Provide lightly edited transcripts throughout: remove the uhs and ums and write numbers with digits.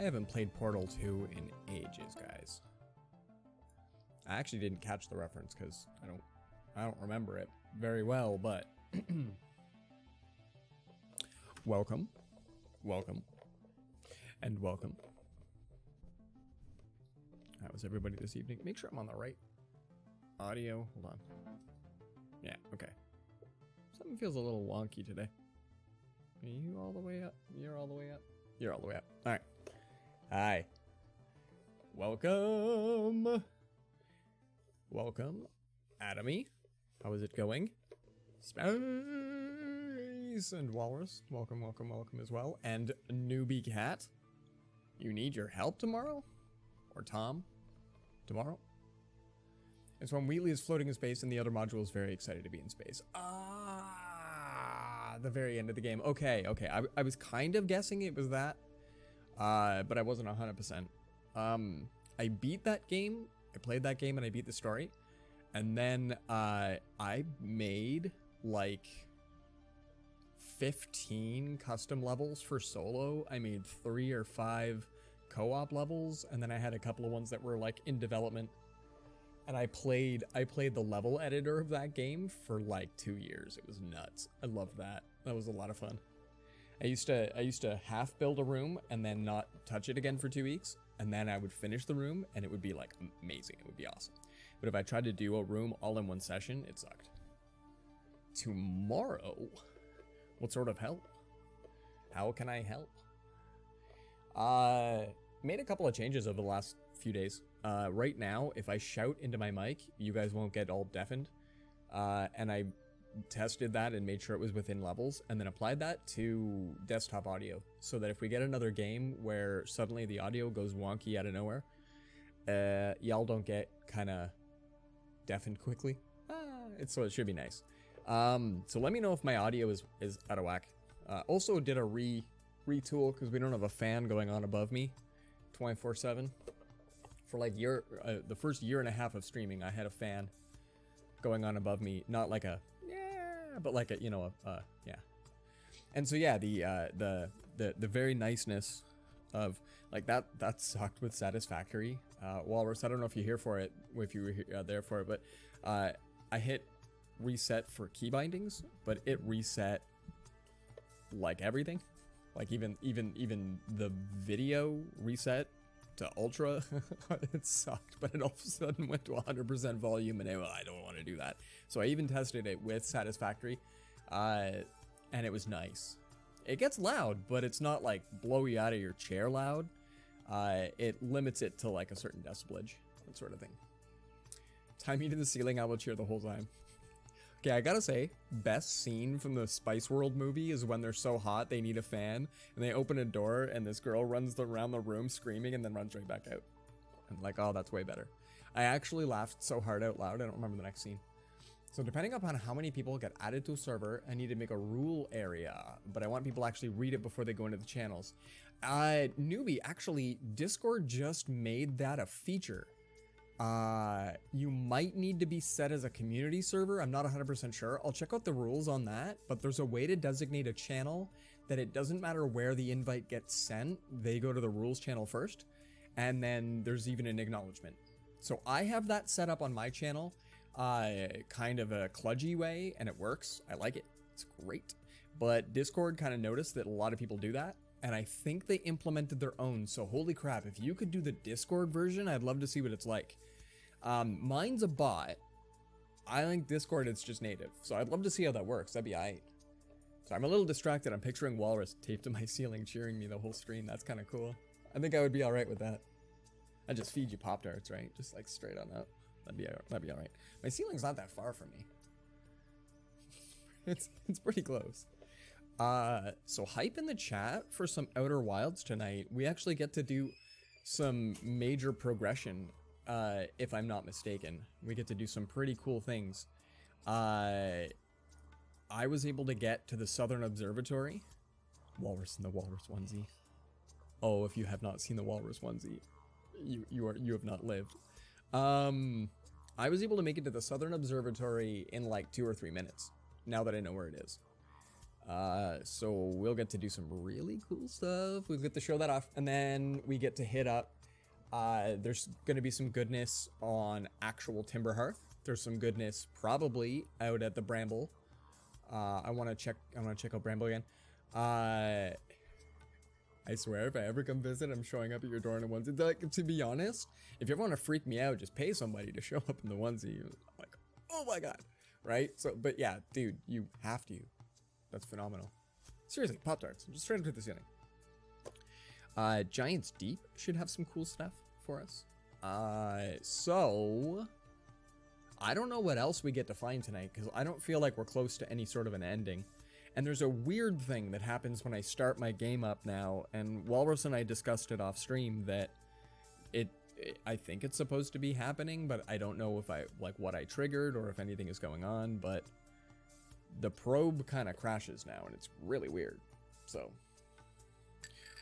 haven't played Portal 2 in ages, guys. I actually didn't catch the reference because I don't remember it very well, but welcome, and welcome. How was everybody this evening? Make sure I'm on the right audio. Hold on. Yeah, okay. Something feels a little wonky today. Are you all the way up? You're all the way up? You're all the way up. All right. Hi. Welcome. Welcome, Atomy. How is it going? Space and Walrus. Welcome, welcome, welcome as well. And Newbie Cat. You need your help tomorrow? Or Tom? Tomorrow? It's when Wheatley is floating in space and the other module is very excited to be in space. The very end of the game. Okay. I was kind of guessing it was that. But I wasn't 100%. I beat that game. I played that game and I beat the story. And then I made like 15 custom levels for solo. I made 3 or 5 co-op levels, and then I had a couple of ones that were like in development. And I played the level editor of that game for like 2 years. It was nuts. I loved that. That was a lot of fun. I used to half build a room and then not touch it again for 2 weeks, and then I would finish the room and it would be like amazing. It would be awesome. But if I tried to do a room all in one session, it sucked. Tomorrow, what sort of help? How can I help? Made a couple of changes over the last few days. Right now, if I shout into my mic, you guys won't get all deafened. And I tested that and made sure it was within levels, and then applied that to desktop audio, so that if we get another game where suddenly the audio goes wonky out of nowhere, y'all don't get kind of deafened quickly. So it should be nice. So let me know if my audio is out of whack. Also did a retool because we don't have a fan going on above me 24/7. For like the first year and a half of streaming, I had a fan going on above me, not like a but like a, you know, yeah. And so yeah, the very niceness of like that sucked with Satisfactory. Walrus, I don't know if you're here for it, if you were there for it, but I hit reset for key bindings, but it reset like everything, like even the video reset to ultra. It sucked, but it all of a sudden went to 100% volume, and I don't want to do that. So I even tested it with Satisfactory, and it was nice. It gets loud, but it's not like blow you out of your chair loud. It limits it to like a certain decibelage, that sort of thing. Tie me to the ceiling, I will cheer the whole time. Okay, I gotta say, best scene from the Spice World movie is when they're so hot they need a fan, and they open a door and this girl runs around the room screaming and then runs right back out. I'm like, oh, that's way better. I actually laughed so hard out loud, I don't remember the next scene. So depending upon how many people get added to a server, I need to make a rule area, but I want people to actually read it before they go into the channels. Newbie, actually, Discord just made that a feature. You might need to be set as a community server. I'm not 100% sure. I'll check out the rules on that, but there's a way to designate a channel that it doesn't matter where the invite gets sent. They go to the rules channel first, and then there's even an acknowledgement. So I have that set up on my channel, kind of a kludgy way, and it works. I like it. It's great. But Discord kind of noticed that a lot of people do that, and I think they implemented their own. So holy crap, if you could do the Discord version, I'd love to see what it's like. Mine's a bot. I think Discord, it's just native. So I'd love to see how that works. That'd be aight. So I'm a little distracted. I'm picturing Walrus taped to my ceiling cheering me the whole stream. That's kind of cool. I think I would be alright with that. I'd just feed you Pop-Tarts, right? Just like straight on up. That'd be alright. My ceiling's not that far from me. It's pretty close. So hype in the chat for some Outer Wilds tonight. We actually get to do some major progression. If I'm not mistaken, we get to do some pretty cool things. I was able to get to the Southern Observatory. Walrus in the Walrus onesie. Oh, if you have not seen the Walrus onesie, you have not lived. I was able to make it to the Southern Observatory in like 2 or 3 minutes, now that I know where it is. So we'll get to do some really cool stuff. We'll get to show that off, and then we get to hit up. There's going to be some goodness on actual Timber Hearth. There's some goodness probably out at the Bramble. I want to check out Bramble again. I swear, if I ever come visit, I'm showing up at your door in a onesie. Like, to be honest, if you ever want to freak me out, just pay somebody to show up in the onesie. Like, oh my god, right? So, but yeah, dude, you have to. That's phenomenal. Seriously, Pop-Tarts. Just straight up to the ceiling. Giants Deep should have some cool stuff for us. So I don't know what else we get to find tonight, because I don't feel like we're close to any sort of an ending. And there's a weird thing that happens when I start my game up now, and Walrus and I discussed it off stream, that I think it's supposed to be happening, but I don't know if what I triggered or if anything is going on, but the probe kind of crashes now, and it's really weird. So,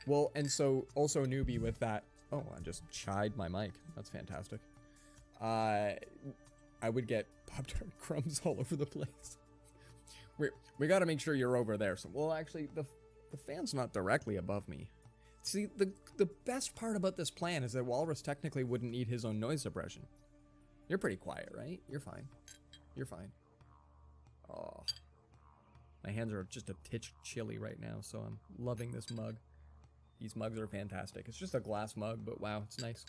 well, and so also newbie with that. Oh, I just chied my mic. That's fantastic. I would get Pop-Tart crumbs all over the place. We got to make sure you're over there. So, well, actually, the fan's not directly above me. See, the best part about this plan is that Walrus technically wouldn't need his own noise suppression. You're pretty quiet, right? You're fine. You're fine. Oh, my hands are just a titch chilly right now, so I'm loving this mug. These mugs are fantastic. It's just a glass mug, but wow, it's nice.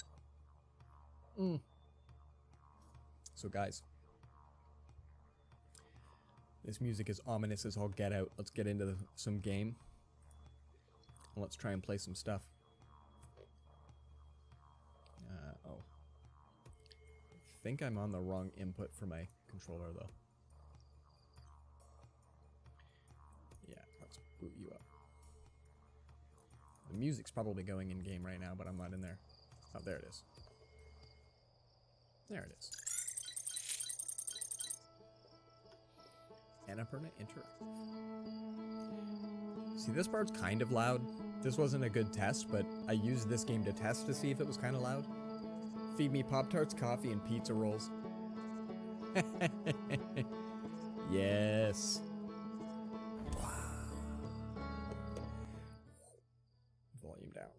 So guys, this music is ominous as all get out. Let's get into some game. Let's try and play some stuff. Oh. I think I'm on the wrong input for my controller, though. Yeah, let's boot you up. The music's probably going in game right now, but I'm not in there. Oh, there it is. There it is. Annapurna Interactive. See, this part's kind of loud. This wasn't a good test, but I used this game to test to see if it was kind of loud. Feed me Pop-Tarts, coffee, and pizza rolls. Yes. Wow. Volume down.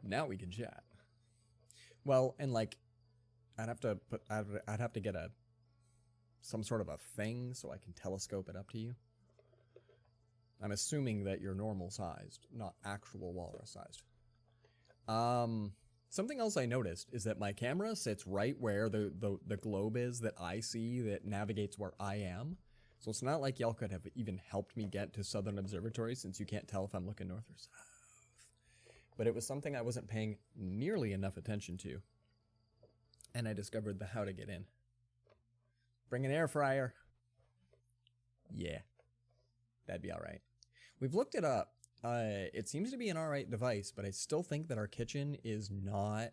Now we can chat. Well, and like, I'd have to get some sort of a thing so I can telescope it up to you. I'm assuming that you're normal sized, not actual walrus sized. Something else I noticed is that my camera sits right where the globe is that I see that navigates where I am. So it's not like y'all could have even helped me get to Southern Observatory, since you can't tell if I'm looking north or south. But it was something I wasn't paying nearly enough attention to. And I discovered the how to get in. Bring an air fryer. Yeah. That'd be alright. We've looked it up. It seems to be an alright device, but I still think that our kitchen is not...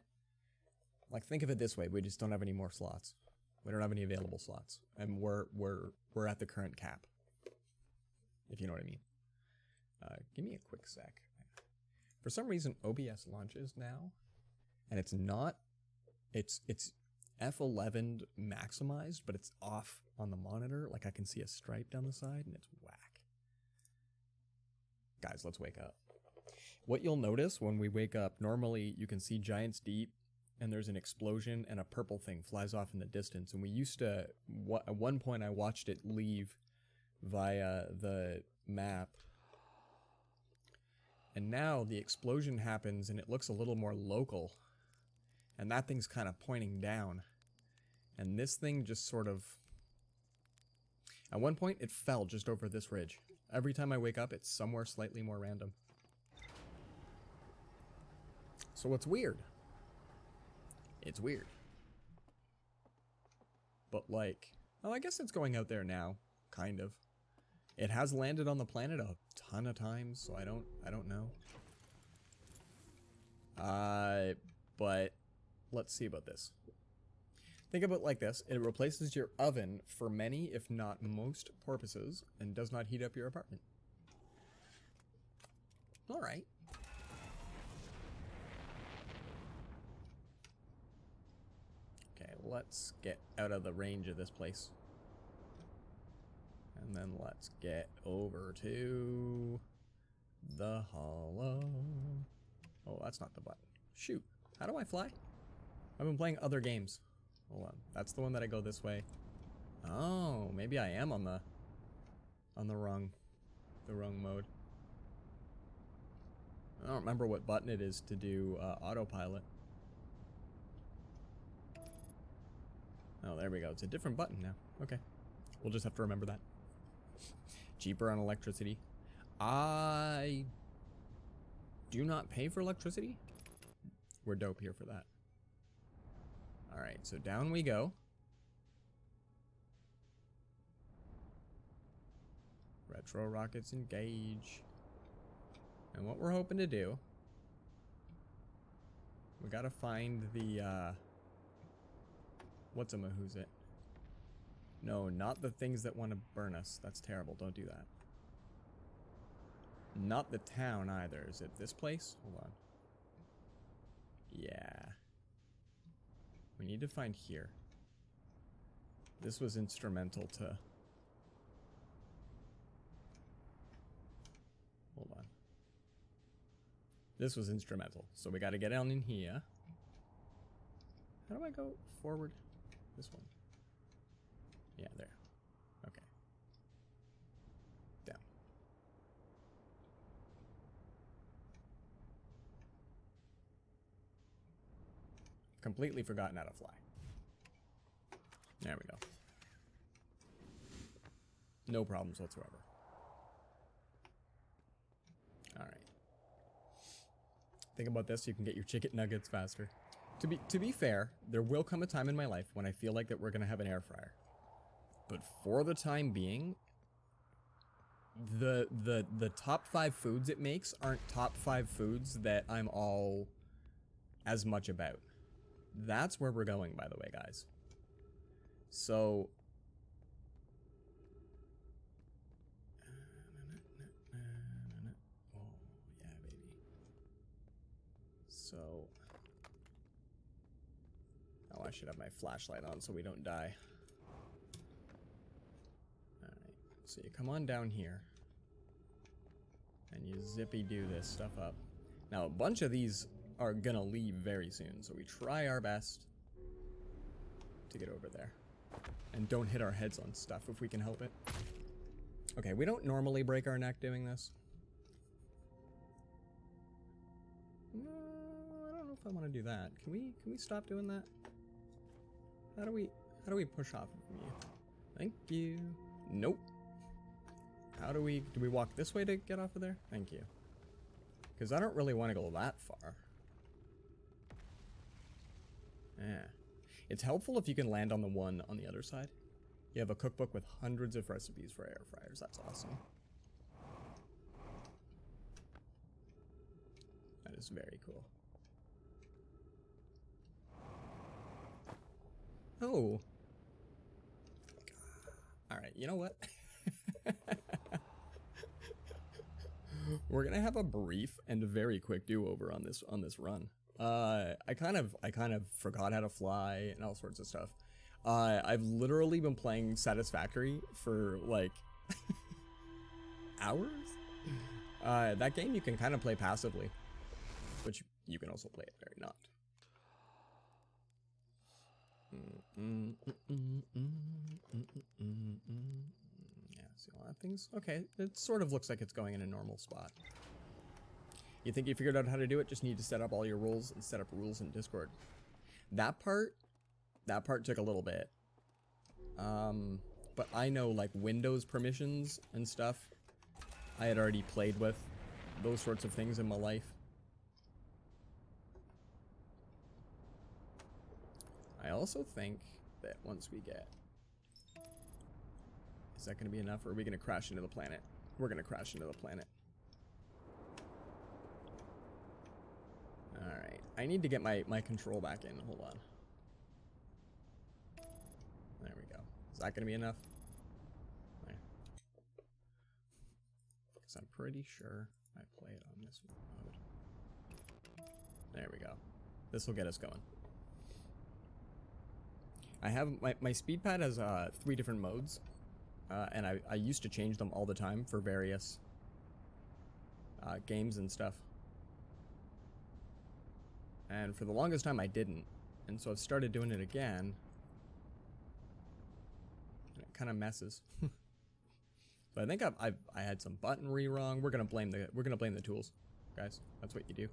Like, think of it this way. We just don't have any more slots. We don't have any available slots. And we're at the current cap. If you know what I mean. Give me a quick sec. For some reason, OBS launches now. And it's not... It's F11 maximized, but it's off on the monitor. Like, I can see a stripe down the side, and it's whack. Guys, let's wake up. What you'll notice when we wake up, normally you can see Giants Deep, and there's an explosion, and a purple thing flies off in the distance. And we used to, at one point I watched it leave via the map. And now the explosion happens, and it looks a little more local. And that thing's kind of pointing down. And this thing just sort of... At one point, it fell just over this ridge. Every time I wake up, it's somewhere slightly more random. So what's weird? It's weird. But like... Oh, I guess it's going out there now. Kind of. It has landed on the planet a ton of times, so I don't know. But... Let's see about this. Think about it like this. It replaces your oven for many, if not most, purposes, and does not heat up your apartment. Alright. Okay, let's get out of the range of this place. And then let's get over to the hollow. Oh, that's not the button. Shoot. How do I fly? I've been playing other games. Hold on. That's the one that I go this way. Oh, maybe I am on the wrong mode. I don't remember what button it is to do autopilot. Oh, there we go. It's a different button now. Okay. We'll just have to remember that. Cheaper on electricity. I do not pay for electricity. We're dope here for that. Alright, so down we go. Retro rockets engage. And what we're hoping to do, we gotta find the, what's-a-mahoo's it? No, not the things that want to burn us. That's terrible. Don't do that. Not the town either. Is it this place? Hold on. Yeah. We need to find here. This was instrumental to... Hold on. This was instrumental. So we got to get down in here. How do I go forward? This one. Yeah, there. Okay. Down. Completely forgotten how to fly. There we go. No problems whatsoever. Alright. Think about this, you can get your chicken nuggets faster. To be fair, there will come a time in my life when I feel like that we're gonna have an air fryer. But for the time being, the top 5 foods it makes aren't top 5 foods that I'm all as much about. That's where we're going, by the way, guys. So... Oh, yeah, baby. So... Oh, I should have my flashlight on so we don't die. Alright, so you come on down here. And you zippy-do this stuff up. Now, a bunch of these are gonna leave very soon, so we try our best to get over there. And don't hit our heads on stuff if we can help it. Okay, we don't normally break our neck doing this. No, I don't know if I want to do that. Can we stop doing that? How do we push off from you? Thank you. Nope. How do we walk this way to get off of there? Thank you. Because I don't really want to go that far. Yeah. It's helpful if you can land on the one on the other side. You have a cookbook with hundreds of recipes for air fryers. That's awesome. That is very cool. Oh. Alright, you know what? We're gonna have a brief and very quick do-over on this run. I kind of forgot how to fly and all sorts of stuff. I've literally been playing Satisfactory for like hours. That game you can kind of play passively, which you can also play it very not. Yeah, see all that things? Okay, it sort of looks like it's going in a normal spot. You think you figured out how to do it? Just need to set up all your rules and set up rules in Discord. That part took a little bit. But I know like Windows permissions and stuff. I had already played with those sorts of things in my life. I also think that once we get... Is that going to be enough, or are we going to crash into the planet? We're going to crash into the planet. Alright. I need to get my control back in. Hold on. There we go. Is that going to be enough? There. Because I'm pretty sure I play it on this mode. There we go. This will get us going. I have my speed pad has 3 different modes. And I used to change them all the time for various games and stuff. And for the longest time I didn't. And so I've started doing it again. And it kind of messes. So I think I had some buttonry wrong. We're gonna blame the tools, guys. That's what you do.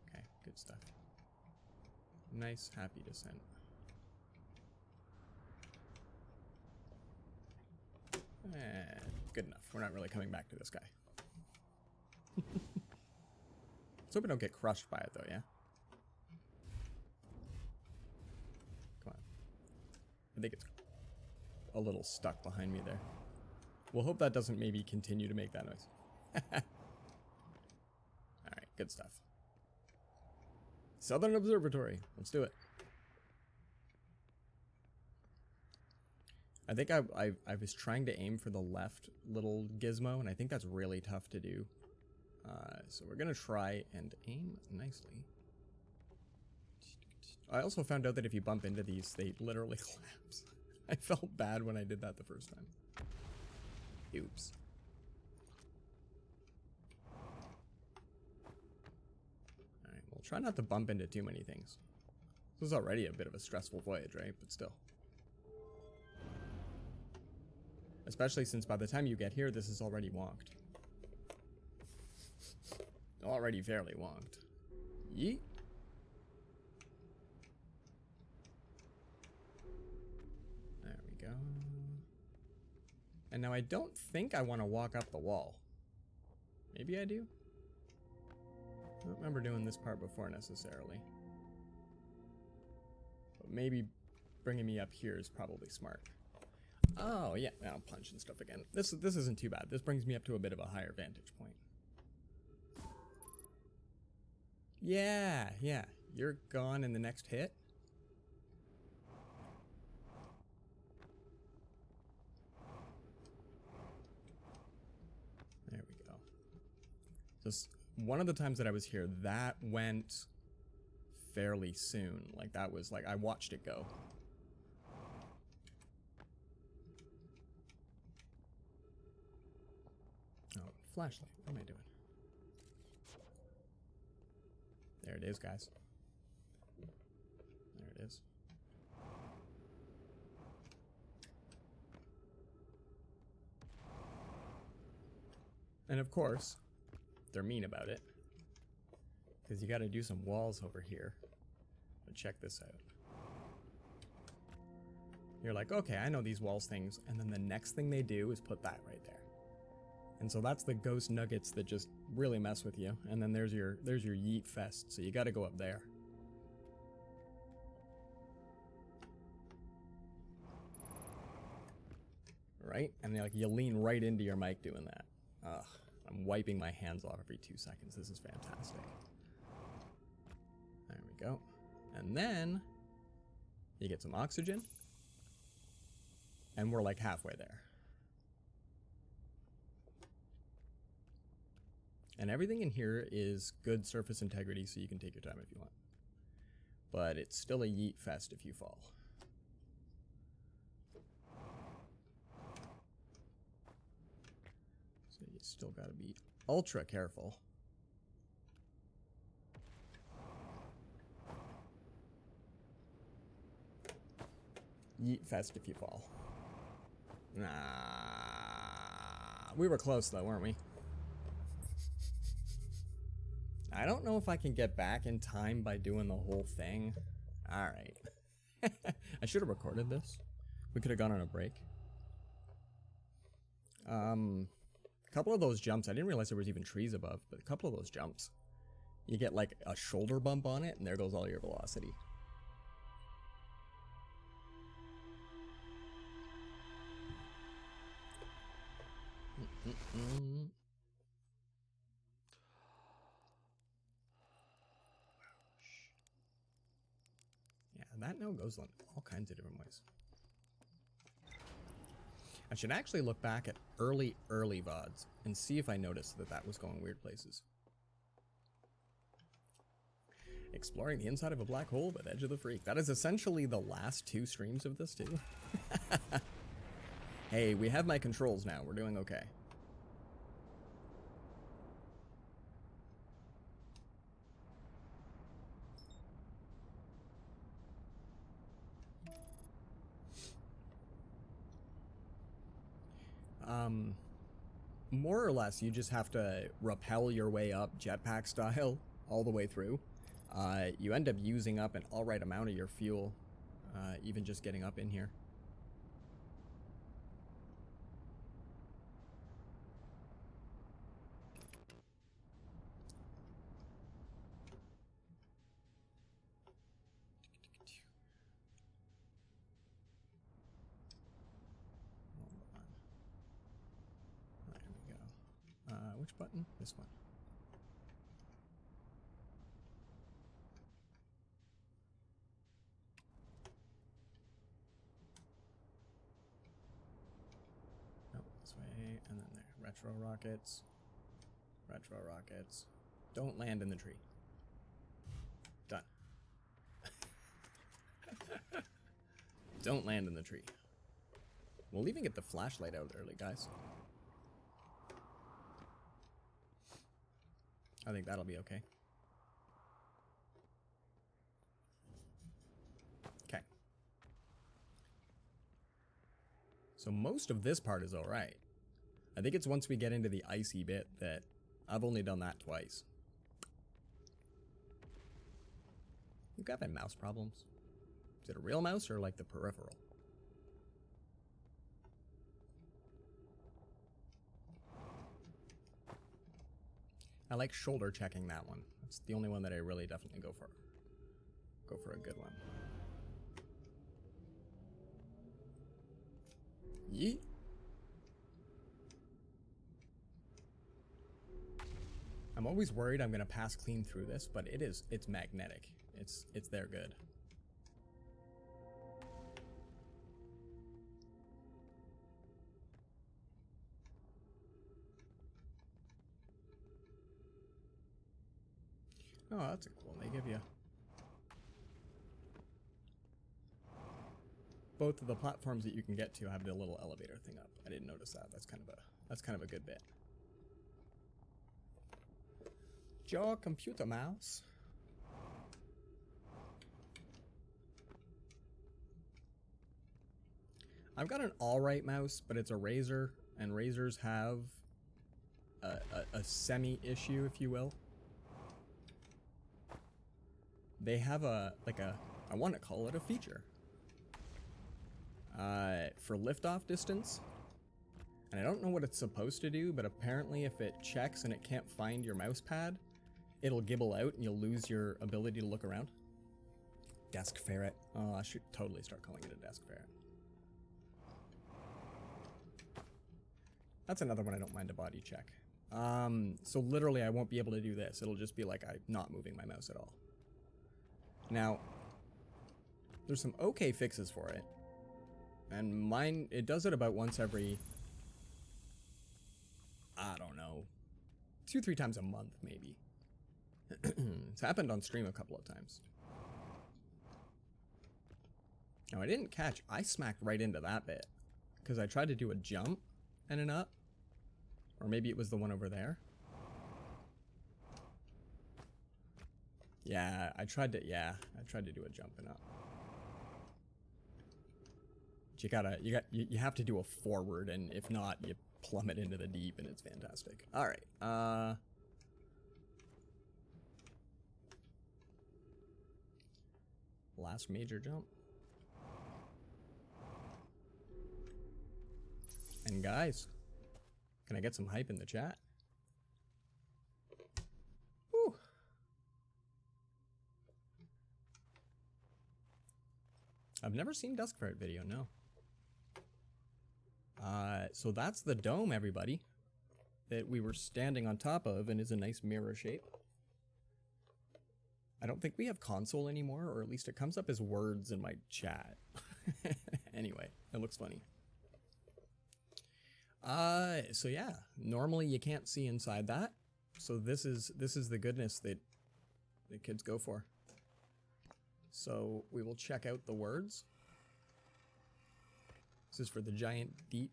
Okay, good stuff. Nice, happy descent. Good enough. We're not really coming back to this guy. Let's hope we don't get crushed by it, though, yeah? Come on. I think it's a little stuck behind me there. We'll hope that doesn't maybe continue to make that noise. Alright, good stuff. Southern Observatory. Let's do it. I think I was trying to aim for the left little gizmo, and I think that's really tough to do. So we're going to try and aim nicely. I also found out that if you bump into these, they literally collapse. I felt bad when I did that the first time. Oops. Alright, we'll try not to bump into too many things. This is already a bit of a stressful voyage, right? But still. Especially since by the time you get here, this is already wonked. Already fairly wonked. Yeet. There we go. And now I don't think I want to walk up the wall. Maybe I do? I don't remember doing this part before necessarily. But maybe bringing me up here is probably smart. Oh, yeah, I'll punch and stuff again. This isn't too bad. This brings me up to a bit of a higher vantage point. Yeah, yeah. You're gone in the next hit. There we go. Just one of the times that I was here, that went fairly soon. Like, that was like, I watched it go. Flashlight. What am I doing? There it is, guys. There it is. And of course, they're mean about it. Because you gotta do some walls over here. But check this out. You're like, okay, I know these walls things. And then the next thing they do is put that right there. And so that's the ghost nuggets that just really mess with you. And then there's your yeet fest. So you got to go up there. Right? And like you lean right into your mic doing that. Ugh, I'm wiping my hands off every 2 seconds. This is fantastic. There we go. And then you get some oxygen. And we're like halfway there. And everything in here is good surface integrity, so you can take your time if you want. But it's still a yeet fest if you fall. So you still gotta be ultra careful. Yeet fest if you fall. Nah. We were close though, weren't we? I don't know if I can get back in time by doing the whole thing. Alright. I should have recorded this. We could have gone on a break. A couple of those jumps, I didn't realize there was even trees above, but a couple of those jumps, you get like a shoulder bump on it, and there goes all your velocity. Yeah, that note goes on all kinds of different ways. I should actually look back at early VODs and see if I noticed that that was going weird places. Exploring the inside of a black hole with Edge of the Freak. That is essentially the last 2 streams of this too. Hey, we have my controls now. We're doing okay. More or less, you just have to rappel your way up jetpack style all the way through. You end up using up an alright amount of your fuel, even just getting up in here. Which button? This one. No, this way, and then there. Retro rockets. Retro rockets. Don't land in the tree. Done. Don't land in the tree. We'll even get the flashlight out early, guys. I think that'll be okay. Okay. So most of this part is alright. I think it's once we get into the icy bit that I've only done that twice. You got any mouse problems? Is it a real mouse or like the peripheral? I like shoulder checking that one. That's the only one that I really definitely go for. Go for a good one. Yeet. I'm always worried I'm gonna pass clean through this, but it's magnetic. It's there good. Oh, that's a cool. They give you both of the platforms that you can get to have the little elevator thing up. I didn't notice that. That's kind of a good bit. Your computer mouse. I've got an alright mouse, but it's a Razer, and Razers have a semi issue, if you will. They have I want to call it a feature. For liftoff distance. And I don't know what it's supposed to do, but apparently if it checks and it can't find your mouse pad, it'll gibble out and you'll lose your ability to look around. Desk ferret. Oh, I should totally start calling it a desk ferret. That's another one I don't mind a body check. So literally I won't be able to do this. It'll just be like I'm not moving my mouse at all. Now, there's some okay fixes for it. And mine, it does it about once every, I don't know, 2-3 times a month, maybe. It's happened on stream a couple of times. Now, I didn't catch, I smacked right into that bit. Because I tried to do a jump and an up. Or maybe it was the one over there. Yeah, I tried to do a jump and up. But you have to do a forward, and if not, you plummet into the deep, and it's fantastic. All right. Last major jump. And guys, can I get some hype in the chat? Woo. I've never seen Dusk Ferret video, no. So that's the dome, everybody, that we were standing on top of and is a nice mirror shape. I don't think we have console anymore, or at least it comes up as words in my chat. Anyway, it looks funny. So yeah, normally you can't see inside that. So this is the goodness that the kids go for. So we will check out the words. This is for the Giant's Deep.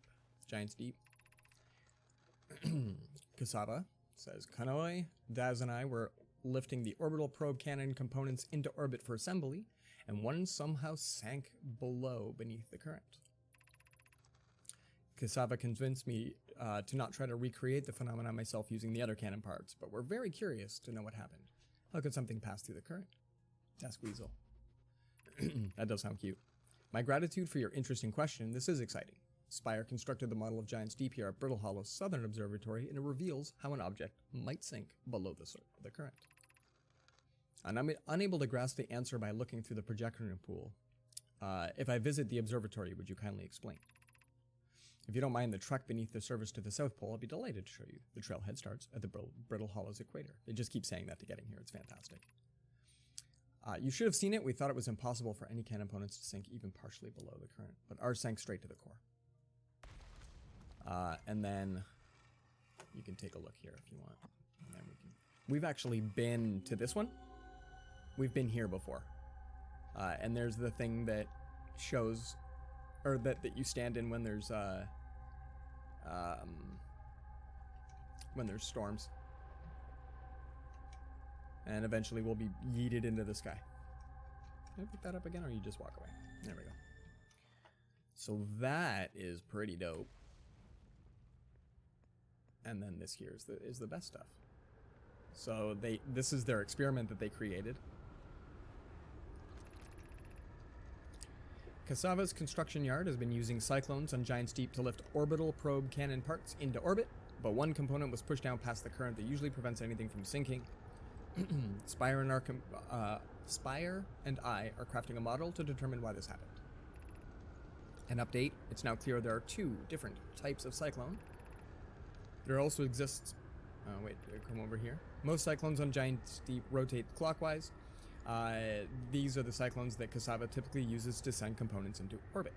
Cassava says, Kanoi, Daz and I were lifting the Orbital Probe Cannon components into orbit for assembly, and one somehow sank below beneath the current. Cassava convinced me to not try to recreate the phenomenon myself using the other cannon parts, but we're very curious to know what happened. How could something pass through the current? Ask Weasel. That does sound cute. My gratitude for your interesting question. This is exciting. Spire constructed the model of Giant's Deep here at Brittle Hollow's Southern Observatory, and it reveals how an object might sink below the current. And I'm unable to grasp the answer by looking through the projection pool. If I visit the observatory, would you kindly explain? If you don't mind the trek beneath the surface to the South Pole, I'd be delighted to show you. The trailhead starts at the Brittle Hollow's equator. They just keep saying that to getting here. It's fantastic. You should have seen it. We thought it was impossible for any cannon components to sink even partially below the current, but ours sank straight to the core. And then you can take a look here if you want. And then we've actually been to this one. We've been here before. And there's the thing that shows, or that you stand in when there's storms. And eventually we'll be yeeted into the sky. Can I pick that up again, or you just walk away? There we go. So that is pretty dope. And then this here is the best stuff. So this is their experiment that they created. Cassava's construction yard has been using cyclones on Giant's Deep to lift orbital probe cannon parts into orbit, but one component was pushed down past the current that usually prevents anything from sinking. Spire and I are crafting a model to determine why this happened. An update, it's now clear there are two different types of cyclone. There also exists, come over here. Most cyclones on Giant's Deep rotate clockwise. These are the cyclones that Cassava typically uses to send components into orbit.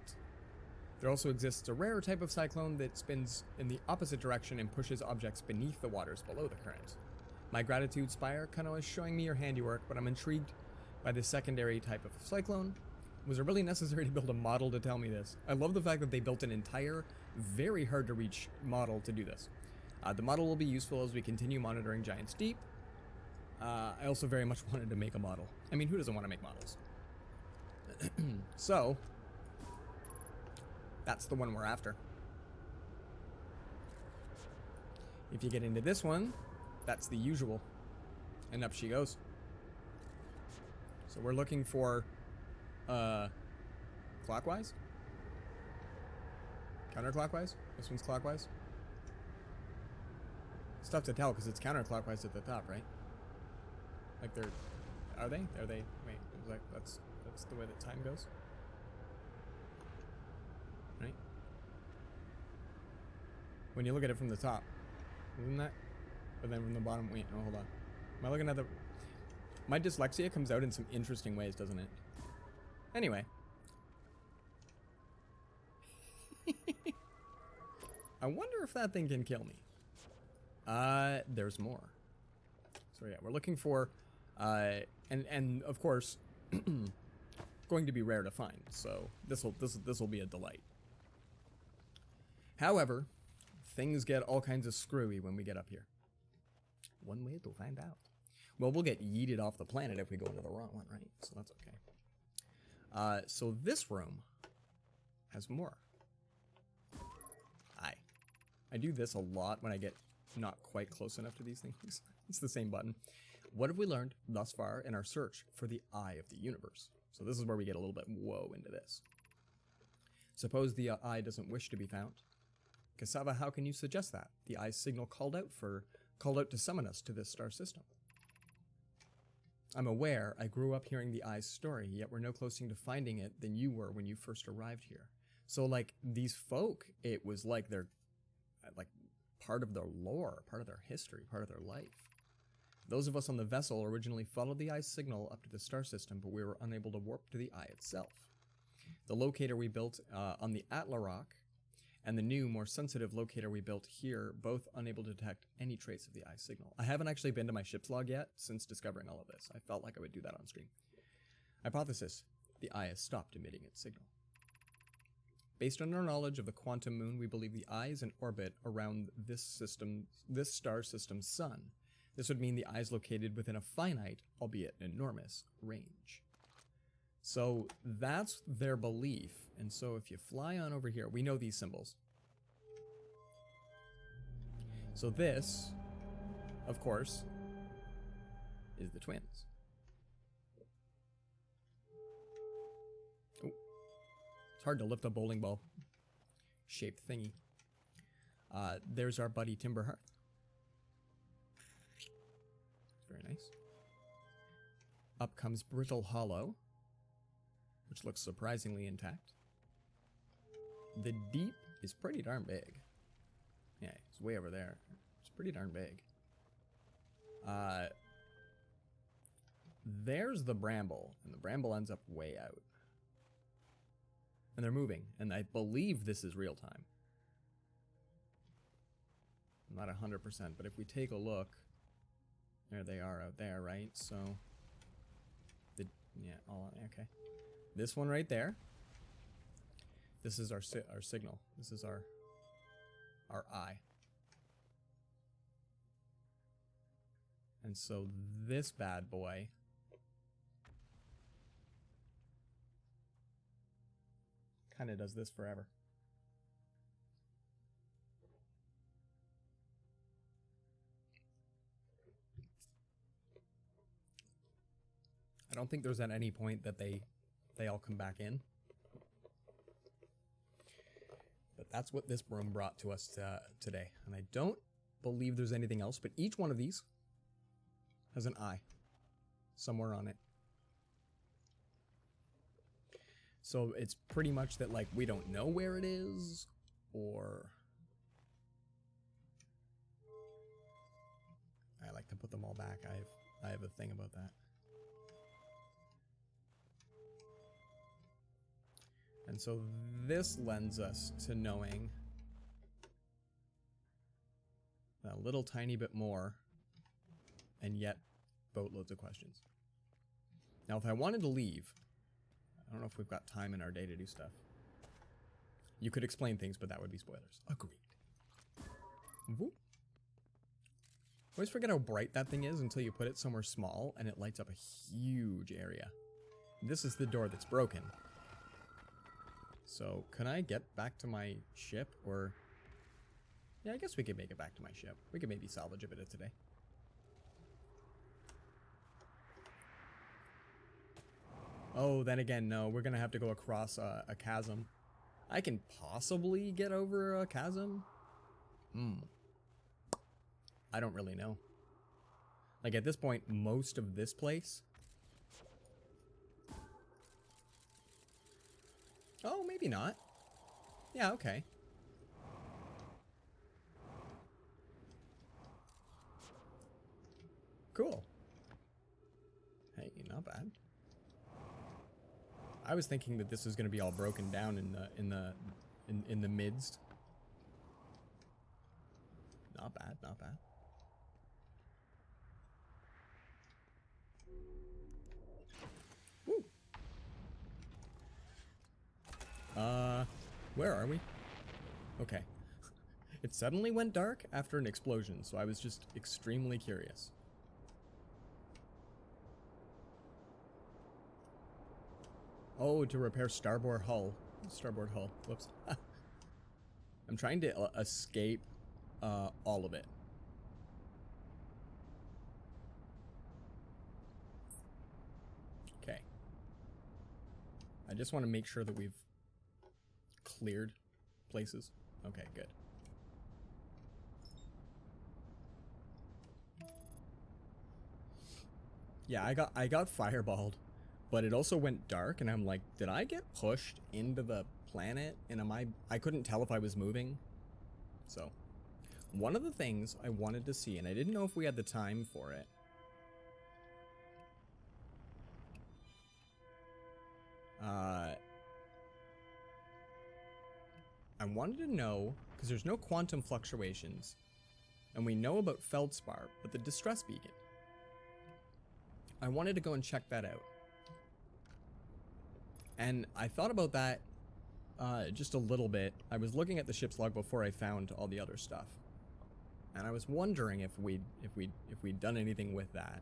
There also exists a rare type of cyclone that spins in the opposite direction and pushes objects beneath the waters below the current. My gratitude, Spire. Kano is showing me your handiwork, but I'm intrigued by this secondary type of cyclone. Was it really necessary to build a model to tell me this? I love the fact that they built an entire, very hard to reach model to do this. The model will be useful as we continue monitoring Giant's Deep. I also very much wanted to make a model. I mean, who doesn't want to make models? So, that's the one we're after. If you get into this one, that's the usual. And up she goes. So we're looking for, clockwise? Counterclockwise? This one's clockwise? It's tough to tell because it's counterclockwise at the top, right? Like are they? Wait, like that's the way that time goes? Right? When you look at it from the top, isn't that? But then from the bottom, wait, no, hold on. Am I looking at my dyslexia comes out in some interesting ways, doesn't it? Anyway. I wonder if that thing can kill me. There's more. So yeah, we're looking for, and of course, going to be rare to find. So this will be a delight. However, things get all kinds of screwy when we get up here. One way to find out. Well, we'll get yeeted off the planet if we go into the wrong one, right? So that's okay. So this room has more. I do this a lot when I get not quite close enough to these things. It's the same button. What have we learned thus far in our search for the eye of the universe? So this is where we get a little bit whoa into this. Suppose the eye doesn't wish to be found. Cassava, how can you suggest that? The eye's signal called out to summon us to this star system. I'm aware I grew up hearing the eye's story, yet we're no closer to finding it than you were when you first arrived here. So like these folk, it was like they're like part of their lore, part of their history, part of their life. Those of us on the vessel originally followed the eye's signal up to the star system, but we were unable to warp to the eye itself. The locator we built on the Atla rock and the new, more sensitive locator we built here, both unable to detect any trace of the eye signal. I haven't actually been to my ship's log yet since discovering all of this. I felt like I would do that on stream. Hypothesis: the eye has stopped emitting its signal. Based on our knowledge of the quantum moon, we believe the eye is in orbit around this star system's sun. This would mean the eye is located within a finite, albeit enormous, range. So that's their belief. And so if you fly on over here, we know these symbols. So this, of course, is the twins. Oh, it's hard to lift a bowling ball shaped thingy. There's our buddy Timber Hearth. Very nice. Up comes Brittle Hollow, which looks surprisingly intact. The deep is pretty darn big. Yeah, it's way over there. It's pretty darn big. There's the bramble, and the bramble ends up way out. And they're moving, and I believe this is real time. I'm not 100%, but if we take a look, there they are out there, right? So, yeah, okay. This one right there. This is our signal. This is our eye. And so this bad boy kind of does this forever. I don't think there's at any point that they all come back in. But that's what this broom brought to us today. And I don't believe there's anything else, but each one of these has an eye somewhere on it. So it's pretty much that, like, we don't know where it is, or... I like to put them all back. I have a thing about that. And so this lends us to knowing a little tiny bit more, and yet boatloads of questions. Now, if I wanted to leave, I don't know if we've got time in our day to do stuff. You could explain things, but that would be spoilers. Agreed. Whoop. I always forget how bright that thing is until you put it somewhere small and it lights up a huge area. This is the door that's broken. So, can I get back to my ship, or... Yeah, I guess we could make it back to my ship. We could maybe salvage a bit of today. Oh, then again, no. We're gonna have to go across a chasm. I can possibly get over a chasm? I don't really know. Like, at this point, most of this place... Oh, maybe not. Yeah, okay. Cool. Hey, not bad. I was thinking that this was going to be all broken down in the midst. Not bad, not bad. Woo. Where are we? Okay. It suddenly went dark after an explosion, so I was just extremely curious. Oh, to repair starboard hull. Starboard hull. Whoops. I'm trying to escape all of it. Okay. I just want to make sure that we've cleared places. Okay, good. Yeah, I got fireballed, but it also went dark, and I'm like, did I get pushed into the planet? And I couldn't tell if I was moving. So, one of the things I wanted to see, and I didn't know if we had the time for it. I I wanted to know, because there's no quantum fluctuations, and we know about feldspar, but the distress beacon. I wanted to go and check that out. And I thought about that just a little bit. I was looking at the ship's log before I found all the other stuff. And I was wondering if we'd done anything with that.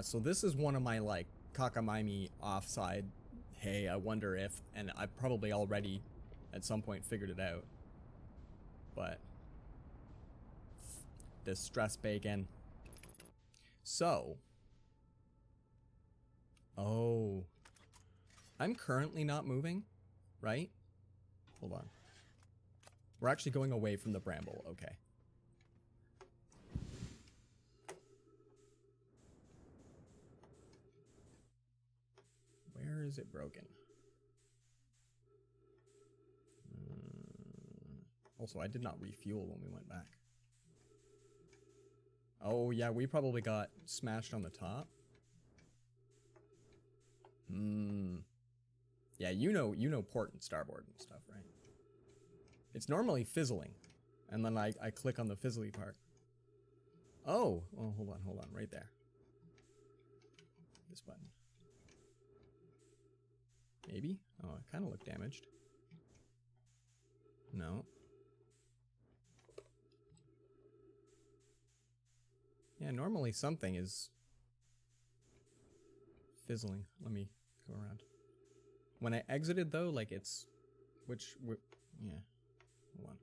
So this is one of my, like, cockamamie offside, hey, I wonder if, and I probably already at some point figured it out. But this stress bacon. So, oh, I'm currently not moving, right? Hold on. We're actually going away from the bramble, okay. Where is it broken? Also, I did not refuel when we went back. Oh yeah, we probably got smashed on the top. Yeah, you know port and starboard and stuff, right? It's normally fizzling, and then I click on the fizzly part. Oh, hold on, right there. This button. Maybe? Oh, it kind of looked damaged. No. Yeah, normally something is fizzling. Let me go around. When I exited though, like it's, yeah, hold on.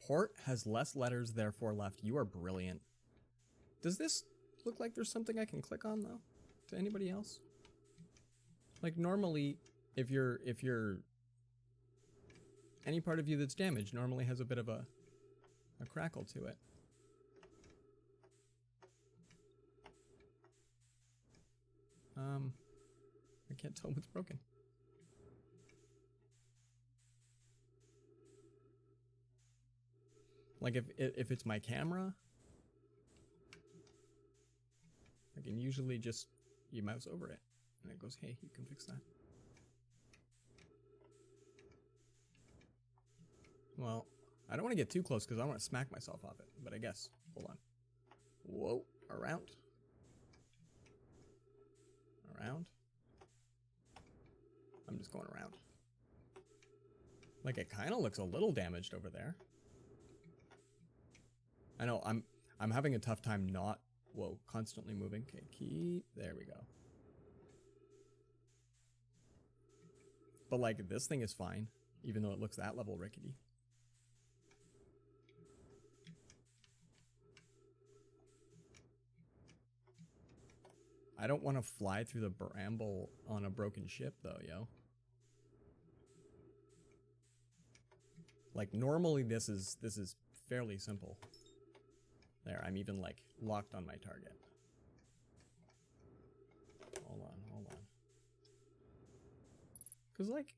Port has less letters, therefore left. You are brilliant. Does this look like there's something I can click on though? To anybody else? Like normally, if you're any part of you that's damaged normally has a bit of a crackle to it. I can't tell what's broken. Like if it's my camera, I can usually just you mouse over it and it goes, hey, you can fix that. Well, I don't want to get too close because I want to smack myself off it, but I guess, hold on. Whoa, around. Around. I'm just going around. Like it kind of looks a little damaged over there. I know, I'm having a tough time not, whoa, constantly moving. Okay, keep, there we go. But like this thing is fine, even though it looks that level rickety. I don't want to fly through the bramble on a broken ship though, yo. Like normally this is fairly simple. There, I'm even like locked on my target. Hold on. Cause like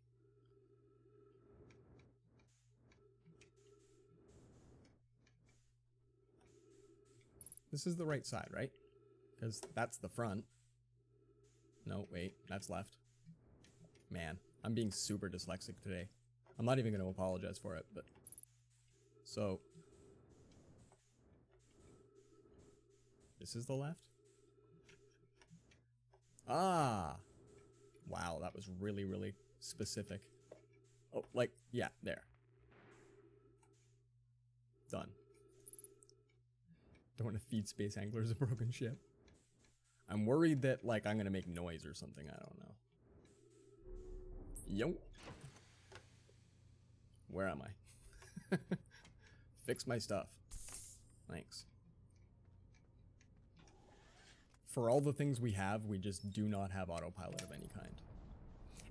this is the right side, right? Because that's the front. No, wait, that's left. Man, I'm being super dyslexic today. I'm not even going to apologize for it, but... So... This is the left? Ah! Wow, that was really, really specific. Oh, like, yeah, there. Done. Don't want to feed space anglers a broken ship. I'm worried that, like, I'm gonna make noise or something, I don't know. Yo. Where am I? Fix my stuff. Thanks. For all the things we have, we just do not have autopilot of any kind.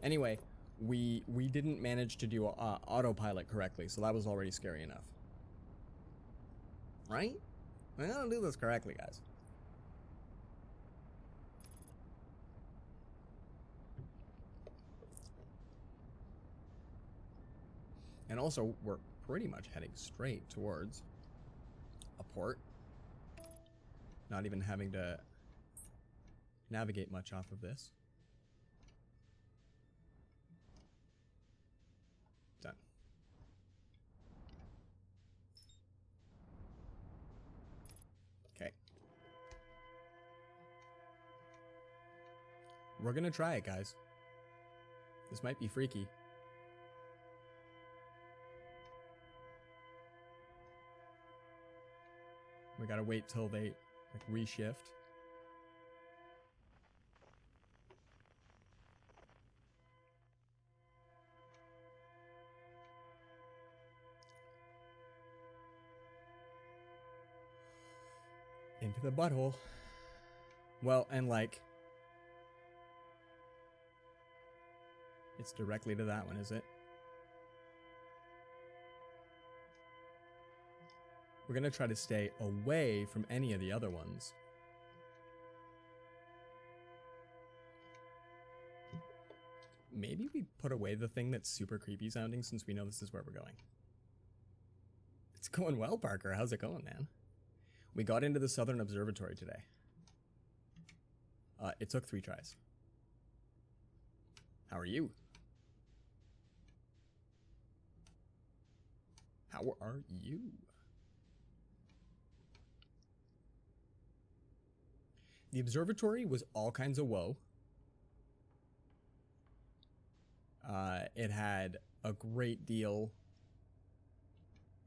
Anyway, we didn't manage to do autopilot correctly, so that was already scary enough. Right? I gotta do this correctly, guys. And also, we're pretty much heading straight towards a port. Not even having to navigate much off of this. Done. Okay. We're gonna try it, guys. This might be freaky. We gotta wait till they like reshift. Into the butthole. Well, and like, it's directly to that one, is it? We're gonna try to stay away from any of the other ones. Maybe we put away the thing that's super creepy sounding since we know this is where we're going. It's going well, Parker. How's it going, man? We got into the Southern Observatory today. It took 3 tries. How are you? How are you? The observatory was all kinds of woe. It had a great deal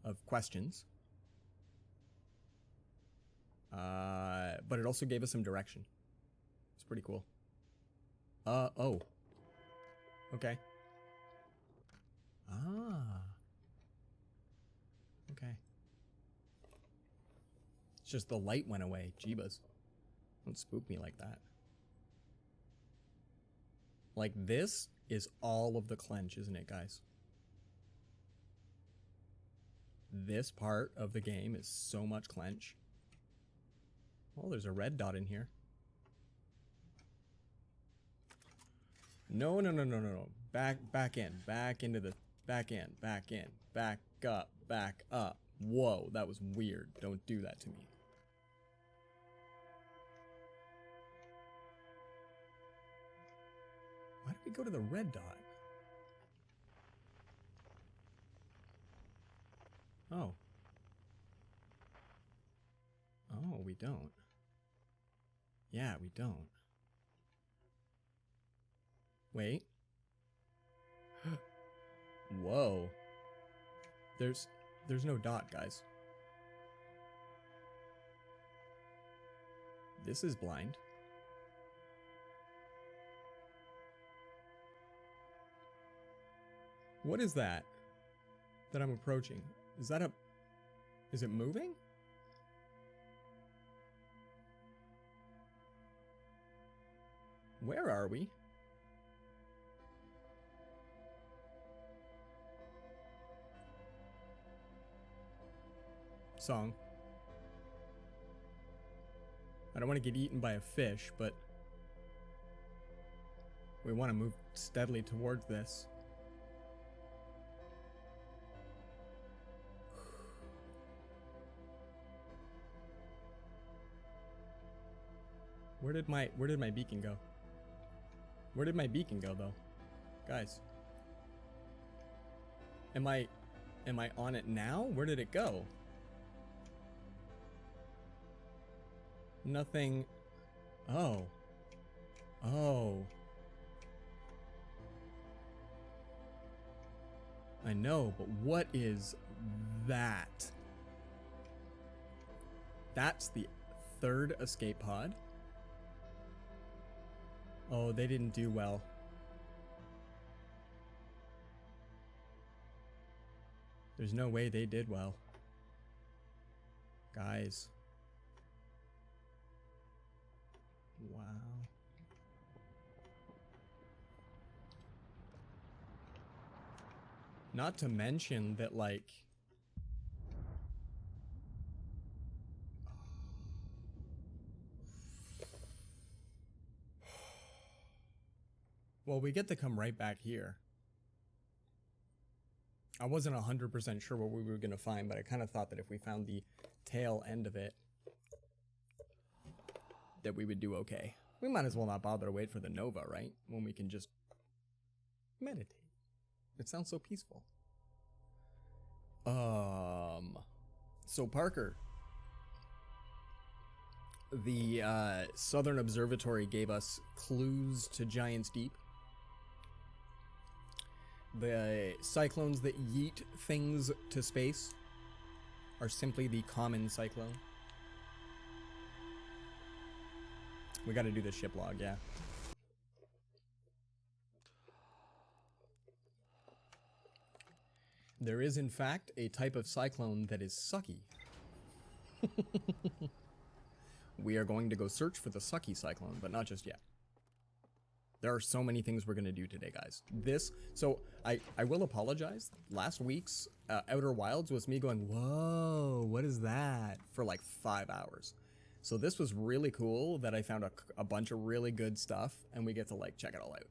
of questions. But it also gave us some direction. It's pretty cool. Oh. Okay. Ah. Okay. It's just the light went away. Jeebus. Don't spook me like that. Like, this is all of the clench, isn't it, guys? This part of the game is so much clench. Oh, there's a red dot in here. No. Back in. Back into the... Back in. Back in. Back up. Back up. Whoa, that was weird. Don't do that to me. Why did we go to the red dot? Oh. Oh, we don't. Yeah, we don't. Wait. Whoa. There's no dot, guys. This is blind. What is that I'm approaching? Is that a... Is it moving? Where are we? Song. I don't want to get eaten by a fish, but we want to move steadily towards this. Where did my beacon go? Where did my beacon go, though? Guys. Am I on it now? Where did it go? Nothing. Oh. Oh. I know, but what is that? That's the 3rd escape pod? Oh, they didn't do well. There's no way they did well. Guys. Wow. Not to mention that, like... Well, we get to come right back here. I wasn't 100% sure what we were going to find, but I kind of thought that if we found the tail end of it, that we would do okay. We might as well not bother to wait for the Nova, right? When we can just meditate. It sounds so peaceful. So Parker, the Southern Observatory gave us clues to Giant's Deep. The cyclones that yeet things to space are simply the common cyclone. We gotta do the ship log, yeah. There is, in fact, a type of cyclone that is sucky. We are going to go search for the sucky cyclone, but not just yet. There are so many things we're going to do today, guys. So I will apologize. Last week's Outer Wilds was me going, whoa, what is that? For like 5 hours. So this was really cool that I found a bunch of really good stuff, and we get to like check it all out.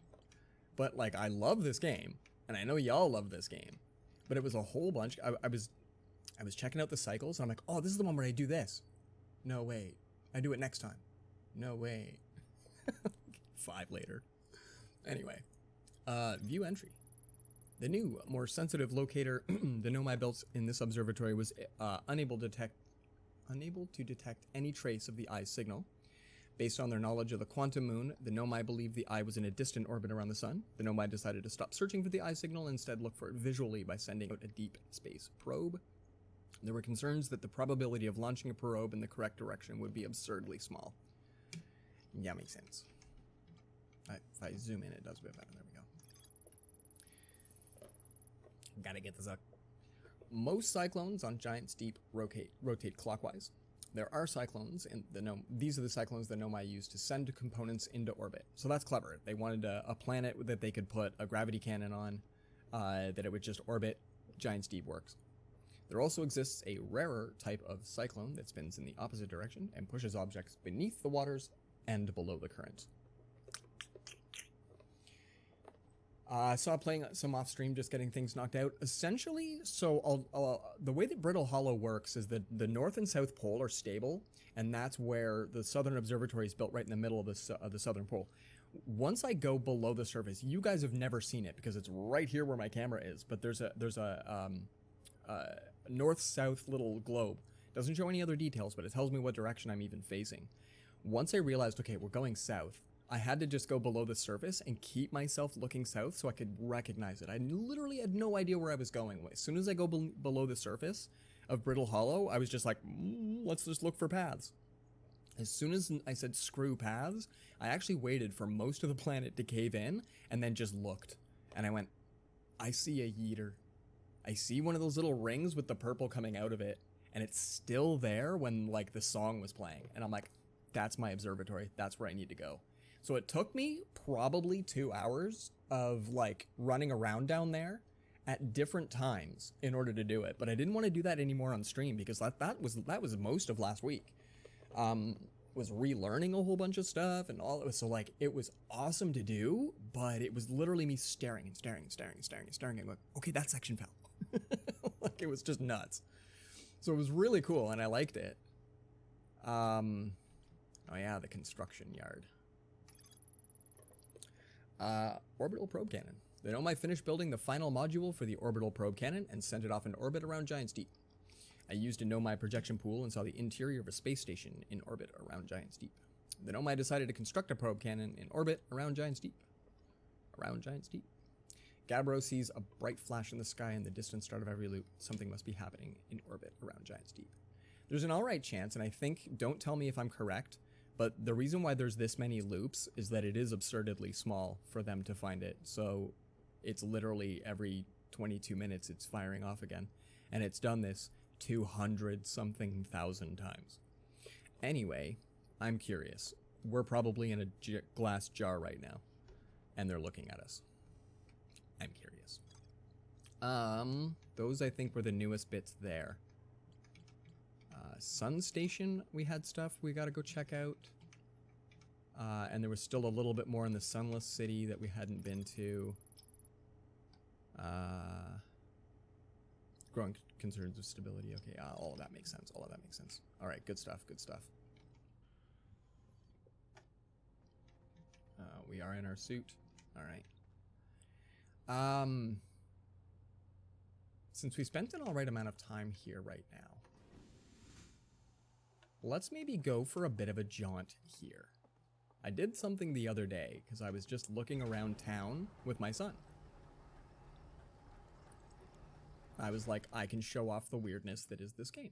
But like, I love this game, and I know y'all love this game. But it was a whole bunch. I was checking out the cycles, and I'm like, oh, this is the one where I do this. No, wait. I do it next time. No, wait. 5 later. Anyway, view entry. The new, more sensitive locator the Nomai built in this observatory was unable to detect any trace of the eye's signal. Based on their knowledge of the quantum moon, the Nomai believed the eye was in a distant orbit around the sun. The Nomai decided to stop searching for the eye signal and instead look for it visually by sending out a deep space probe. There were concerns that the probability of launching a probe in the correct direction would be absurdly small. Yeah, makes sense. If I zoom in, it does a bit better. There we go. Gotta get this up. Most cyclones on Giant's Deep rotate clockwise. There are cyclones in the these are the cyclones that Nomai used to send components into orbit. So that's clever. They wanted a planet that they could put a gravity cannon on, that it would just orbit. Giant's Deep works. There also exists a rarer type of cyclone that spins in the opposite direction and pushes objects beneath the waters and below the current. I saw playing some off stream, just getting things knocked out. Essentially, so the way that Brittle Hollow works is that the North and South Pole are stable, and that's where the Southern Observatory is built, right in the middle of the Southern Pole. Once I go below the surface, you guys have never seen it because it's right here where my camera is. But there's a north-south little globe. Doesn't show any other details, but it tells me what direction I'm even facing. Once I realized, okay, we're going south, I had to just go below the surface and keep myself looking south so I could recognize it. I literally had no idea where I was going. As soon as I go below the surface of Brittle Hollow, I was just like, let's just look for paths. As soon as I said screw paths, I actually waited for most of the planet to cave in and then just looked. And I went, I see a yeeter. I see one of those little rings with the purple coming out of it, and it's still there when like the song was playing. And I'm like, that's my observatory. That's where I need to go. So it took me probably 2 hours of like running around down there at different times in order to do it. But I didn't want to do that anymore on stream because that was most of last week. Was relearning a whole bunch of stuff and all. So like it was awesome to do, but it was literally me staring and going, okay, that section fell. Like it was just nuts. So it was really cool and I liked it. Oh yeah, the construction yard. Orbital Probe Cannon. The Nomai finished building the final module for the Orbital Probe Cannon and sent it off in orbit around Giant's Deep. I used a Nomai projection pool and saw the interior of a space station in orbit around Giant's Deep. The Nomai decided to construct a probe cannon in orbit around Giant's Deep. Gabbro sees a bright flash in the sky in the distant start of every loop. Something must be happening in orbit around Giant's Deep. There's an alright chance, and I think, don't tell me if I'm correct, but the reason why there's this many loops is that it is absurdly small for them to find it. So it's literally every 22 minutes it's firing off again. And it's done this 200-something thousand times. Anyway, I'm curious. We're probably in a glass jar right now. And they're looking at us. I'm curious. Those I think were the newest bits there. Sun Station, we had stuff we gotta go check out. And there was still a little bit more in the Sunless City that we hadn't been to. Growing concerns of stability. Okay, all of that makes sense. All right, good stuff. we are in our suit. All right. Since we spent an all right amount of time here right now, let's maybe go for a bit of a jaunt here. I did something the other day because I was just looking around town with my son. I was like, I can show off the weirdness that is this game.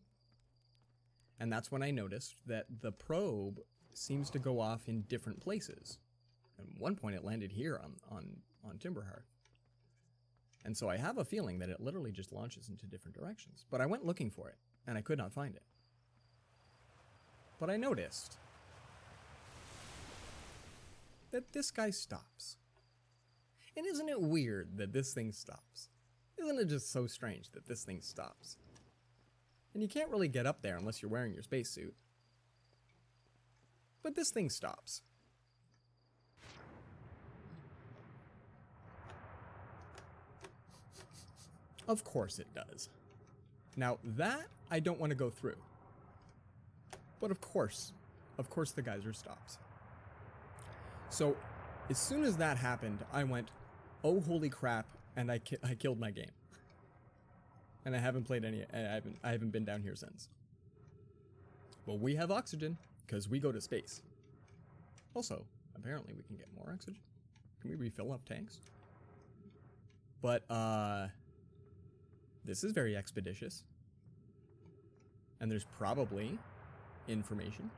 And that's when I noticed that the probe seems to go off in different places. At one point it landed here on Timber Hearth. And so I have a feeling that it literally just launches into different directions. But I went looking for it, and I could not find it. But I noticed that this guy stops. And isn't it weird that this thing stops? Isn't it just so strange that this thing stops? And you can't really get up there unless you're wearing your spacesuit. But this thing stops. Of course it does. Now that I don't want to go through. But of course the geyser stops. So as soon as that happened, I went, oh holy crap, and I killed my game. And I haven't played any, I haven't been down here since. Well, we have oxygen, because we go to space. Also, apparently we can get more oxygen. Can we refill up tanks? But, this is very expeditious. And there's probably information.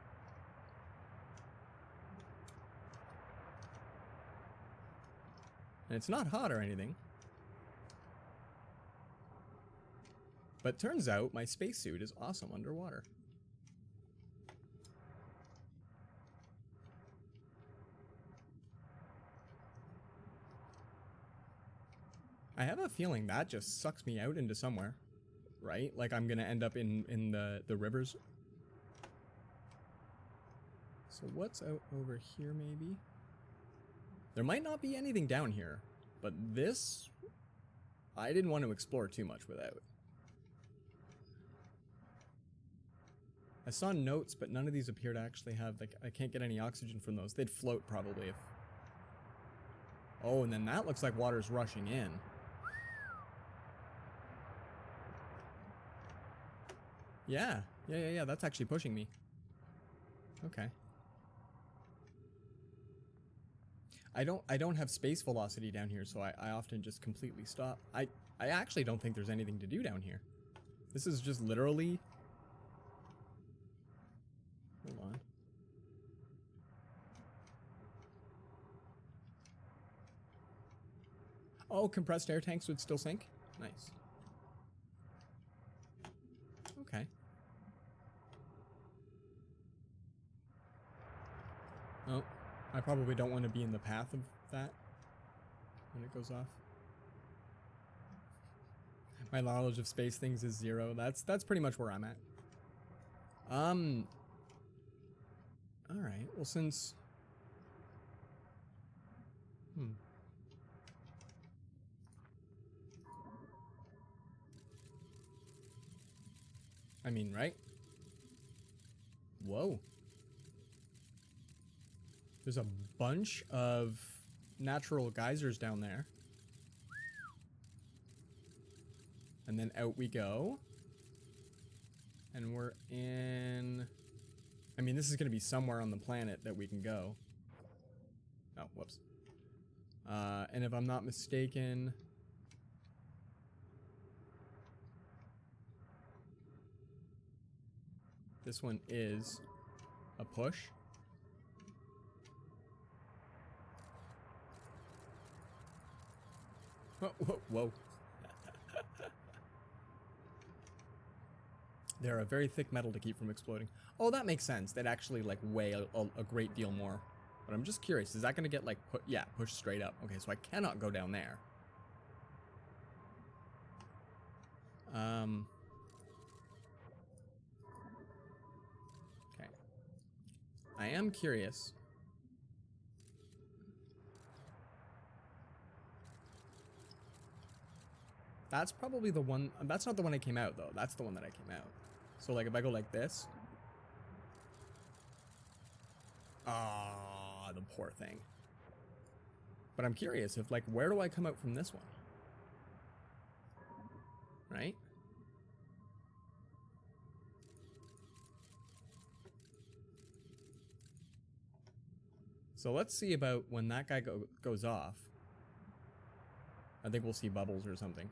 And it's not hot or anything. But turns out my spacesuit is awesome underwater. I have a feeling that just sucks me out into somewhere, right? Like I'm gonna end up in the rivers. So what's out over here maybe? There might not be anything down here, but this, I didn't want to explore too much without. I saw notes, but none of these appear to actually have, like, I can't get any oxygen from those. They'd float probably if... Oh, and then that looks like water's rushing in. Yeah, that's actually pushing me. Okay. I don't have space velocity down here, so I often just completely stop. I actually don't think there's anything to do down here. This is just literally... Hold on. Oh, compressed air tanks would still sink? Nice. Okay. Oh, I probably don't want to be in the path of that when it goes off. My knowledge of space things is 0. That's pretty much where I'm at. Alright, well since... I mean, right? Whoa. There's a bunch of natural geysers down there. And then out we go. And we're in... I mean, this is going to be somewhere on the planet that we can go. Oh, whoops. And if I'm not mistaken... This one is a push. Whoa, whoa, whoa. They're a very thick metal to keep from exploding. Oh, that makes sense. They'd actually like weigh a great deal more. But I'm just curious, is that going to get like, pushed straight up? Okay, so I cannot go down there. Okay. I am curious. That's probably the one, that's not the one I came out though. That's the one that I came out. So like if I go like this. Ah, the poor thing. But I'm curious if, like, where do I come out from this one? Right? So let's see about when that guy goes off. I think we'll see bubbles or something.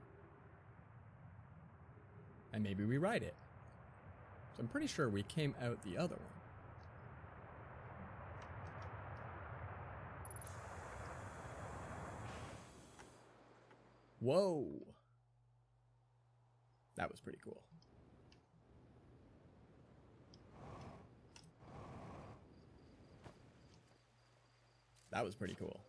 And maybe we ride it. So I'm pretty sure we came out the other one. Whoa. That was pretty cool. That was pretty cool.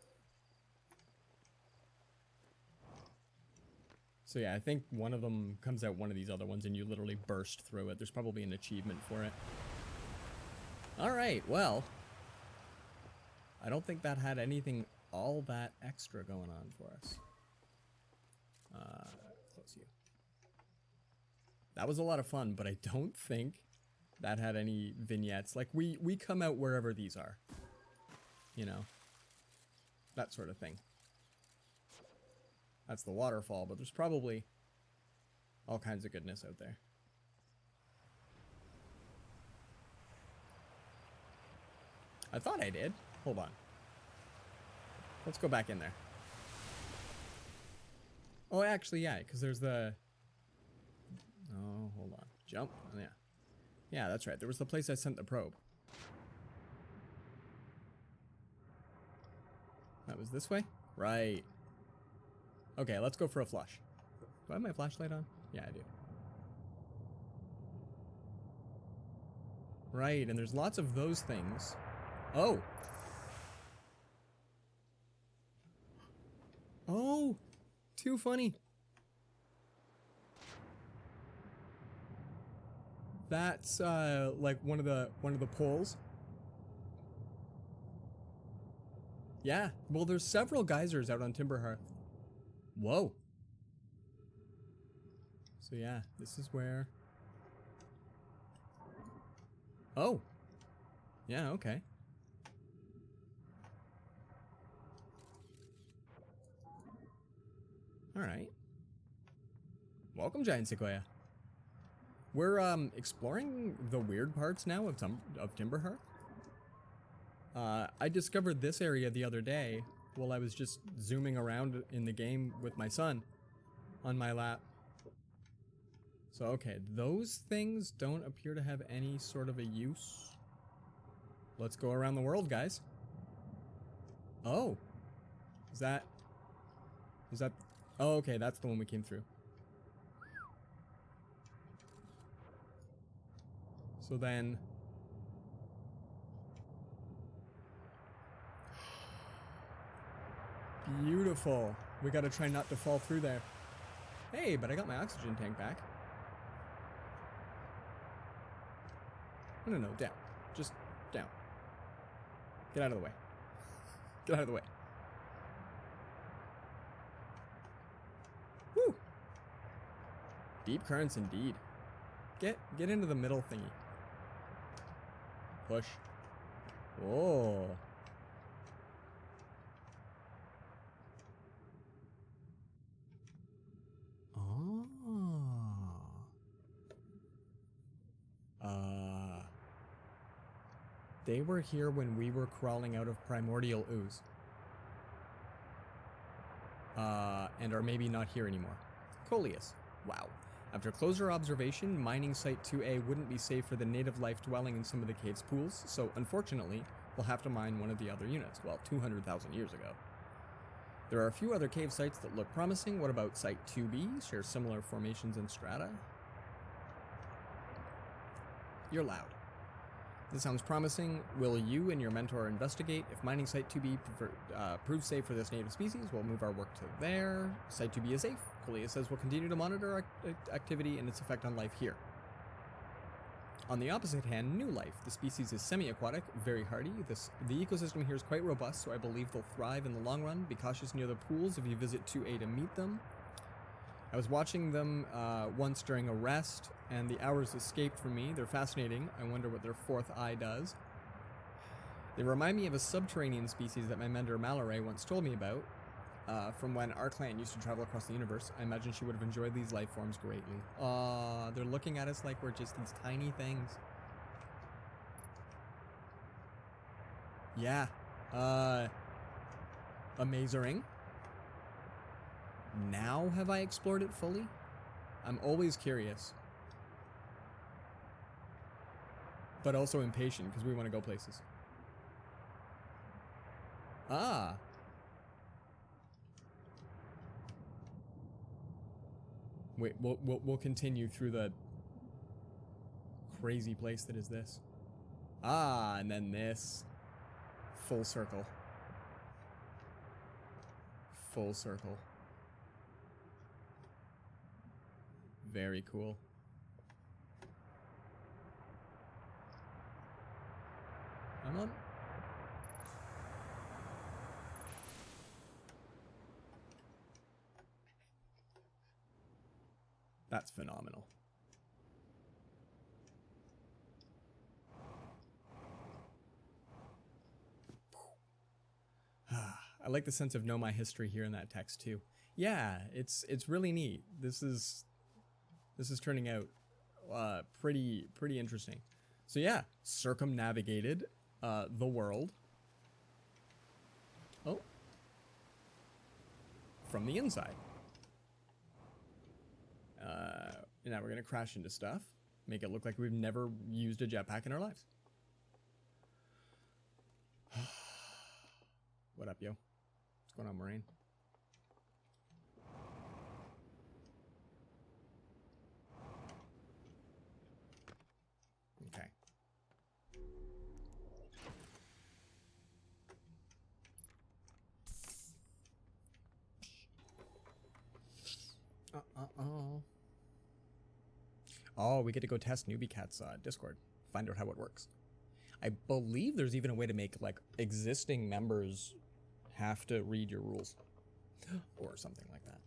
So yeah, I think one of them comes out one of these other ones and you literally burst through it. There's probably an achievement for it. Alright, well. I don't think that had anything all that extra going on for us. Close you. That was a lot of fun, but I don't think that had any vignettes. Like, we come out wherever these are. You know? That sort of thing. That's the waterfall, but there's probably all kinds of goodness out there. I thought I did. Hold on. Let's go back in there. Oh, actually, yeah, because there's the... Oh, hold on. Jump? Oh, yeah. Yeah, that's right. There was the place I sent the probe. That was this way? Right. Okay, let's go for a flush. Do I have my flashlight on? Yeah, I do. Right, and there's lots of those things. Oh! Oh! Too funny. That's like one of the poles. Yeah, well, there's several geysers out on Timber Hearth. Whoa. So yeah, this is where... Oh. Yeah, okay. Alright. Welcome, Giant Sequoia. We're exploring the weird parts now of Timber Hearth. I discovered this area the other day while I was just zooming around in the game with my son on my lap. So, okay, those things don't appear to have any sort of a use. Let's go around the world, guys. Oh. Is that... Oh, okay, that's the one we came through. So then... Beautiful. We gotta try not to fall through there. Hey, but I got my oxygen tank back. No, down. Just down. Get out of the way. Get out of the way. Woo! Deep currents indeed. Get into the middle thingy. Push. Whoa. They were here when we were crawling out of primordial ooze. And are maybe not here anymore. Coleus. Wow. After closer observation, mining site 2A wouldn't be safe for the native life dwelling in some of the cave's pools, so unfortunately, we'll have to mine one of the other units, well, 200,000 years ago. There are a few other cave sites that look promising. What about Site 2B? Share similar formations and strata? You're loud. This sounds promising. Will you and your mentor investigate? If mining Site 2B proves safe for this native species, we'll move our work to there. Site 2B is safe. Coleus says we'll continue to monitor activity and its effect on life here. On the opposite hand, new life. The species is semi-aquatic, very hardy. The ecosystem here is quite robust, so I believe they'll thrive in the long run. Be cautious near the pools if you visit 2A to meet them. I was watching them once during a rest, and the hours escaped from me. They're fascinating. I wonder what their fourth eye does. They remind me of a subterranean species that my mentor Mallory once told me about. From when our clan used to travel across the universe. I imagine she would have enjoyed these life forms greatly. Aw, they're looking at us like we're just these tiny things. Yeah. Amazing. Now have I explored it fully? I'm always curious. But also impatient because we want to go places. Ah. Wait, we'll continue through the crazy place that is this. Ah, and then this. Full circle. Full circle. Very cool. I'm on. That's phenomenal. I like the sense of know my history here in that text too. Yeah, it's really neat. This is turning out pretty interesting. So yeah, circumnavigated the world. Oh, from the inside. Now we're gonna crash into stuff, make it look like we've never used a jetpack in our lives. What up, yo? What's going on, Moraine? Okay. Oh, we get to go test Newbie Cat's Discord. Find out how it works. I believe there's even a way to make, like, existing members have to read your rules. Or something like that.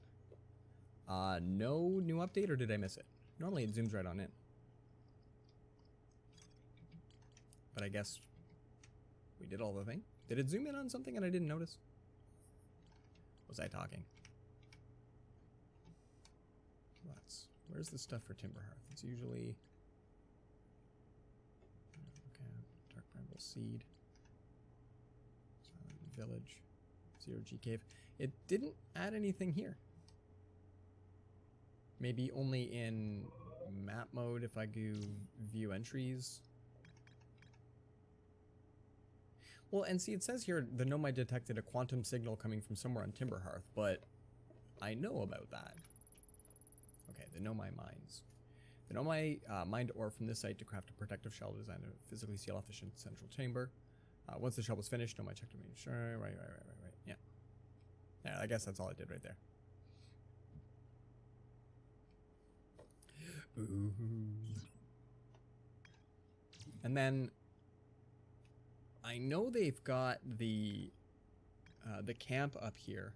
No new update, or did I miss it? Normally it zooms right on in. But I guess we did all the thing. Did it zoom in on something and I didn't notice? Was I talking? Where's the stuff for Timber Hearth? It's usually... Okay, Dark Bramble Seed. Silent Village. Zero G Cave. It didn't add anything here. Maybe only in map mode if I go view entries. Well, and see, it says here the Nomai detected a quantum signal coming from somewhere on Timber Hearth, but I know about that. Okay, the Nomai mines. The Nomai mined ore from this site to craft a protective shell designed to physically seal off the central chamber. Once the shell was finished, Nomai checked to make sure. Right. Yeah. Yeah, I guess that's all I did right there. Ooh. And then I know they've got the camp up here.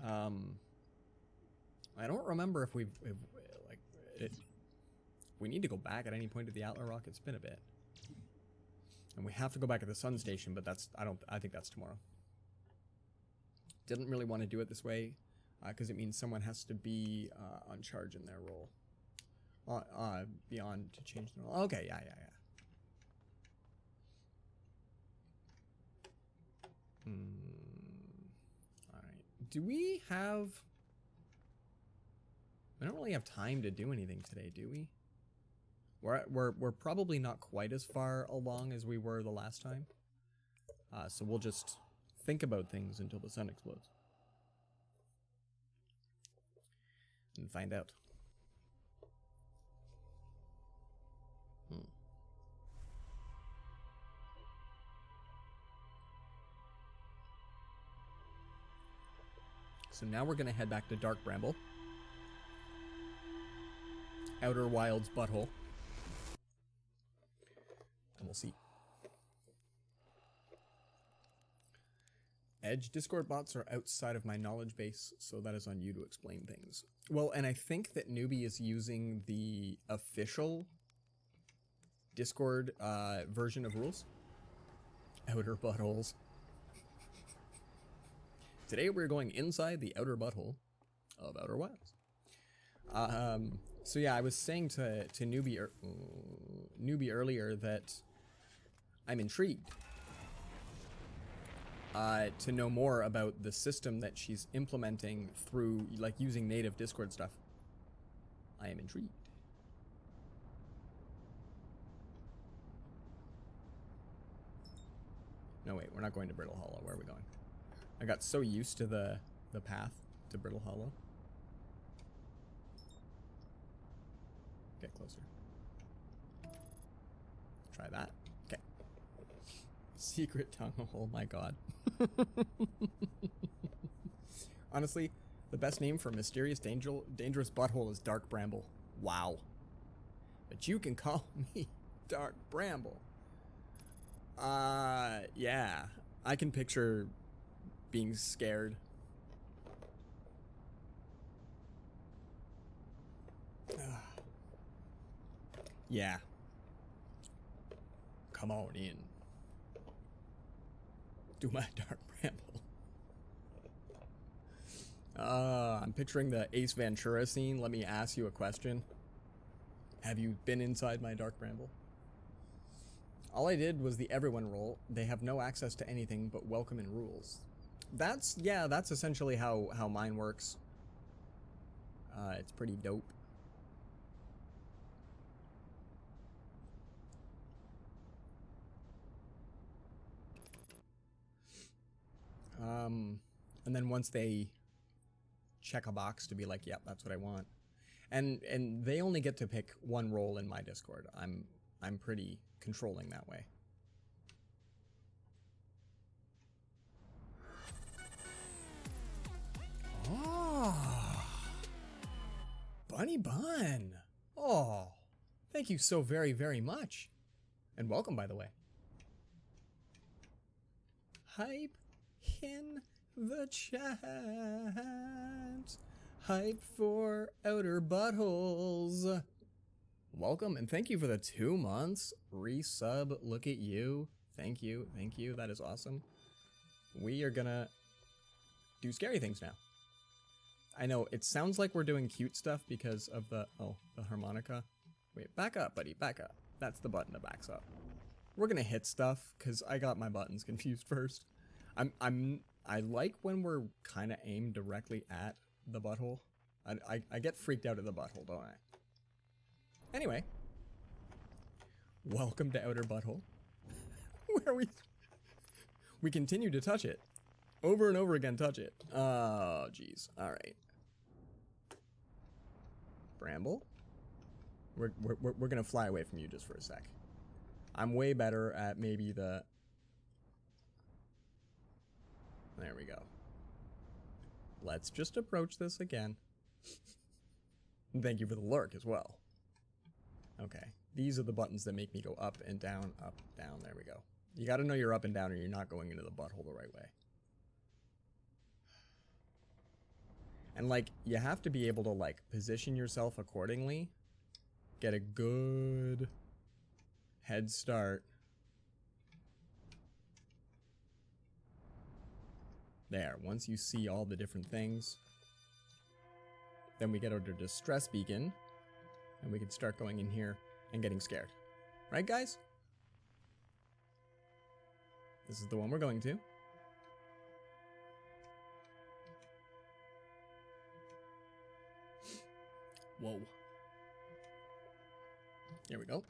I don't remember if we need to go back at any point to the Atla Rock. It's been a bit, and we have to go back at the Sun Station, but I think that's tomorrow. Didn't really want to do it this way, because it means someone has to be on charge in their role. Beyond to change the role. Okay, yeah. Do we have... I don't really have time to do anything today, do we? We're probably not quite as far along as we were the last time. So we'll just think about things until the sun explodes. And find out. So now we're going to head back to Dark Bramble. Outer Wilds butthole. And we'll see. Edge, Discord bots are outside of my knowledge base, so that is on you to explain things. Well, and I think that Newbie is using the official Discord version of rules. Outer buttholes. Today we're going inside the outer butthole of Outer Wilds. So yeah, I was saying to Newbie earlier that I'm intrigued to know more about the system that she's implementing through, like, using native Discord stuff. I am intrigued. No, wait, we're not going to Brittle Hollow. Where are we going? I got so used to the path to Brittle Hollow. Get closer. Try that. Okay. Secret tunnel. Oh my god. Honestly, the best name for a mysterious, dangerous butthole is Dark Bramble. Wow. But you can call me Dark Bramble. Yeah. I can picture being scared. Yeah. Come on in. Do my Dark Bramble. I'm picturing the Ace Ventura scene. Let me ask you a question. Have you been inside my Dark Bramble? All I did was the everyone role. They have no access to anything but welcome and rules. That's essentially how mine works. It's pretty dope. And then once they check a box to be like, yep, that's what I want. And they only get to pick one role in my Discord. I'm pretty controlling that way. Oh, Bunny Bun. Oh, thank you so very, very much. And welcome, by the way. Hype in the chat. Hype for outer buttholes. Welcome, and thank you for the 2 months resub. Look at you. Thank you. Thank you. That is awesome. We are gonna do scary things now. I know, it sounds like we're doing cute stuff because of the harmonica. Wait, back up, buddy. Back up. That's the button that backs up. We're gonna hit stuff because I got my buttons confused first. I like when we're kind of aimed directly at the butthole. I get freaked out at the butthole, don't I? Anyway, welcome to Outer Butthole, where we continue to touch it, over and over again. Touch it. Oh, jeez. All right, Bramble. We're gonna fly away from you just for a sec. I'm way better at maybe the. There we go. Let's just approach this again. Thank you for the lurk as well. Okay, these are the buttons that make me go up and down, up, down. There we go. You gotta know you're up and down or you're not going into the butthole the right way. And like, you have to be able to like position yourself accordingly. Get a good head start. There, once you see all the different things, then we get our distress beacon. And we can start going in here and getting scared. Right, guys? This is the one we're going to. Whoa. Here we go.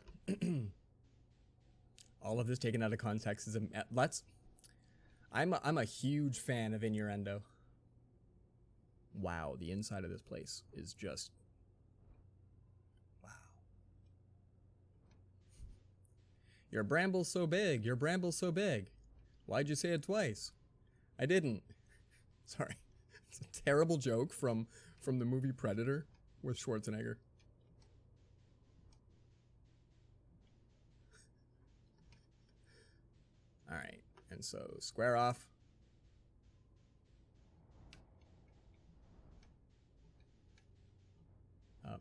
All of this taken out of context is I'm a huge fan of innuendo. Wow, the inside of this place is just Your bramble's so big. Your bramble's so big. Why'd you say it twice? I didn't. Sorry. It's a terrible joke from the movie Predator with Schwarzenegger. All right. And so square off. Up.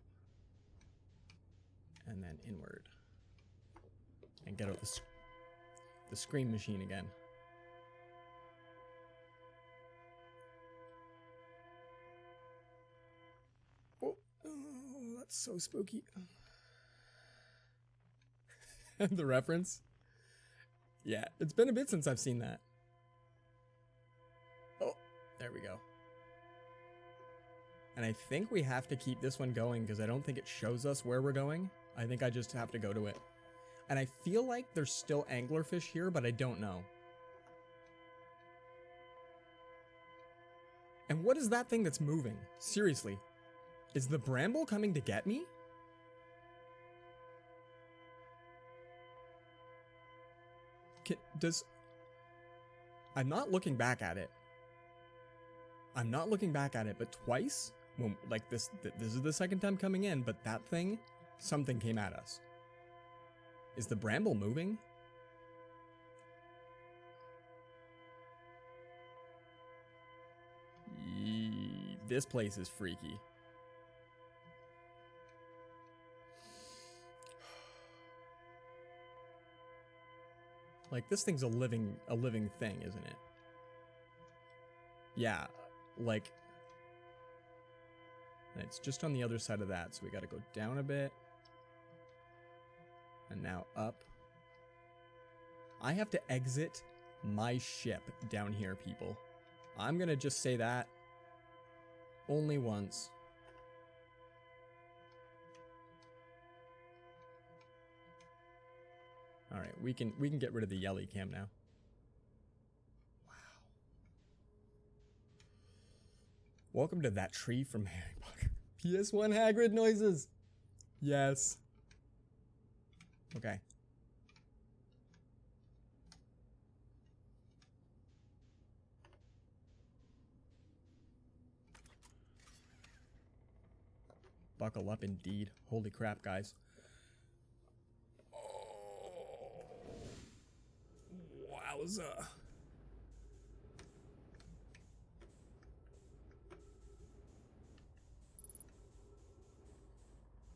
And then inward. get out the scream machine again. Oh, that's so spooky. The reference? Yeah, it's been a bit since I've seen that. Oh, there we go. And I think we have to keep this one going because I don't think it shows us where we're going. I think I just have to go to it. And I feel like there's still anglerfish here, but I don't know. And what is that thing that's moving? Seriously. Is the bramble coming to get me? I'm not looking back at it. I'm not looking back at it, but twice, when, like this is the second time coming in, but that thing, something came at us. Is the bramble moving? This place is freaky. Like, this thing's a living thing, isn't it? Yeah, like... And it's just on the other side of that, so we gotta go down a bit. And now up. I have to exit my ship down here, people. I'm gonna just say that only once. All right, we can get rid of the yelly cam now. Wow. Welcome to that tree from Harry Potter. PS1 Hagrid noises. Yes. Okay. Buckle up indeed. Holy crap, guys. Wowza.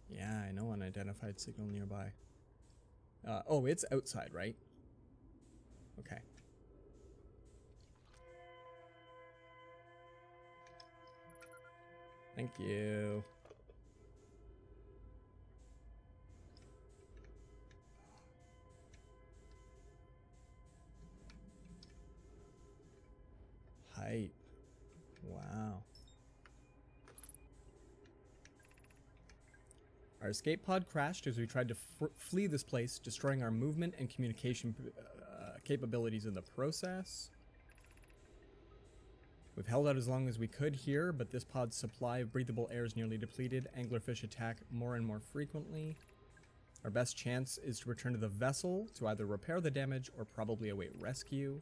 Yeah, I know, unidentified signal nearby. Oh, it's outside, right? Okay. Thank you. Hype. Wow. Our escape pod crashed as we tried to flee this place, destroying our movement and communication capabilities in the process. We've held out as long as we could here, but this pod's supply of breathable air is nearly depleted. Anglerfish attack more and more frequently. Our best chance is to return to the vessel to either repair the damage or probably await rescue.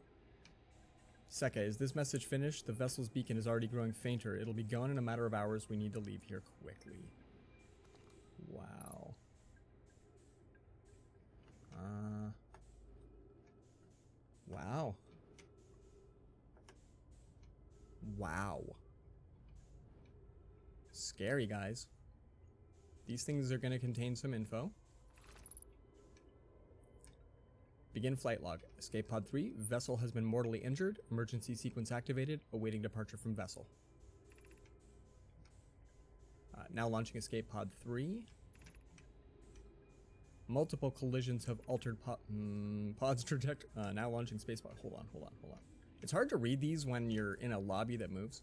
Seka, is this message finished? The vessel's beacon is already growing fainter. It'll be gone in a matter of hours. We need to leave here quickly. Wow. Wow. Wow. Scary, guys. These things are going to contain some info. Begin flight log. Escape pod 3. Vessel has been mortally injured. Emergency sequence activated. Awaiting departure from vessel. Now launching escape pod 3. Multiple collisions have altered pod's trajectory. Now launching space pod. Hold on. It's hard to read these when you're in a lobby that moves.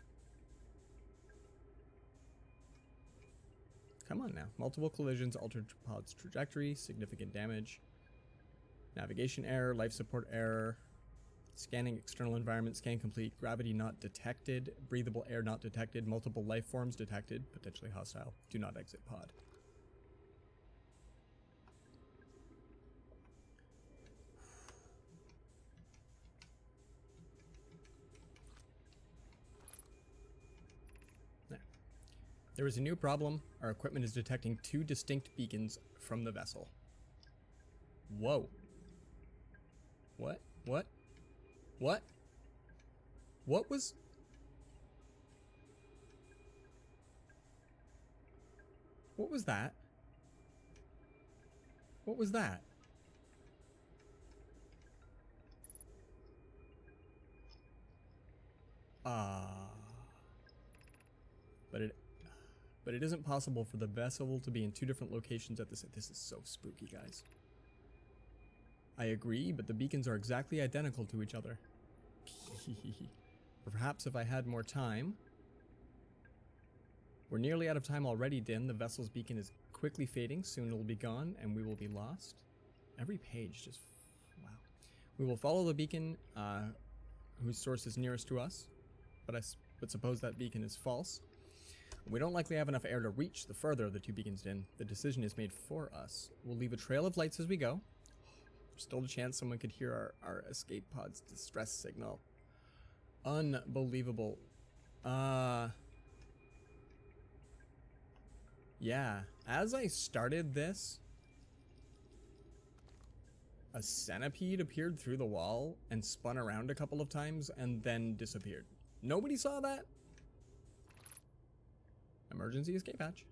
Come on now. Multiple collisions altered pod's trajectory. Significant damage. Navigation error. Life support error. Scanning external environment. Scan complete. Gravity not detected. Breathable air not detected. Multiple life forms detected. Potentially hostile. Do not exit pod. There is a new problem. Our equipment is detecting 2 distinct beacons from the vessel. Whoa. What? What? What? What was... What was that? What was that? But it isn't possible for the vessel to be in two different locations at this. This is so spooky, guys. I agree, but the beacons are exactly identical to each other. Perhaps if I had more time. We're nearly out of time already, Din. The vessel's beacon is quickly fading. Soon it'll be gone, and we will be lost. Every page just... wow. We will follow the beacon, whose source is nearest to us. But suppose that beacon is false. We don't likely have enough air to reach the further of the two beacons, Din. The decision is made for us. We'll leave a trail of lights as we go. There's still a chance someone could hear our escape pod's distress signal. Unbelievable. Yeah, as I started this, a centipede appeared through the wall and spun around a couple of times and then disappeared. Nobody saw that? Emergency escape hatch.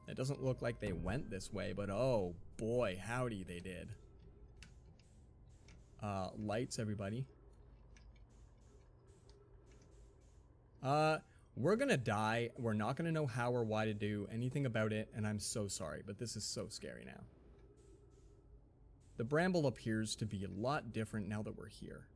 It doesn't look like they went this way, but oh boy, howdy they did. Lights, everybody. We're gonna die. We're not gonna know how or why to do anything about it, and I'm so sorry, but this is so scary now. The bramble appears to be a lot different now that we're here.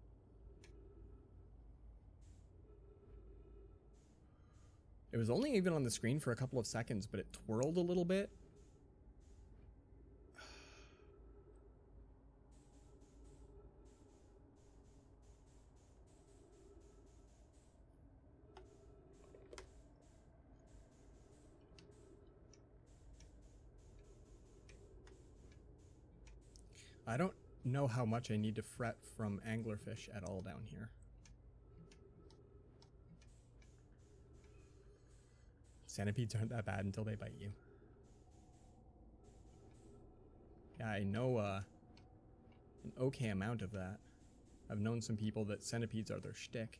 It was only even on the screen for a couple of seconds, but it twirled a little bit. I don't know how much I need to fret from anglerfish at all down here. Centipedes aren't that bad until they bite you. Yeah, I know an okay amount of that. I've known some people that centipedes are their shtick.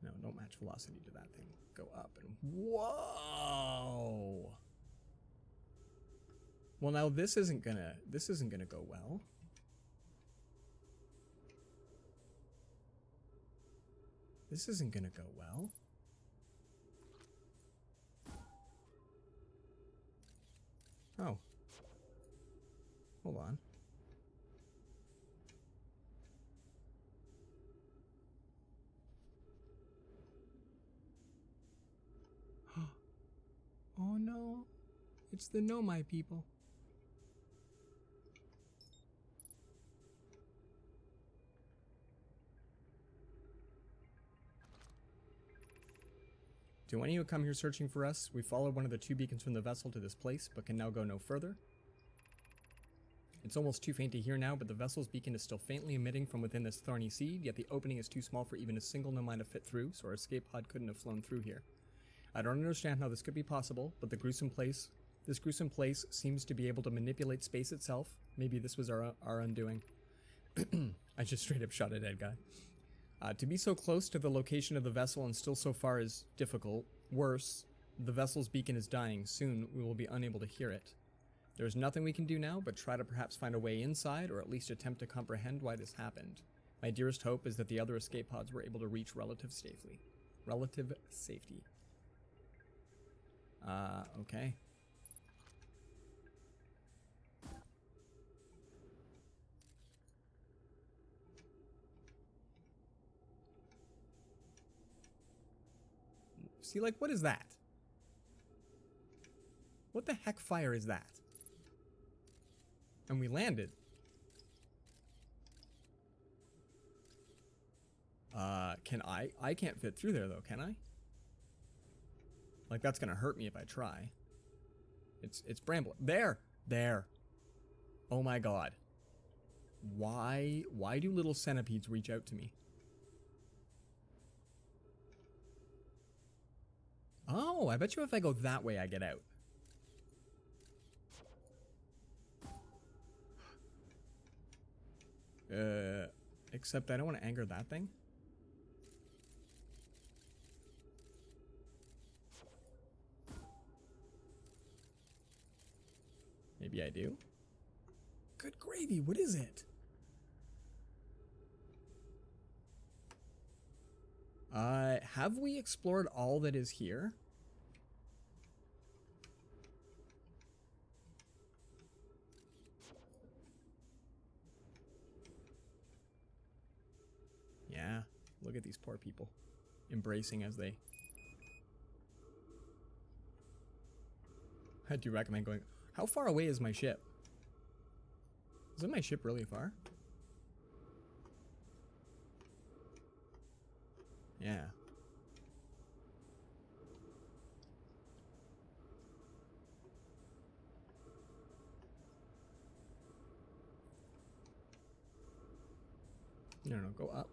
No, don't match velocity to that thing. Go up and whoa! Well, now this isn't gonna go well. This isn't gonna go well. Oh. Hold on. Oh no. It's the Nomai people. Do any of you come here searching for us? We followed one of the two beacons from the vessel to this place, but can now go no further. It's almost too faint to hear now, but the vessel's beacon is still faintly emitting from within this thorny seed, yet the opening is too small for even a single Nomai to fit through, so our escape pod couldn't have flown through here. I don't understand how this could be possible, but this gruesome place seems to be able to manipulate space itself. Maybe this was our undoing. I just straight up shot a dead guy. To be so close to the location of the vessel and still so far is difficult. Worse, the vessel's beacon is dying. Soon we will be unable to hear it. There is nothing we can do now but try to perhaps find a way inside, or at least attempt to comprehend why this happened. My dearest hope is that the other escape pods were able to reach relative safety. Okay. See, like, what is that? What the heck fire is that? And we landed. I can't fit through there though, can I? Like, that's gonna hurt me if I try. It's bramble. There! Oh my god. Why do little centipedes reach out to me? Oh, I bet you if I go that way, I get out. Except I don't want to anger that thing. Maybe I do. Good gravy, what is it? Have we explored all that is here? Yeah, look at these poor people. Embracing as they... I do recommend going... How far away is my ship? Isn't my ship really far? Yeah. No, go up.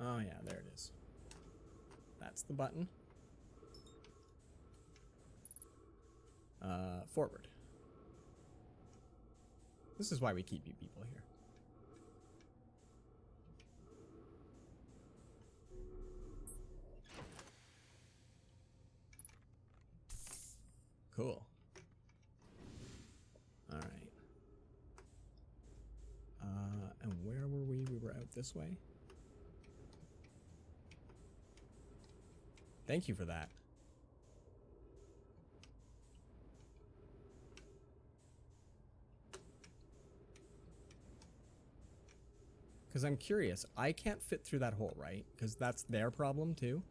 Oh yeah, there it is. That's the button. Forward. This is why we keep you people here. Cool. Alright. And where were we? We were out this way. Thank you for that. Because I'm curious. I can't fit through that hole, right? Because that's their problem too.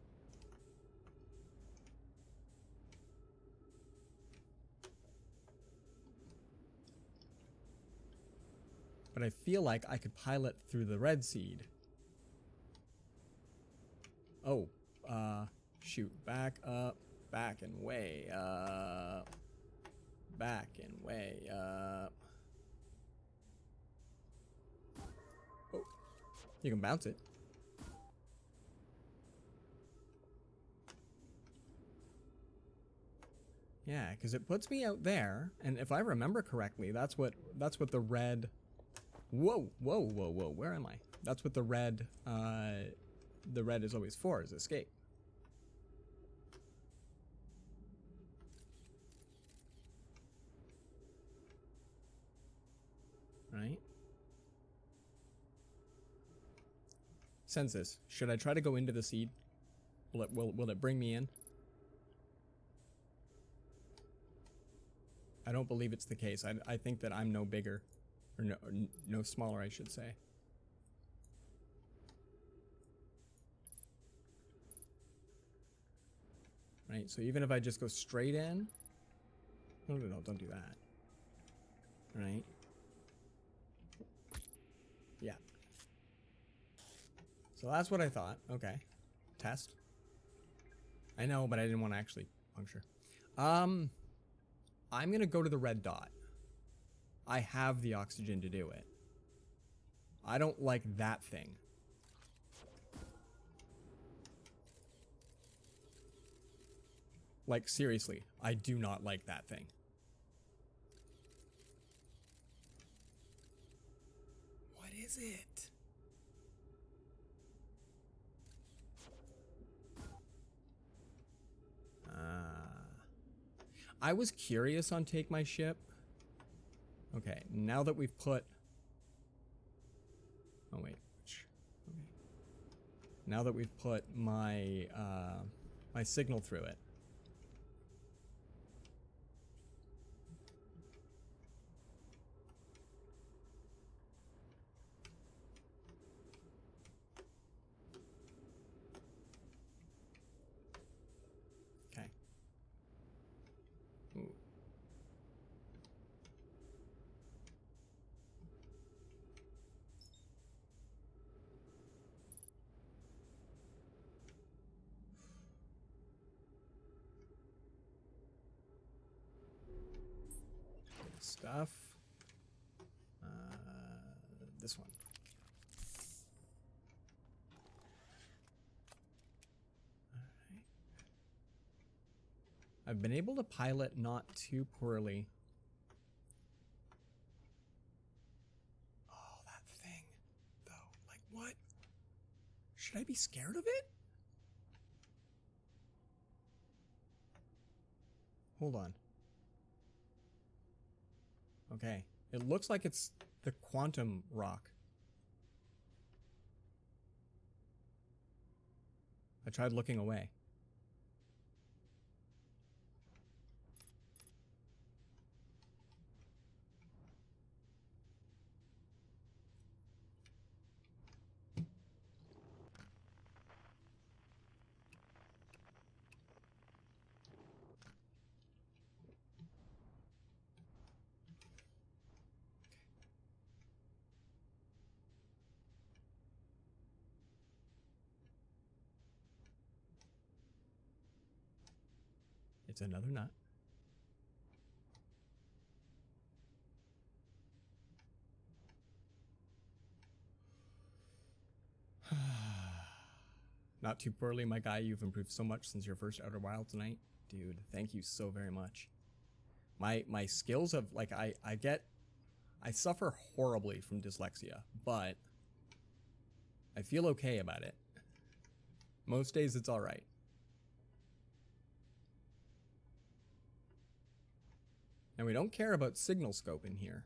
But I feel like I could pilot through the red seed. Oh, shoot. Back up, back and way up. Back and way up. Oh, you can bounce it. Yeah, because it puts me out there, and if I remember correctly, that's what the red... Whoa, whoa, whoa, whoa, where am I? That's what the red is always for, is escape. Right? Census. Should I try to go into the seed? Will it bring me in? I don't believe it's the case. I think that I'm no bigger. Or no smaller, I should say. Right, so even if I just go straight in... No, don't do that. Right? Yeah. So that's what I thought. Okay. Test. I know, but I didn't want to actually puncture. I'm gonna go to the red dot. I have the oxygen to do it. I don't like that thing. Like, seriously, I do not like that thing. What is it? I was curious on Take My Ship. Okay, now that we've put... Oh, wait. Okay. Now that we've put my, my signal through it. Okay. Ooh. Stuff. This one. Alright. I've been able to pilot not too poorly. Oh, that thing, though. Like, what? Should I be scared of it? Hold on. Okay. It looks like it's the quantum rock. I tried looking away. It's another nut. Not too poorly, my guy. You've improved so much since your first Outer Wild tonight. Dude, thank you so very much. My skills of, like, I suffer horribly from dyslexia, but I feel okay about it. Most days it's alright. And we don't care about signal scope in here.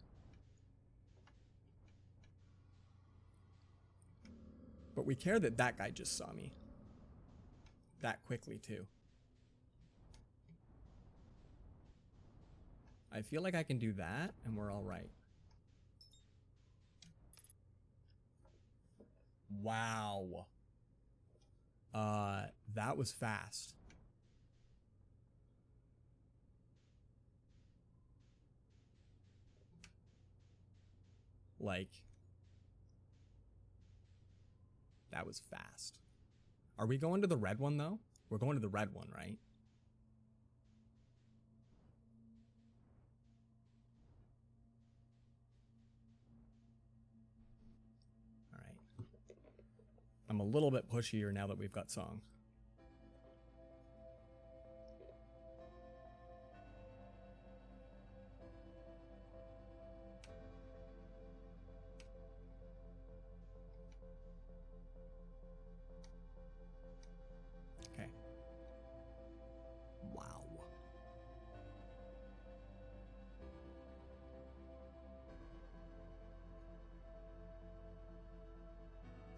But we care that that guy just saw me. That quickly, too. I feel like I can do that, and we're alright. Wow. That was fast. Like, that was fast. Are we going to the red one, though? We're going to the red one, right? All right. I'm a little bit pushier now that we've got song.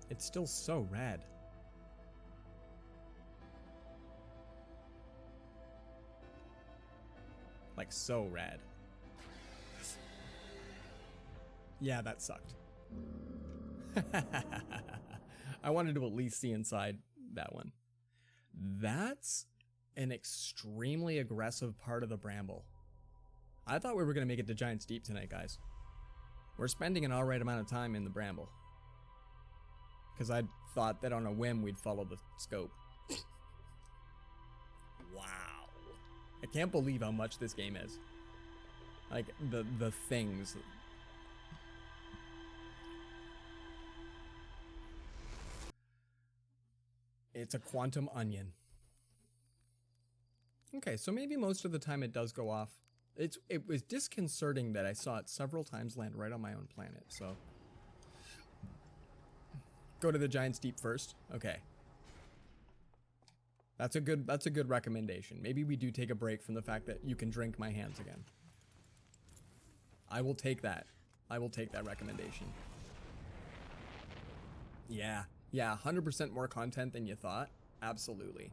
It's still so red. Like, so red. Yeah, that sucked. I wanted to at least see inside that one. That's an extremely aggressive part of the bramble. I thought we were going to make it to Giant's Deep tonight, guys. We're spending an alright amount of time in the bramble. Because I thought that on a whim we'd follow the scope. Wow. I can't believe how much this game is. Like, the things. It's a quantum onion. Okay, so maybe most of the time it does go off. It was disconcerting that I saw it several times land right on my own planet, so... Go to the Giant's Deep first? Okay. That's a good recommendation. Maybe we do take a break from the fact that you can drink my hands again. I will take that. I will take that recommendation. Yeah. Yeah, 100% more content than you thought. Absolutely.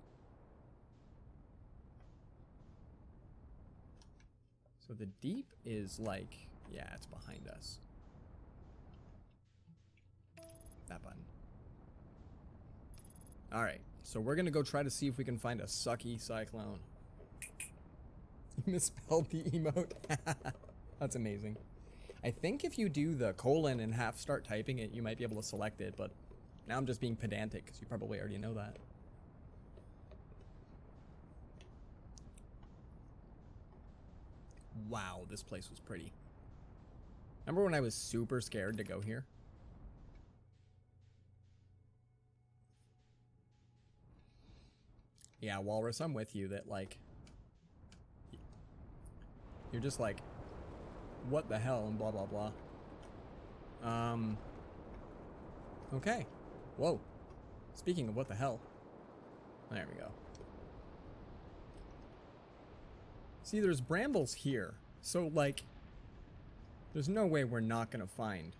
So the deep is like, yeah, it's behind us. That button. Alright, so we're gonna go try to see if we can find a sucky cyclone. Misspelled the emote. That's amazing. I think if you do the colon and half start typing it, you might be able to select it, but now I'm just being pedantic because you probably already know that. Wow, this place was pretty. Remember when I was super scared to go here? Yeah, Walrus, I'm with you that, like, you're just like, what the hell, and blah, blah, blah. Okay. Whoa. Speaking of what the hell. There we go. See, there's brambles here. So, like, There's no way we're not gonna find.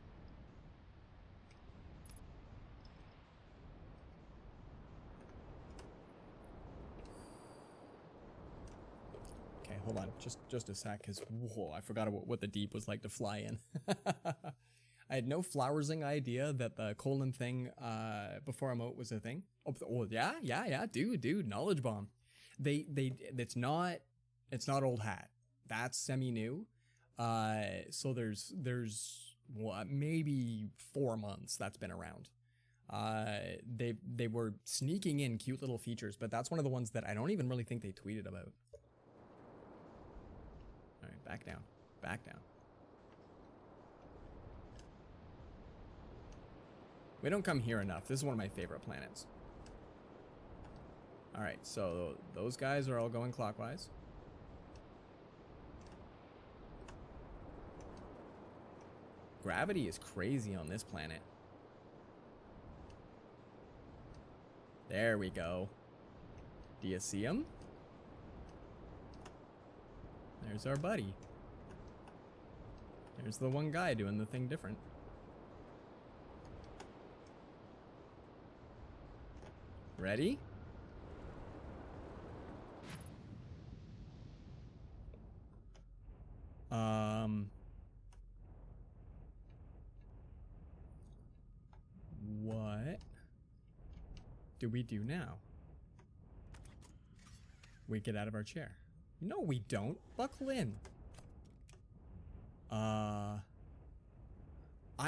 Okay, hold on, just a sec, cause whoa, I forgot what the deep was like to fly in. I had no flowersing idea that the colon thing before emote was a thing. Oh yeah, dude, knowledge bomb. It's not old hat. That's semi-new. So there's what, maybe 4 months that's been around. They were sneaking in cute little features, but that's one of the ones that I don't even really think they tweeted about. All right, back down, back down. We don't come here enough. This is one of my favorite planets. All right, so those guys are all going clockwise. Gravity is crazy on this planet. There we go. Do you see him? There's our buddy. There's the one guy doing the thing different. Ready? What do we do now? We get out of our chair. No, we don't. Buckle in. I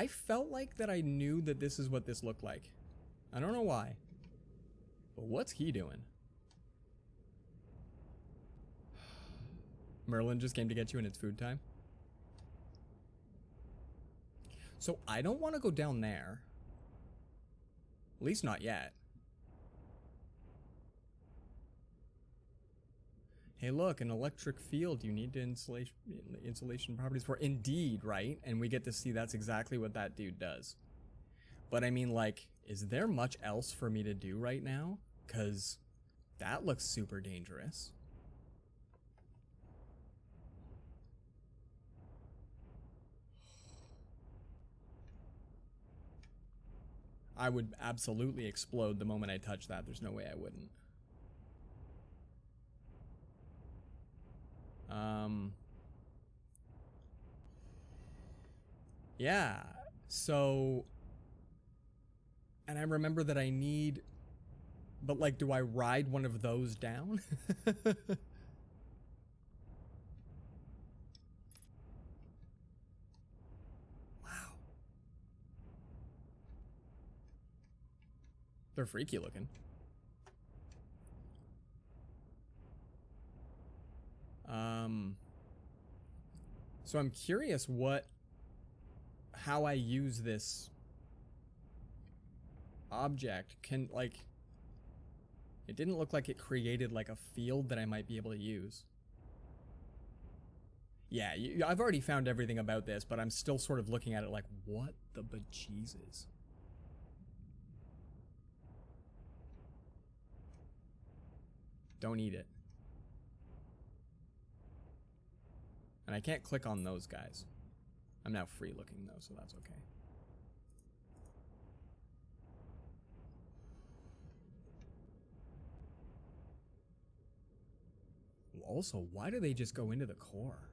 felt like that I knew that this is what this looked like. I don't know why. But what's he doing? Merlin just came to get you and it's food time. So I don't want to go down there. At least not yet. Hey look, an electric field you need to insulation properties for. Indeed, right? And we get to see that's exactly what that dude does. But I mean, like, is there much else for me to do right now? Because that looks super dangerous. I would absolutely explode the moment I touch that. There's no way I wouldn't. Yeah, so, and I remember that I need, but like, do I ride one of those down? Wow. They're freaky looking. So I'm curious how I use this object. Can, like, it didn't look like it created like a field that I might be able to use. Yeah, I've already found everything about this, but I'm still sort of looking at it like, what the bejesus? Don't eat it. And I can't click on those guys. I'm now free looking though, so that's okay. Also, why do they just go into the core?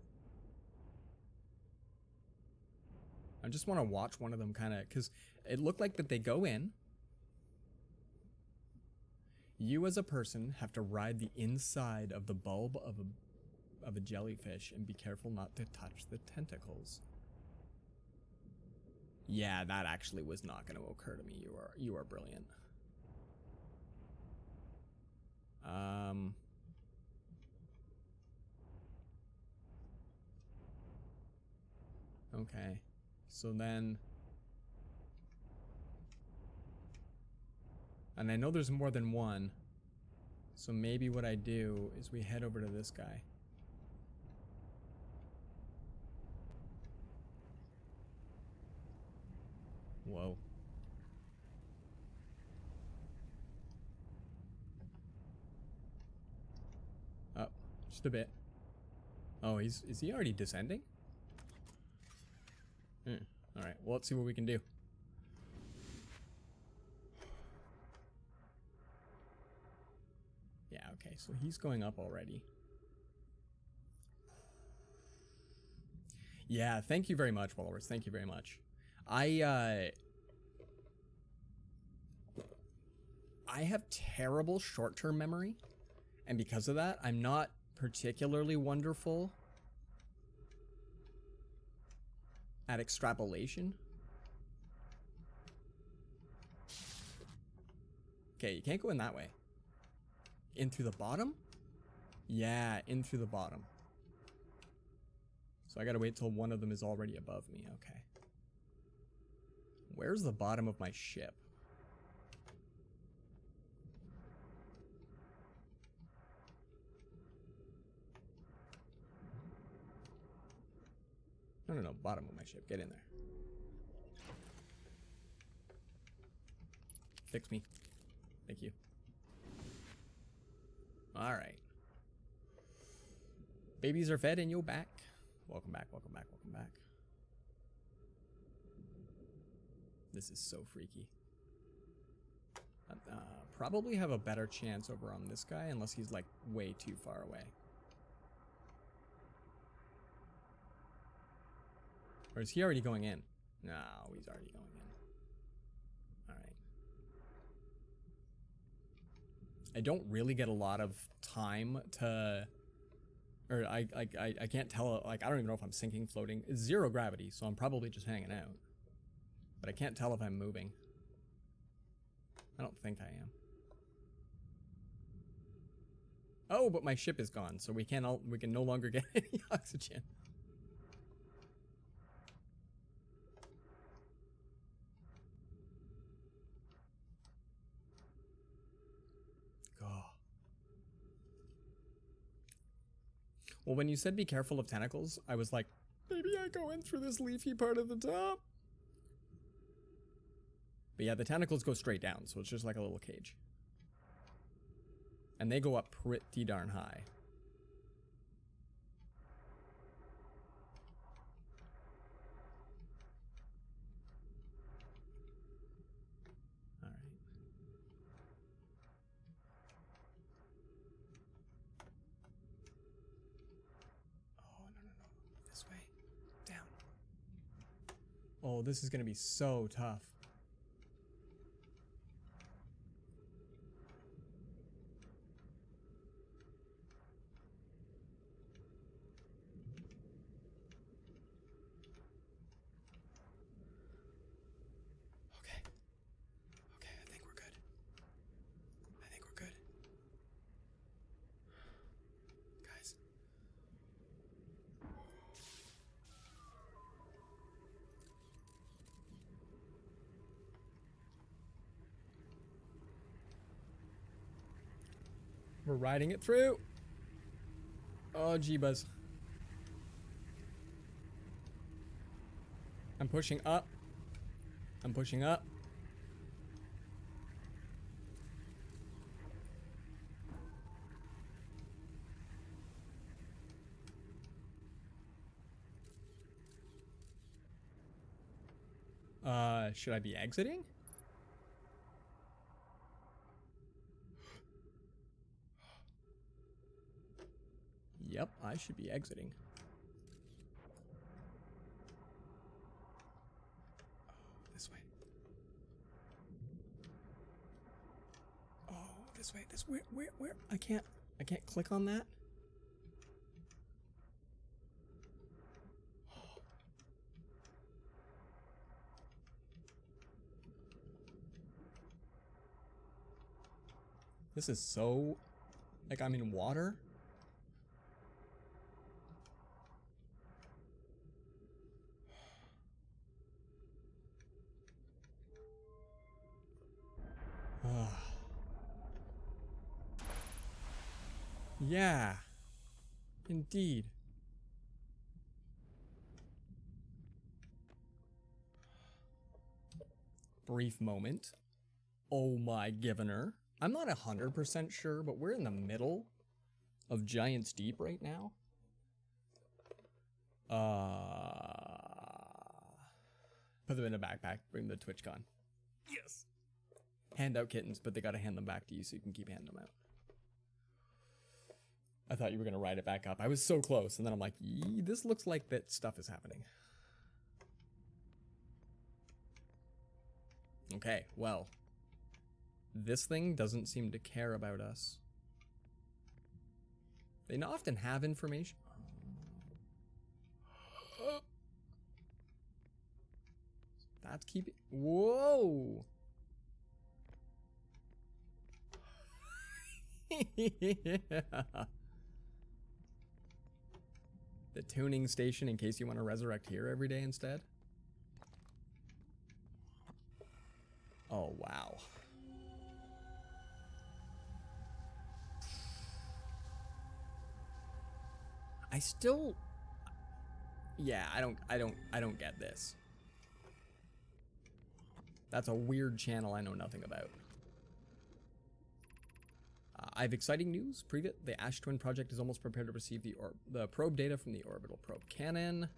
I just want to watch one of them kind of, because it looked like that they go in. You as a person have to ride the inside of the bulb of a jellyfish and be careful not to touch the tentacles. Yeah, that actually was not going to occur to me. You are brilliant. Okay. So then, and I know there's more than one. So maybe what I do is we head over to this guy. Whoa. Oh, just a bit. Oh, is he already descending? All right, well, let's see what we can do. Yeah, okay, so he's going up already. Yeah, thank you very much, Walrus. Thank you very much. I have terrible short-term memory, and because of that, I'm not particularly wonderful at extrapolation. Okay, you can't go in that way. In through the bottom? Yeah, in through the bottom. So I gotta wait till one of them is already above me. Okay. Where's the bottom of my ship? No, bottom of my ship. Get in there. Fix me. Thank you. Alright. Babies are fed and you're back. Welcome back, welcome back, welcome back. This is so freaky. Probably have a better chance over on this guy unless he's like way too far away. Or is he already going in? No, he's already going in. Alright. I don't really get a lot of time to... Or I can't tell, like, I don't even know if I'm sinking, floating. It's zero gravity, so I'm probably just hanging out. But I can't tell if I'm moving. I don't think I am. Oh, but my ship is gone, so we can no longer get any oxygen. Well, when you said be careful of tentacles, I was like, maybe I go in through this leafy part at the top. But yeah, the tentacles go straight down, so it's just like a little cage. And they go up pretty darn high. Oh, this is going to be so tough. Okay. Okay, I think we're good. I think we're good. Guys. We're riding it through. Oh, Jeebus. I'm pushing up. I'm pushing up. Should I be exiting? Yep, I should be exiting. Oh, this way. Oh, this way. This where? I can't click on that. This is so, like, I'm in water. Yeah, indeed. Brief moment. Oh my givener. I'm not 100% sure, but we're in the middle of Giant's Deep right now. Put them in a backpack. Bring them to TwitchCon. Yes. Hand out kittens, but they gotta hand them back to you so you can keep handing them out. I thought you were gonna ride it back up. I was so close, and then I'm like, this looks like that stuff is happening. Okay, well. This thing doesn't seem to care about us. They often have information. That's keeping... Whoa! Yeah. The tuning station in case you want to resurrect here every day instead. Oh, wow. I still... Yeah, I don't get this. That's a weird channel I know nothing about. I have exciting news. Preview: the Ash Twin project is almost prepared to receive the probe data from the Orbital Probe Cannon.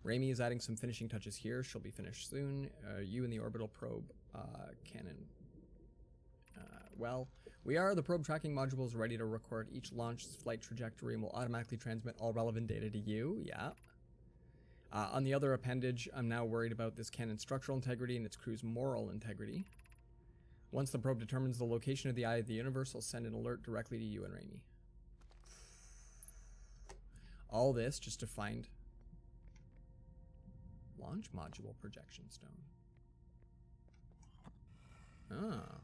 Raimi is adding some finishing touches here. She'll be finished soon. You and the Orbital Probe Cannon. Well, we are. The probe tracking module is ready to record each launch's flight trajectory and will automatically transmit all relevant data to you. Yeah. On the other appendage, I'm now worried about this cannon's structural integrity and its crew's moral integrity. Once the probe determines the location of the Eye of the Universe, I'll send an alert directly to you and Raimi. All this just to find launch module projection stone. Ah.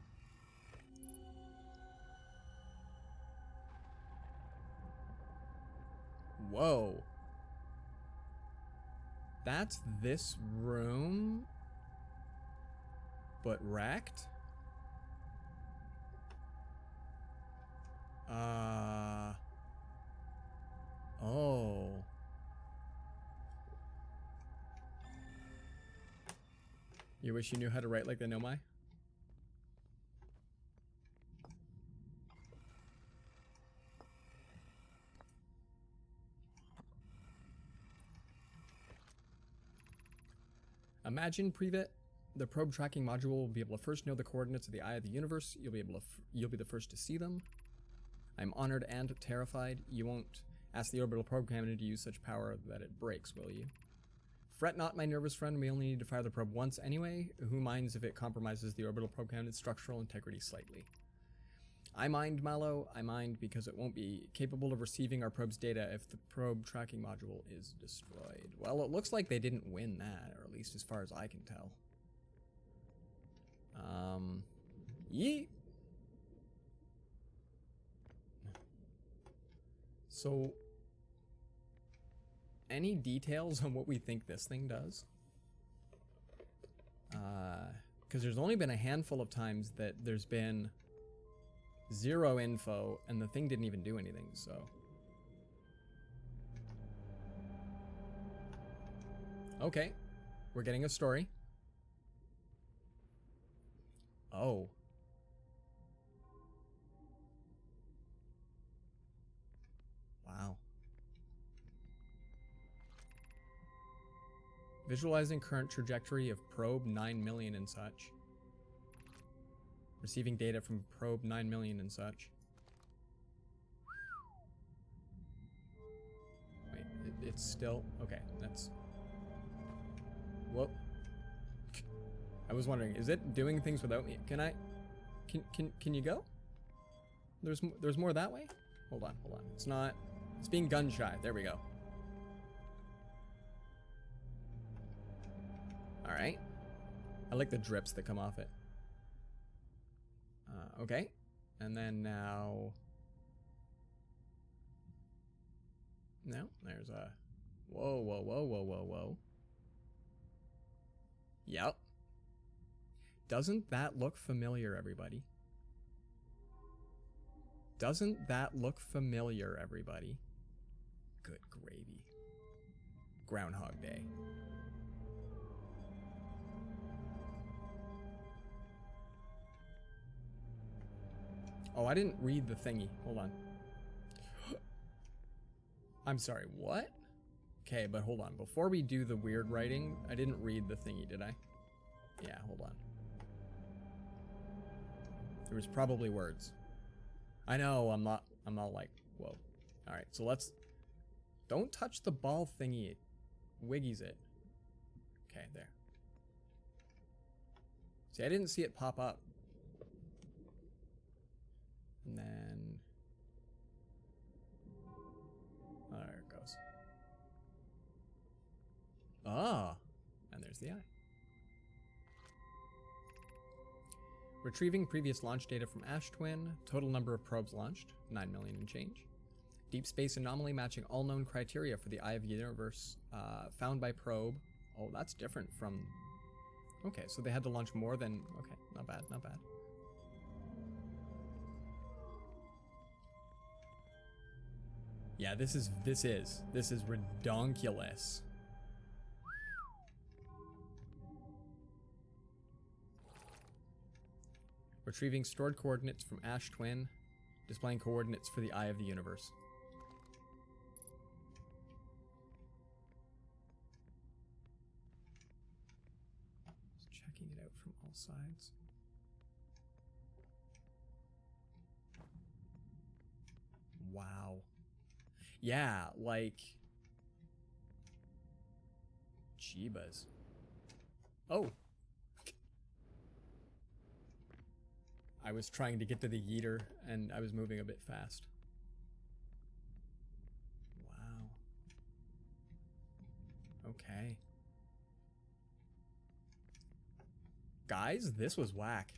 Whoa. That's this room, but wrecked? Oh. You wish you knew how to write like the Nomai? Imagine, Privet, the probe tracking module will be able to first know the coordinates of the Eye of the Universe. You'll be the first to see them. I'm honored and terrified. You won't ask the Orbital Probe Cannon to use such power that it breaks, will you? Fret not, my nervous friend. We only need to fire the probe once anyway. Who minds if it compromises the Orbital Probe Cannon's structural integrity slightly? I mind, Mallow. I mind because it won't be capable of receiving our probe's data if the probe tracking module is destroyed. Well, it looks like they didn't win that, or at least as far as I can tell. Yeet. So, any details on what we think this thing does? Because there's only been a handful of times that there's been zero info and the thing didn't even do anything, so. Okay, we're getting a story. Oh. Wow. Visualizing current trajectory of probe 9 million and such. Receiving data from probe 9 million and such. Wait, it's still... Okay, that's... Whoop. I was wondering, is it doing things without me? Can I... Can you go? There's more that way? Hold on. It's not... It's being gun shy. There we go. Alright. I like the drips that come off it. Okay. And then now... No, there's a... Whoa. Yep. Doesn't that look familiar, everybody? Doesn't that look familiar, everybody? Good gravy. Groundhog Day. Oh, I didn't read the thingy. Hold on. I'm sorry, what? Okay, but hold on. Before we do the weird writing, I didn't read the thingy, did I? Yeah, hold on. There was probably words. I know, I'm not like, whoa. Alright, so let's... Don't touch the ball thingy. It wiggies it. Okay, there. See, I didn't see it pop up. And then... Oh, there it goes. Ah! And there's the eye. Retrieving previous launch data from Ash Twin. Total number of probes launched, 9 million and change. Deep space anomaly matching all known criteria for the Eye of the Universe found by probe. Oh, that's different from... Okay, so they had to launch more than... Okay, not bad, not bad. Yeah, this is redonkulous. Retrieving stored coordinates from Ash Twin, displaying coordinates for the Eye of the Universe. Just checking it out from all sides. Wow. Yeah, like... Jeebas. Oh! I was trying to get to the yeeter, and I was moving a bit fast. Wow. Okay. Guys, this was whack.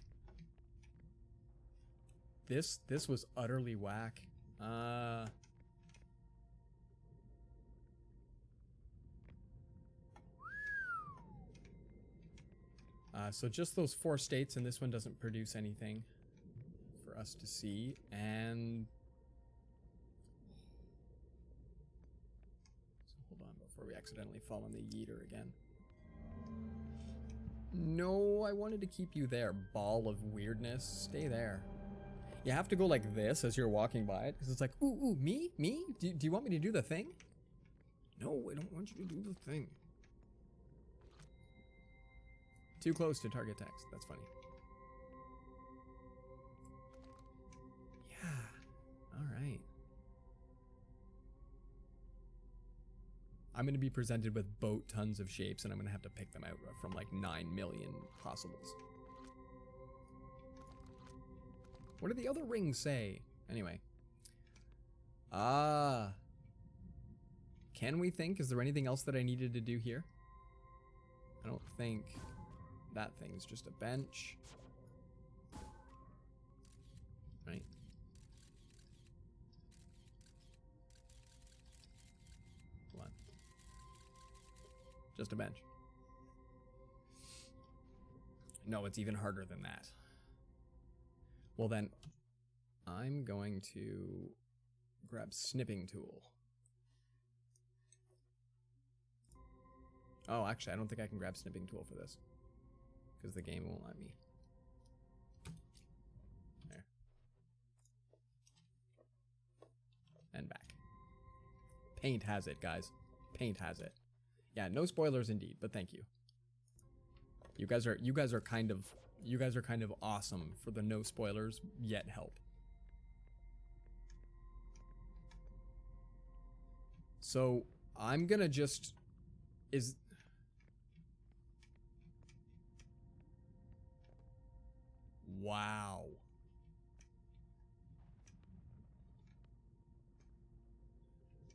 This was utterly whack. So just those 4 states, and this one doesn't produce anything for us to see, and... So hold on before we accidentally fall in the yeeter again. No, I wanted to keep you there, ball of weirdness. Stay there. You have to go like this as you're walking by it, because it's like, ooh, me? Me? Do you want me to do the thing? No, I don't want you to do the thing. Too close to target text. That's funny. Yeah. Alright. I'm going to be presented with boat tons of shapes, and I'm going to have to pick them out from like 9 million possibles. What do the other rings say? Anyway. Can we think? Is there anything else that I needed to do here? I don't think. That thing's just a bench. Right? Come on. Just a bench. No, it's even harder than that. Well then, I'm going to grab snipping tool. Oh, actually, I don't think I can grab snipping tool for this, because the game won't let me. There. And back. Paint has it, guys. Paint has it. Yeah, no spoilers indeed, but thank you. You guys are kind of awesome for the no spoilers yet help. So I'm gonna just wow.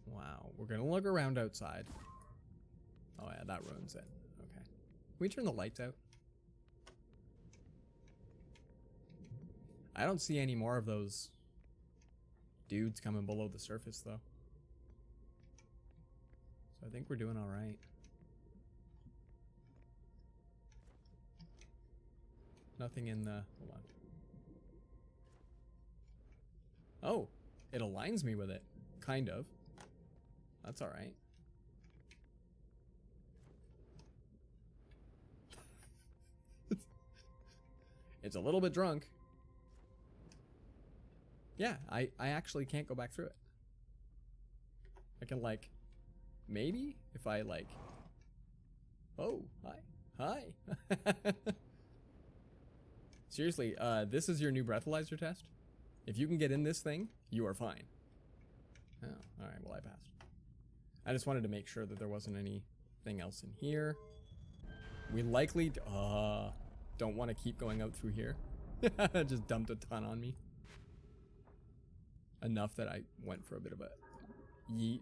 Wow. We're gonna look around outside. Oh yeah, that ruins it. Okay. Can we turn the lights out? I don't see any more of those dudes coming below the surface though. So I think we're doing all right. Nothing in the... Hold on. Oh, it aligns me with it. Kind of. That's all right. It's a little bit drunk. Yeah, I actually can't go back through it. I can like maybe if I like... Oh, hi. Seriously, this is your new breathalyzer test? If you can get in this thing, you are fine. Oh, alright, well I passed. I just wanted to make sure that there wasn't anything else in here. We likely don't want to keep going out through here. Just dumped a ton on me. Enough that I went for a bit of a yeet.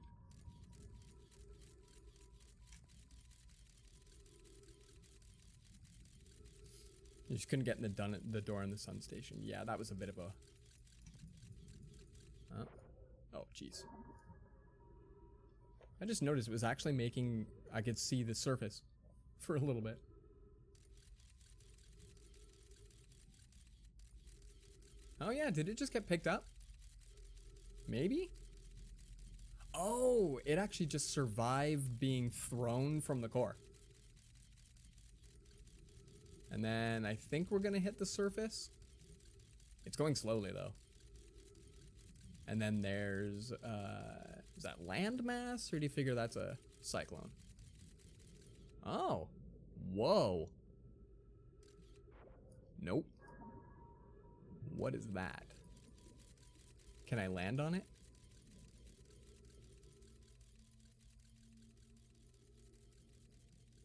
You just couldn't get in the door in the sun station. Yeah, that was a bit of a... Oh, jeez. I just noticed it was actually making... I could see the surface for a little bit. Oh yeah, did it just get picked up? Maybe? Oh, it actually just survived being thrown from the core. And then I think we're gonna hit the surface. It's going slowly though. And then there's, is that landmass, or do you figure that's a cyclone? Oh, whoa. Nope. What is that? Can I land on it?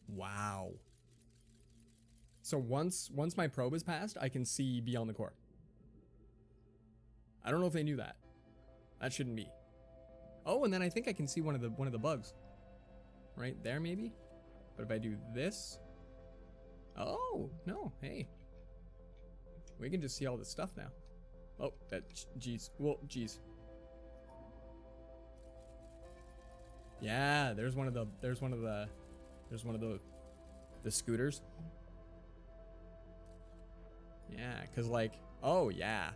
Wow. So once my probe is passed, I can see beyond the core. I don't know if they knew that. That shouldn't be. Oh, and then I think I can see one of the bugs. Right there, maybe? But if I do this... Oh, no, hey. We can just see all this stuff now. Oh, that, jeez. Well, jeez. Yeah, there's one of the scooters. Yeah, cause like, oh yeah.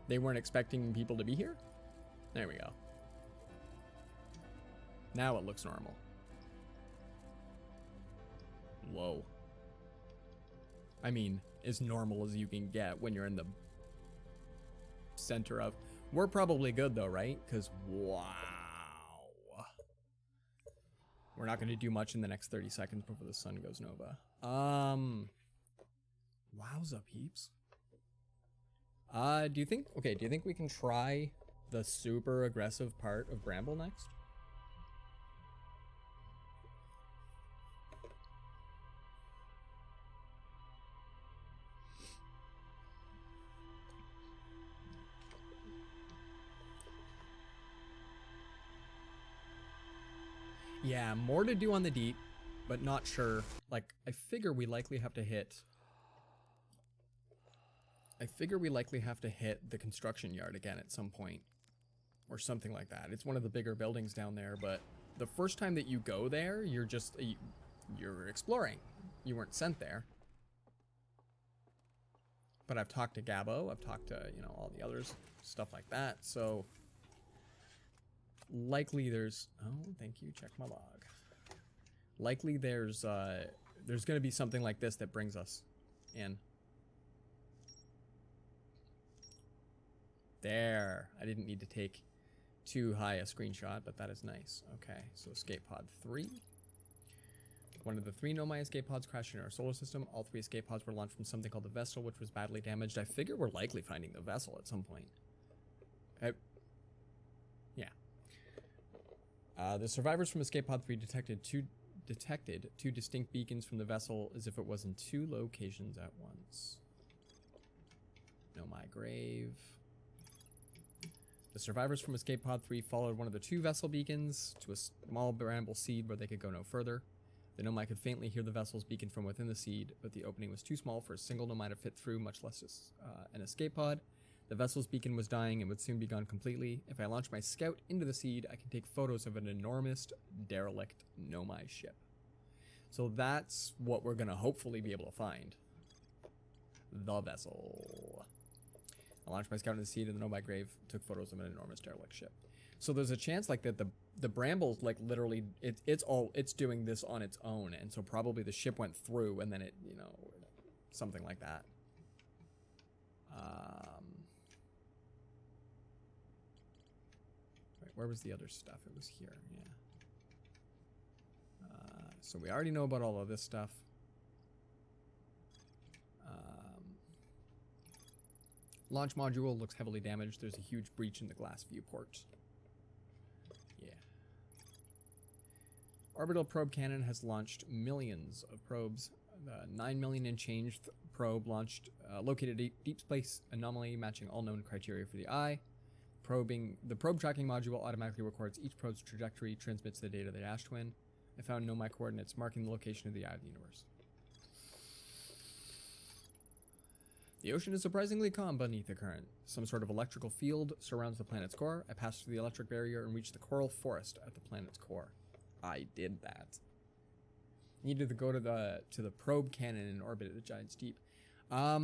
They weren't expecting people to be here? There we go. Now it looks normal. Whoa. I mean, as normal as you can get when you're in the center of... We're probably good though, right? Because, wow. We're not going to do much in the next 30 seconds before the sun goes nova. Wowza, peeps. Do you think we can try the super aggressive part of Bramble next? Yeah, more to do on the deep, but not sure. Like, I figure we likely have to hit the construction yard again at some point. Or something like that. It's one of the bigger buildings down there, but the first time that you go there, you're exploring. You weren't sent there. But I've talked to Gabo, I've talked to, you know, all the others, stuff like that, so... Likely there's... Oh, thank you, check my log. Likely there's gonna be something like this that brings us in. There. I didn't need to take too high a screenshot, but that is nice. Okay, so escape pod 3. One of the 3 Nomai escape pods crashed in our solar system. All 3 escape pods were launched from something called the vessel, which was badly damaged. I figure we're likely finding the vessel at some point. Yeah. The survivors from escape pod 3 detected two distinct beacons from the vessel as if it was in 2 locations at once. Nomai grave. The survivors from escape pod 3 followed one of the 2 vessel beacons to a small bramble seed where they could go no further. The Nomai could faintly hear the vessel's beacon from within the seed, but the opening was too small for a single Nomai to fit through, much less an escape pod. The vessel's beacon was dying and would soon be gone completely. If I launch my scout into the seed, I can take photos of an enormous, derelict Nomai ship. So that's what we're going to hopefully be able to find. The vessel. I launched my scout into the seed and the Nomai grave took photos of an enormous derelict ship. So there's a chance like that the brambles like literally it's doing this on its own, and so probably the ship went through and then it, you know, something like that. Wait, where was the other stuff? It was here, yeah. So we already know about all of this stuff. Launch module looks heavily damaged. There's a huge breach in the glass viewport. Yeah. Orbital Probe Cannon has launched millions of probes. The 9 million and change probe launched, located a deep space anomaly matching all known criteria for the eye. The probe tracking module automatically records each probe's trajectory, transmits the data to the Ash Twin. I found nomai coordinates marking the location of the eye of the universe. The ocean is surprisingly calm beneath the current. Some sort of electrical field surrounds the planet's core. I passed through the electric barrier and reached the coral forest at the planet's core. I did that. Needed to go to the probe cannon in orbit at the Giant's Deep. How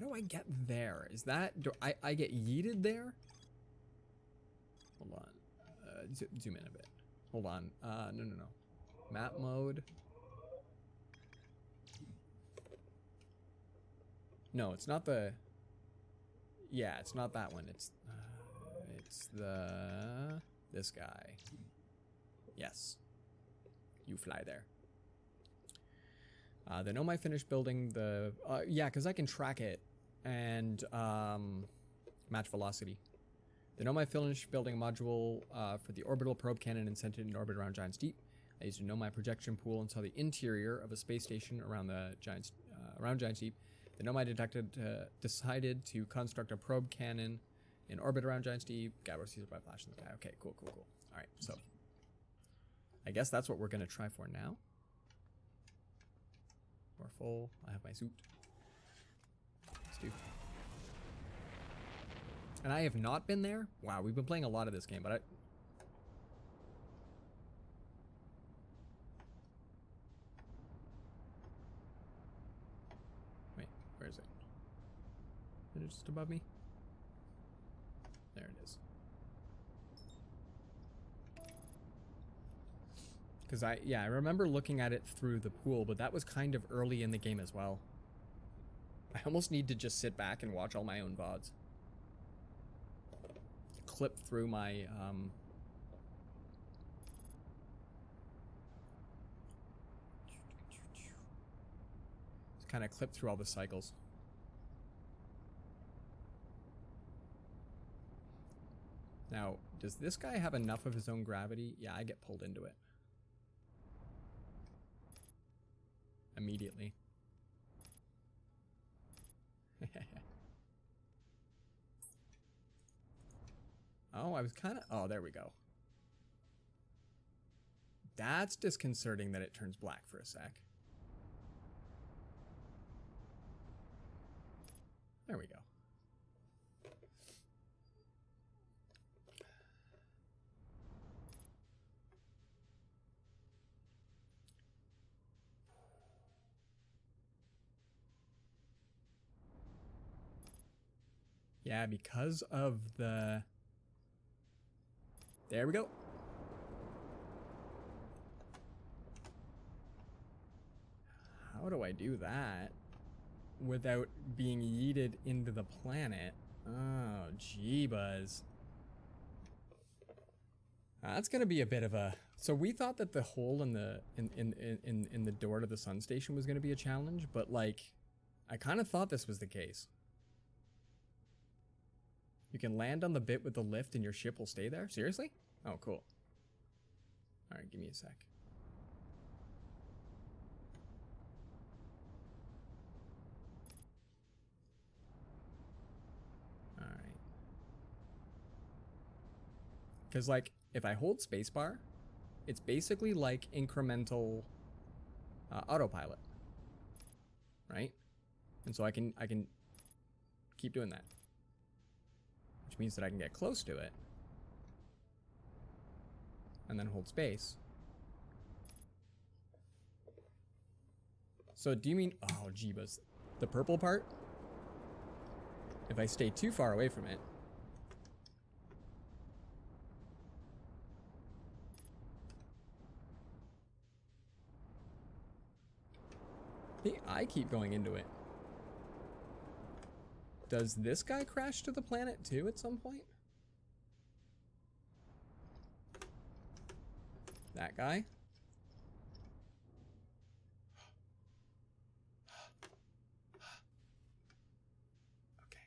do I get there? Is that... Do I get yeeted there? Hold on. Zoom in a bit. Hold on. No. Map mode. No, it's not the... Yeah, it's not that one. It's this guy. Yes. You fly there. They know I finished building the... yeah, because I can track it and match velocity. They know I finished building a module for the Orbital Probe Cannon and sent it in orbit around Giant's Deep. I used a Nomai projection pool and saw the interior of a space station around Giant's Deep. The Nomai decided to construct a probe cannon in orbit around Giant's Deep. Gabro sees it by flash in the sky. Okay, cool. All right, so I guess that's what we're gonna try for now. We're full. I have my suit. Let's do. And I have not been there. Wow, we've been playing a lot of this game, but wait, where is it? Is it just above me? There it is. Because I remember looking at it through the pool, but that was kind of early in the game as well. I almost need to just sit back and watch all my own VODs. Clip through my just kind of clip through all the cycles. Now, does this guy have enough of his own gravity? Yeah, I get pulled into it. Immediately. Oh, I was kind of... Oh, there we go. That's disconcerting that it turns black for a sec. There we go. Yeah, because of the... There we go. How do I do that without being yeeted into the planet? Oh, jeebuzz. That's gonna be a bit of a... So we thought that the hole in the door to the sun station was gonna be a challenge, but like, I kind of thought this was the case. You can land on the bit with the lift and your ship will stay there? Seriously? Oh, cool. Alright, give me a sec. Alright. Because, like, if I hold spacebar, it's basically like incremental autopilot. Right? And so I can keep doing that. Which means that I can get close to it and then hold space. So do you mean... Oh, jeebus. The purple part? If I stay too far away from it... I keep going into it. Does this guy crash to the planet too at some point? That guy. Okay.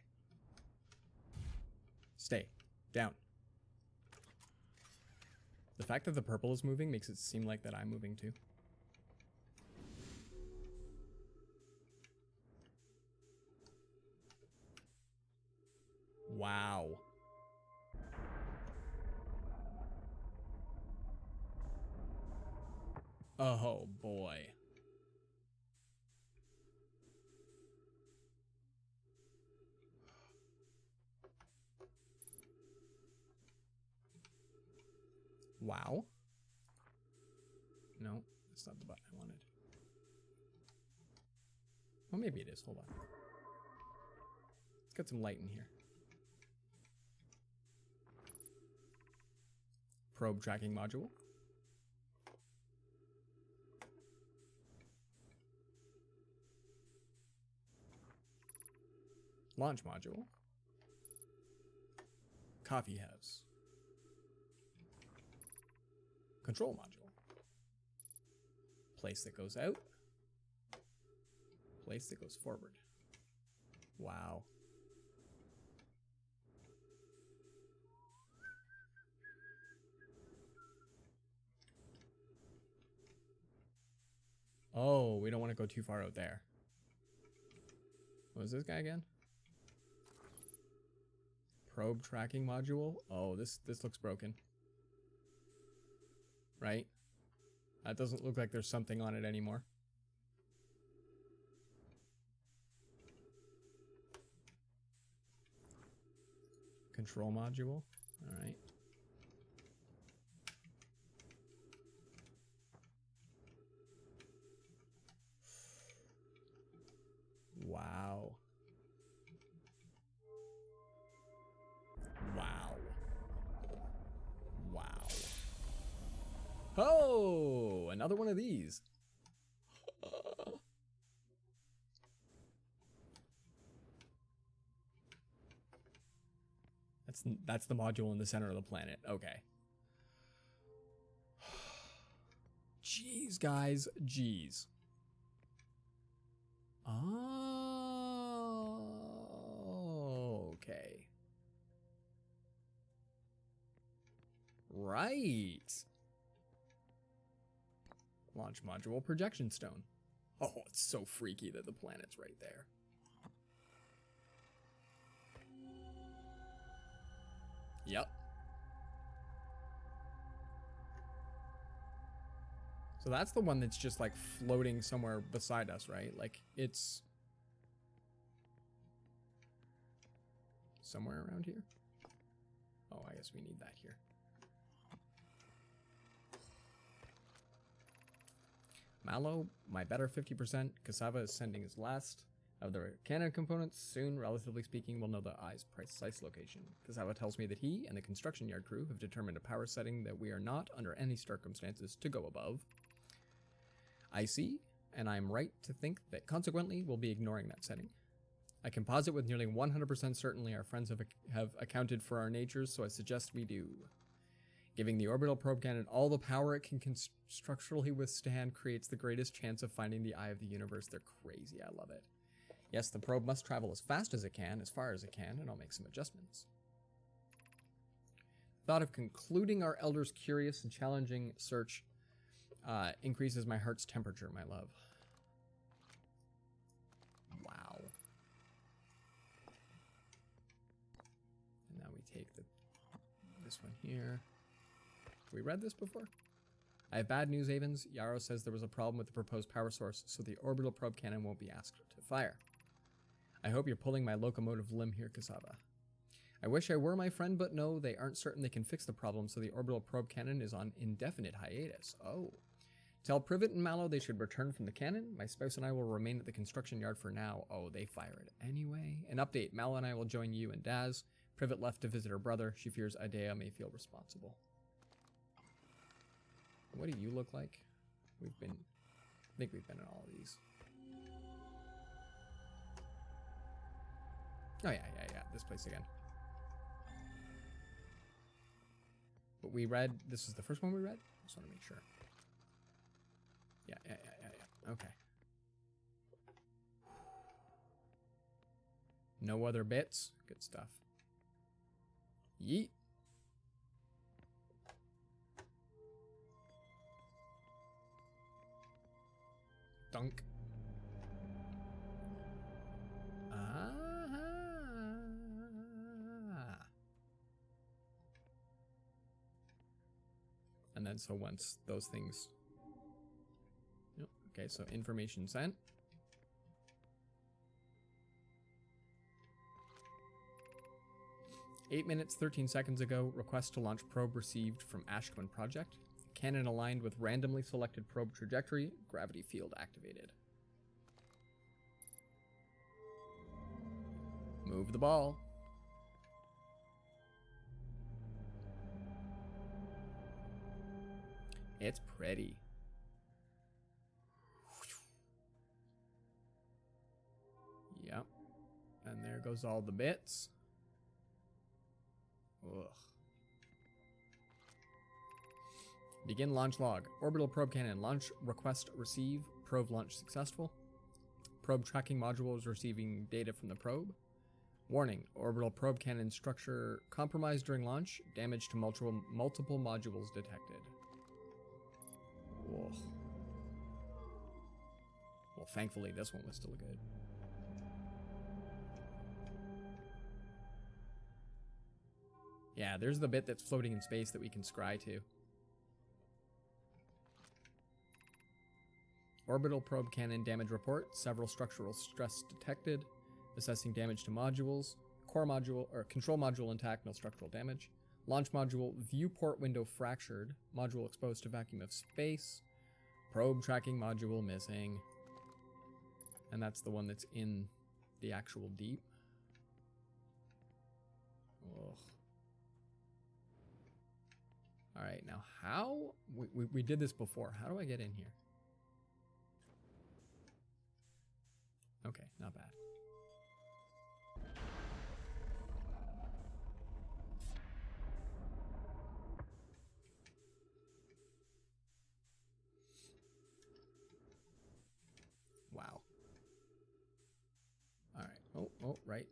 Stay. Down. The fact that the purple is moving makes it seem like that I'm moving too. Wow. Oh boy. Wow. No, that's not the button I wanted. Well, maybe it is. Hold on. Let's get some light in here. Probe tracking module. Launch module. Coffee house. Control module. Place that goes out. Place that goes forward. Wow. Oh, we don't want to go too far out there. What was this guy again? Probe tracking module. Oh, this looks broken. Right? That doesn't look like there's something on it anymore. Control module. All right. Wow. Wow. Wow. Oh, another one of these. That's the module in the center of the planet. Okay. Jeez, guys. Jeez. Oh, okay. Right. Launch module projection stone. Oh, it's so freaky that the planet's right there. Yep. So that's the one that's just like floating somewhere beside us, right? Like it's somewhere around here. Oh, I guess we need that here. Mallow, my better 50%. Cassava is sending his last of the cannon components. Soon, relatively speaking, we'll know the eye's precise location. Cassava tells me that he and the construction yard crew have determined a power setting that we are not, under any circumstances, to go above. I see, and I'm right to think that consequently we'll be ignoring that setting. I can posit with nearly 100% certainty our friends have accounted for our natures, so I suggest we do. Giving the Orbital Probe Cannon all the power it can structurally withstand creates the greatest chance of finding the eye of the universe. They're crazy. I love it. Yes, the probe must travel as fast as it can, as far as it can, and I'll make some adjustments. Thought of concluding our Elder's curious and challenging search increases my heart's temperature, my love. Wow. And now we take this one here. Have we read this before? I have bad news, Avens. Yarrow says there was a problem with the proposed power source, so the Orbital Probe Cannon won't be asked to fire. I hope you're pulling my locomotive limb here, Cassava. I wish I were, my friend, but no, they aren't certain they can fix the problem, so the Orbital Probe Cannon is on indefinite hiatus. Oh. Tell Privet and Mallow they should return from the cannon. My spouse and I will remain at the construction yard for now. Oh, they fire it anyway. An update. Mallow and I will join you and Daz. Privet left to visit her brother. She fears Idea may feel responsible. What do you look like? I think we've been in all of these. Oh yeah, this place again. But we read, this is the first one we read? Just want to make sure. Yeah. Okay. No other bits. Good stuff. Yeet. Dunk. And then so once those things... Yep. Okay, so information sent. Eight minutes, 13 seconds ago, request to launch probe received from Ashkman Project. Cannon aligned with randomly selected probe trajectory. Gravity field activated. Move the ball. It's pretty. Yep. And there goes all the bits. Ugh. Begin launch log. Orbital Probe Cannon. Launch request receive. Probe launch successful. Probe tracking module is receiving data from the probe. Warning. Orbital Probe Cannon structure compromised during launch. Damage to multiple modules detected. Whoa. Well, thankfully this one was still good. Yeah, there's the bit that's floating in space that we can scry to. Orbital Probe Cannon damage report. Several structural stress detected. Assessing damage to modules. Core module, or control module intact, no structural damage. Launch module, viewport window fractured. Module exposed to vacuum of space. Probe tracking module missing. And that's the one that's in the actual deep. Ugh. Alright, now how... We did this before. How do I get in here? Okay, not bad. Wow. Alright. Oh, right.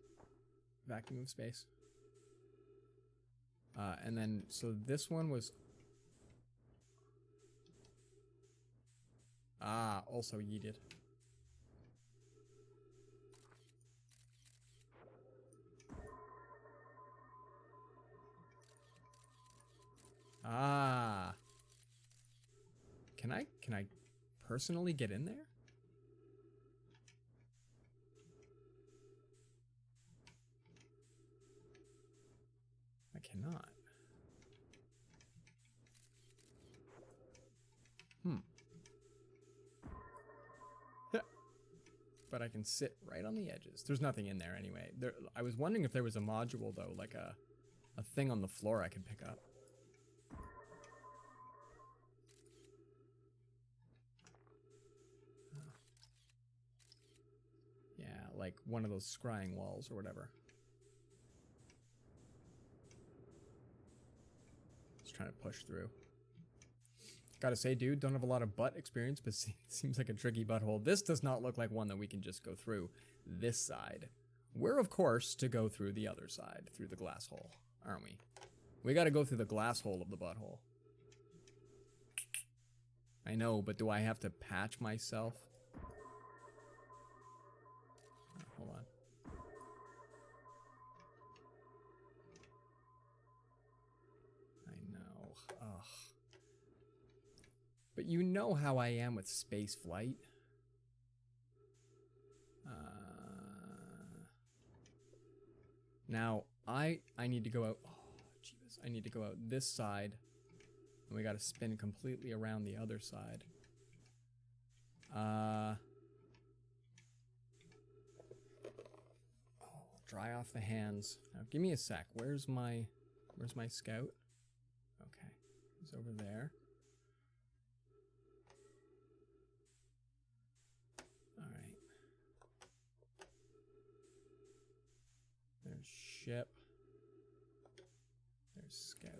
Vacuum of space. And then, so this one was... also yeeted. Can I personally get in there? I cannot. But I can sit right on the edges. There's nothing in there anyway. I was wondering if there was a module though, like a thing on the floor I could pick up. Yeah, like one of those scrying walls or whatever. Just trying to push through. Gotta say, dude, don't have a lot of butt experience, but seems like a tricky butthole. This does not look like one that we can just go through this side. We're, of course, to go through the other side, through the glass hole, aren't we? We gotta go through the glass hole of the butthole. I know, but do I have to patch myself? Hold on. I know. Ugh. But you know how I am with space flight. Now, I need to go out... Oh, jeez. I need to go out this side. And we gotta spin completely around the other side. Dry off the hands. Now, give me a sec. Where's my scout? Okay. He's over there. Alright. There's ship. There's scout.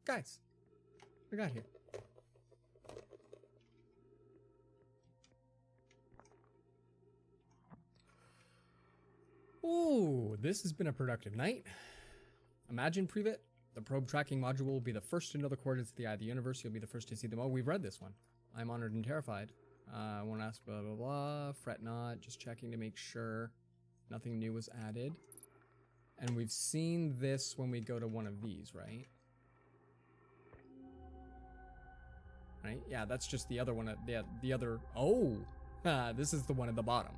Guys, what we got here? Ooh, this has been a productive night. Imagine Privet. The probe tracking module will be the first to know the coordinates of the eye of the universe. You'll be the first to see them. Oh, we've read this one. I'm honored and terrified. I won't ask blah, blah, blah. Fret not. Just checking to make sure nothing new was added. And we've seen this when we go to one of these, right? Right? Yeah, that's just the other one. The other... Oh! This is the one at the bottom.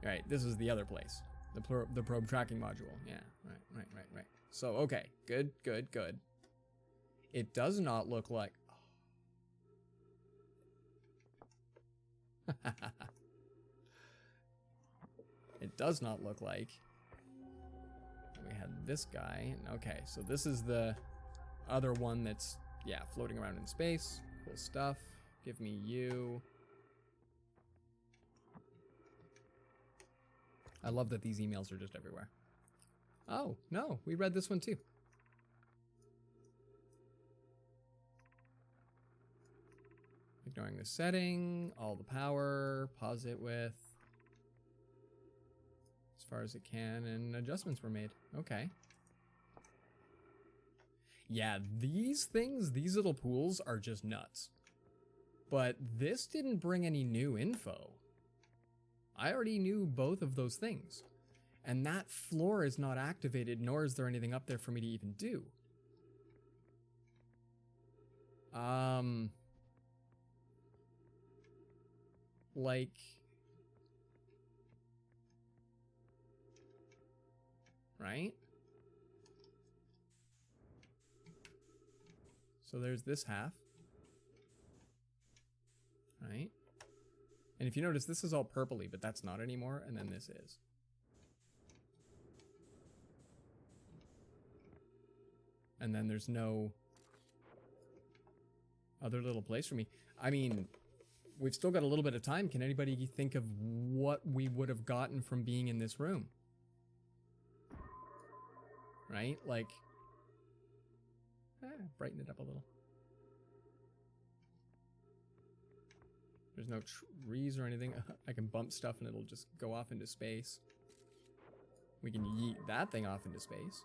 Right, this is the other place. The probe tracking module. Yeah, right. So, okay. Good. It does not look like... It does not look like... We had this guy. Okay, so this is the other one that's, yeah, floating around in space. Cool stuff. Give me you. I love that these emails are just everywhere. Oh, no, we read this one too. Ignoring the setting, all the power, pause it with as far as it can, and adjustments were made. Okay. Yeah, these things, these little pools are just nuts. But this didn't bring any new info. I already knew both of those things. And that floor is not activated, nor is there anything up there for me to even do. Like... Right? So there's this half. Right? And if you notice, this is all purpley, but that's not anymore, and then this is. And then there's no other little place for me. I mean, we've still got a little bit of time. Can anybody think of what we would have gotten from being in this room? Right? Like, brighten it up a little. There's no trees or anything. I can bump stuff and it'll just go off into space. We can yeet that thing off into space.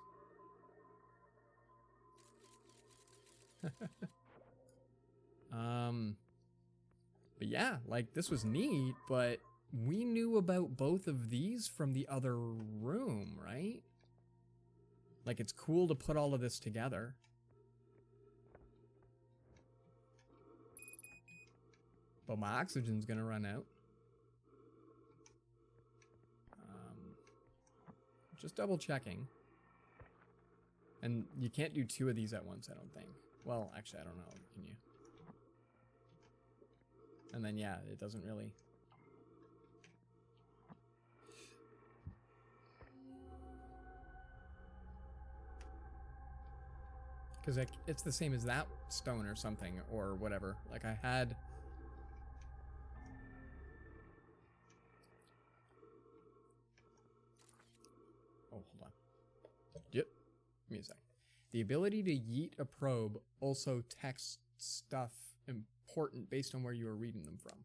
But yeah, like this was neat, but we knew about both of these from the other room, right? Like it's cool to put all of this together. But my oxygen's gonna run out. Just double checking. And you can't do two of these at once, I don't think. Well, actually, I don't know. Can you? And then, yeah, it doesn't really... Because like, it's the same as that stone or something, or whatever. Like, I had... Oh, hold on. Yep. Give me a sec. The ability to yeet a probe also texts stuff important based on where you are reading them from.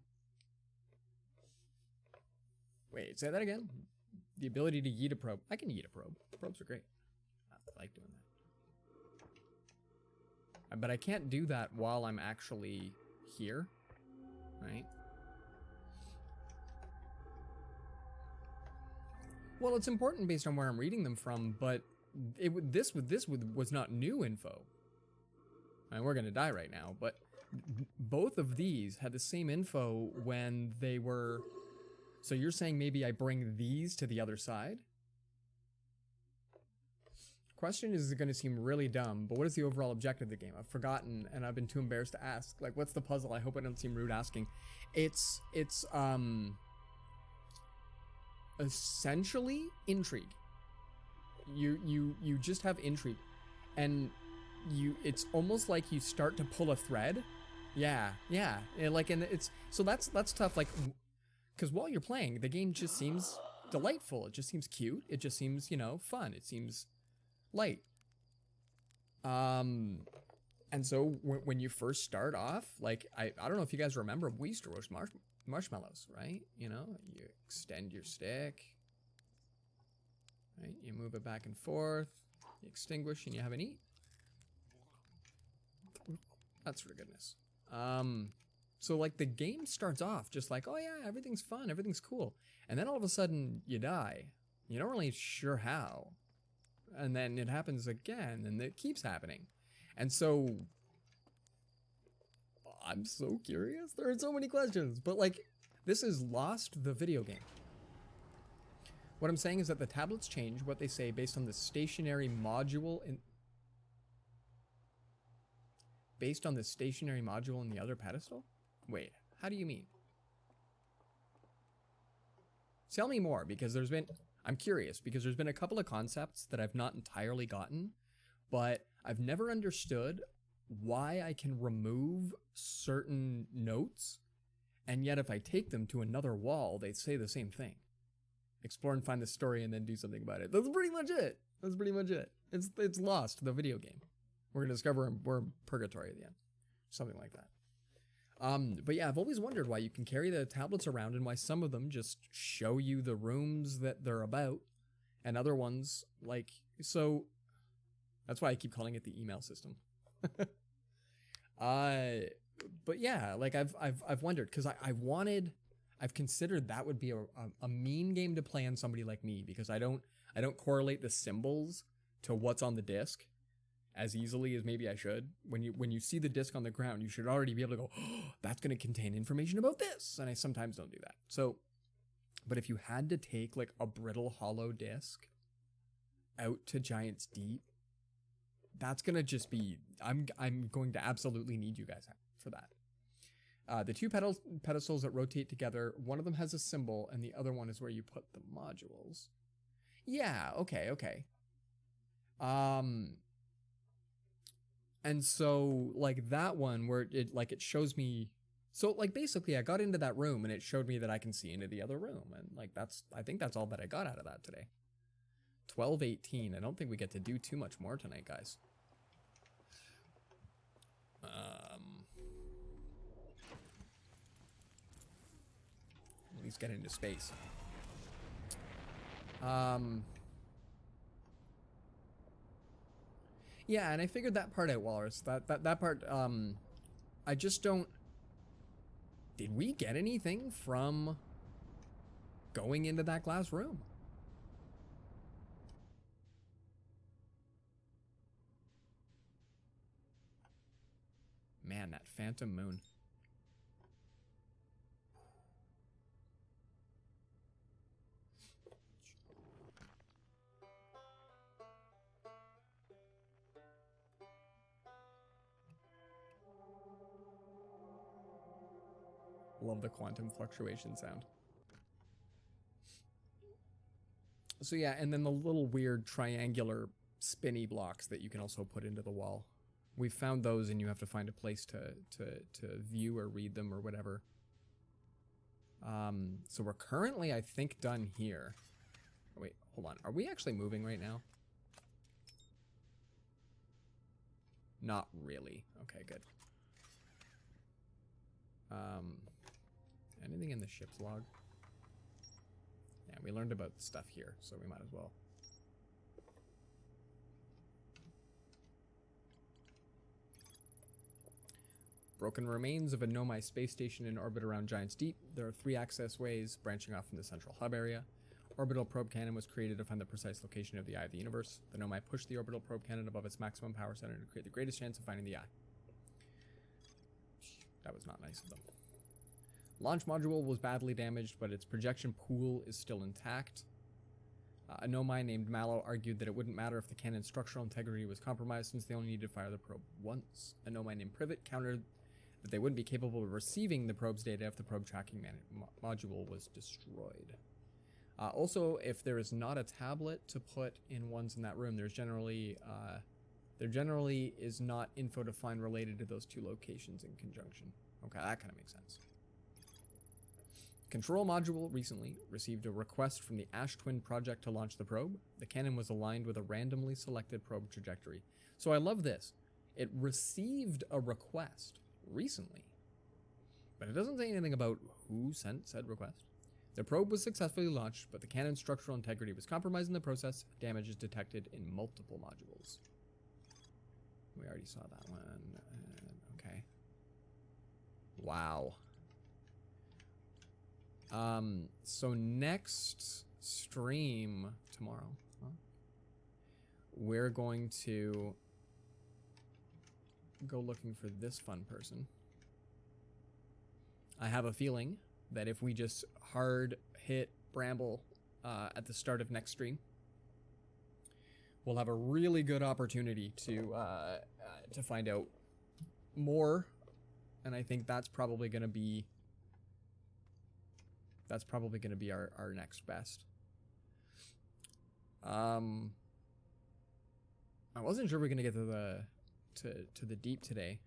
Wait, say that again? The ability to yeet a probe. I can yeet a probe. Probes are great. I like doing that. But I can't do that while I'm actually here, right? Well, it's important based on where I'm reading them from, but this was not new info. And we're gonna die right now, but both of these had the same info when they were... So you're saying maybe I bring these to the other side? Question is going to seem really dumb, but what is the overall objective of the game? I've forgotten, and I've been too embarrassed to ask. Like, what's the puzzle? I hope I don't seem rude asking. It's essentially intrigue. You just have intrigue, and it's almost like you start to pull a thread. Yeah, like, and it's so that's tough. Like, because while you're playing, the game just seems delightful. It just seems cute. It just seems, you know, fun. It seems light. And so when you first start off, like, I don't know if you guys remember, we used to roast marshmallows, right? You know, you extend your stick, right? You move it back and forth, you extinguish, and you have an eat. That's for goodness. So like the game starts off just like, oh yeah, everything's fun, everything's cool. And then all of a sudden you die. You're not really sure how. And then it happens again, and it keeps happening. And so, I'm so curious. There are so many questions, but like, this is Lost, the video game. What I'm saying is that the tablets change what they say based on the stationary module in the other pedestal? Wait, how do you mean? Tell me more, because I'm curious, because there's been a couple of concepts that I've not entirely gotten, but I've never understood why I can remove certain notes, and yet if I take them to another wall, they say the same thing. Explore and find the story and then do something about it. That's pretty much it. It's Lost, the video game. We're gonna discover we're in purgatory at the end. Something like that. But yeah, I've always wondered why you can carry the tablets around and why some of them just show you the rooms that they're about, and other ones, like, so that's why I keep calling it the email system. But yeah, like I've wondered, because I've considered that would be a mean game to play on somebody like me, because I don't correlate the symbols to what's on the disc as easily as maybe I should. When you see the disc on the ground, you should already be able to go, oh, that's going to contain information about this. And I sometimes don't do that. So, but if you had to take like a brittle hollow disc out to Giant's Deep, that's going to just be, I'm going to absolutely need you guys for that. The two pedestals that rotate together, one of them has a symbol and the other one is where you put the modules. Yeah, okay. And so like that one where it shows me, so like basically I got into that room and it showed me that I can see into the other room, and like I think that's all that I got out of that today. 12:18. I don't think we get to do too much more tonight, guys. At least get into space. Yeah, and I figured that part out, Walrus. That part, I just don't... Did we get anything from going into that glass room? Man, that phantom moon. Love the quantum fluctuation sound. So yeah, and then the little weird triangular spinny blocks that you can also put into the wall. We've found those, and you have to find a place to view or read them or whatever. So we're currently, I think, done here. Oh, wait, hold on. Are we actually moving right now? Not really. Okay, good. Anything in the ship's log? Yeah, we learned about stuff here, so we might as well. Broken remains of a Nomai space station in orbit around Giant's Deep. There are 3 access ways branching off from the central hub area. Orbital Probe Cannon was created to find the precise location of the Eye of the Universe. The Nomai pushed the Orbital Probe Cannon above its maximum power center to create the greatest chance of finding the Eye. That was not nice of them. Launch module was badly damaged, but its projection pool is still intact. A Nomai named Mallow argued that it wouldn't matter if the cannon's structural integrity was compromised, since they only needed to fire the probe once. A Nomai named Privet countered that they wouldn't be capable of receiving the probe's data if the probe tracking module was destroyed. Also, if there is not a tablet to put in ones in that room, there generally is not info to find related to those 2 locations in conjunction. Okay, that kind of makes sense. Control module recently received a request from the Ash Twin project to launch the probe. The cannon was aligned with a randomly selected probe trajectory. So I love this. It received a request recently, but it doesn't say anything about who sent said request. The probe was successfully launched, but the cannon's structural integrity was compromised in the process. Damage is detected in multiple modules. We already saw that one. Okay. Wow. So next stream tomorrow, we're going to go looking for this fun person. I have a feeling that if we just hard hit Bramble at the start of next stream, we'll have a really good opportunity to find out more, and I think that's probably going to be our next best. I wasn't sure we were going to get to the deep today,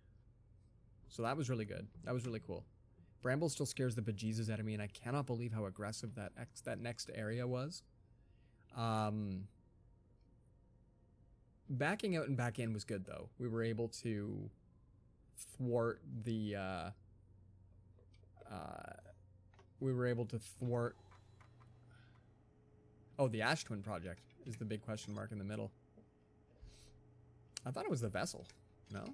so that was really good. That was really cool. Bramble still scares the bejesus out of me, and I cannot believe how aggressive that next area was. Backing out and back in was good, though. We were able to thwart the oh, the Ash Twin project is the big question mark in the middle. I thought it was the vessel. No?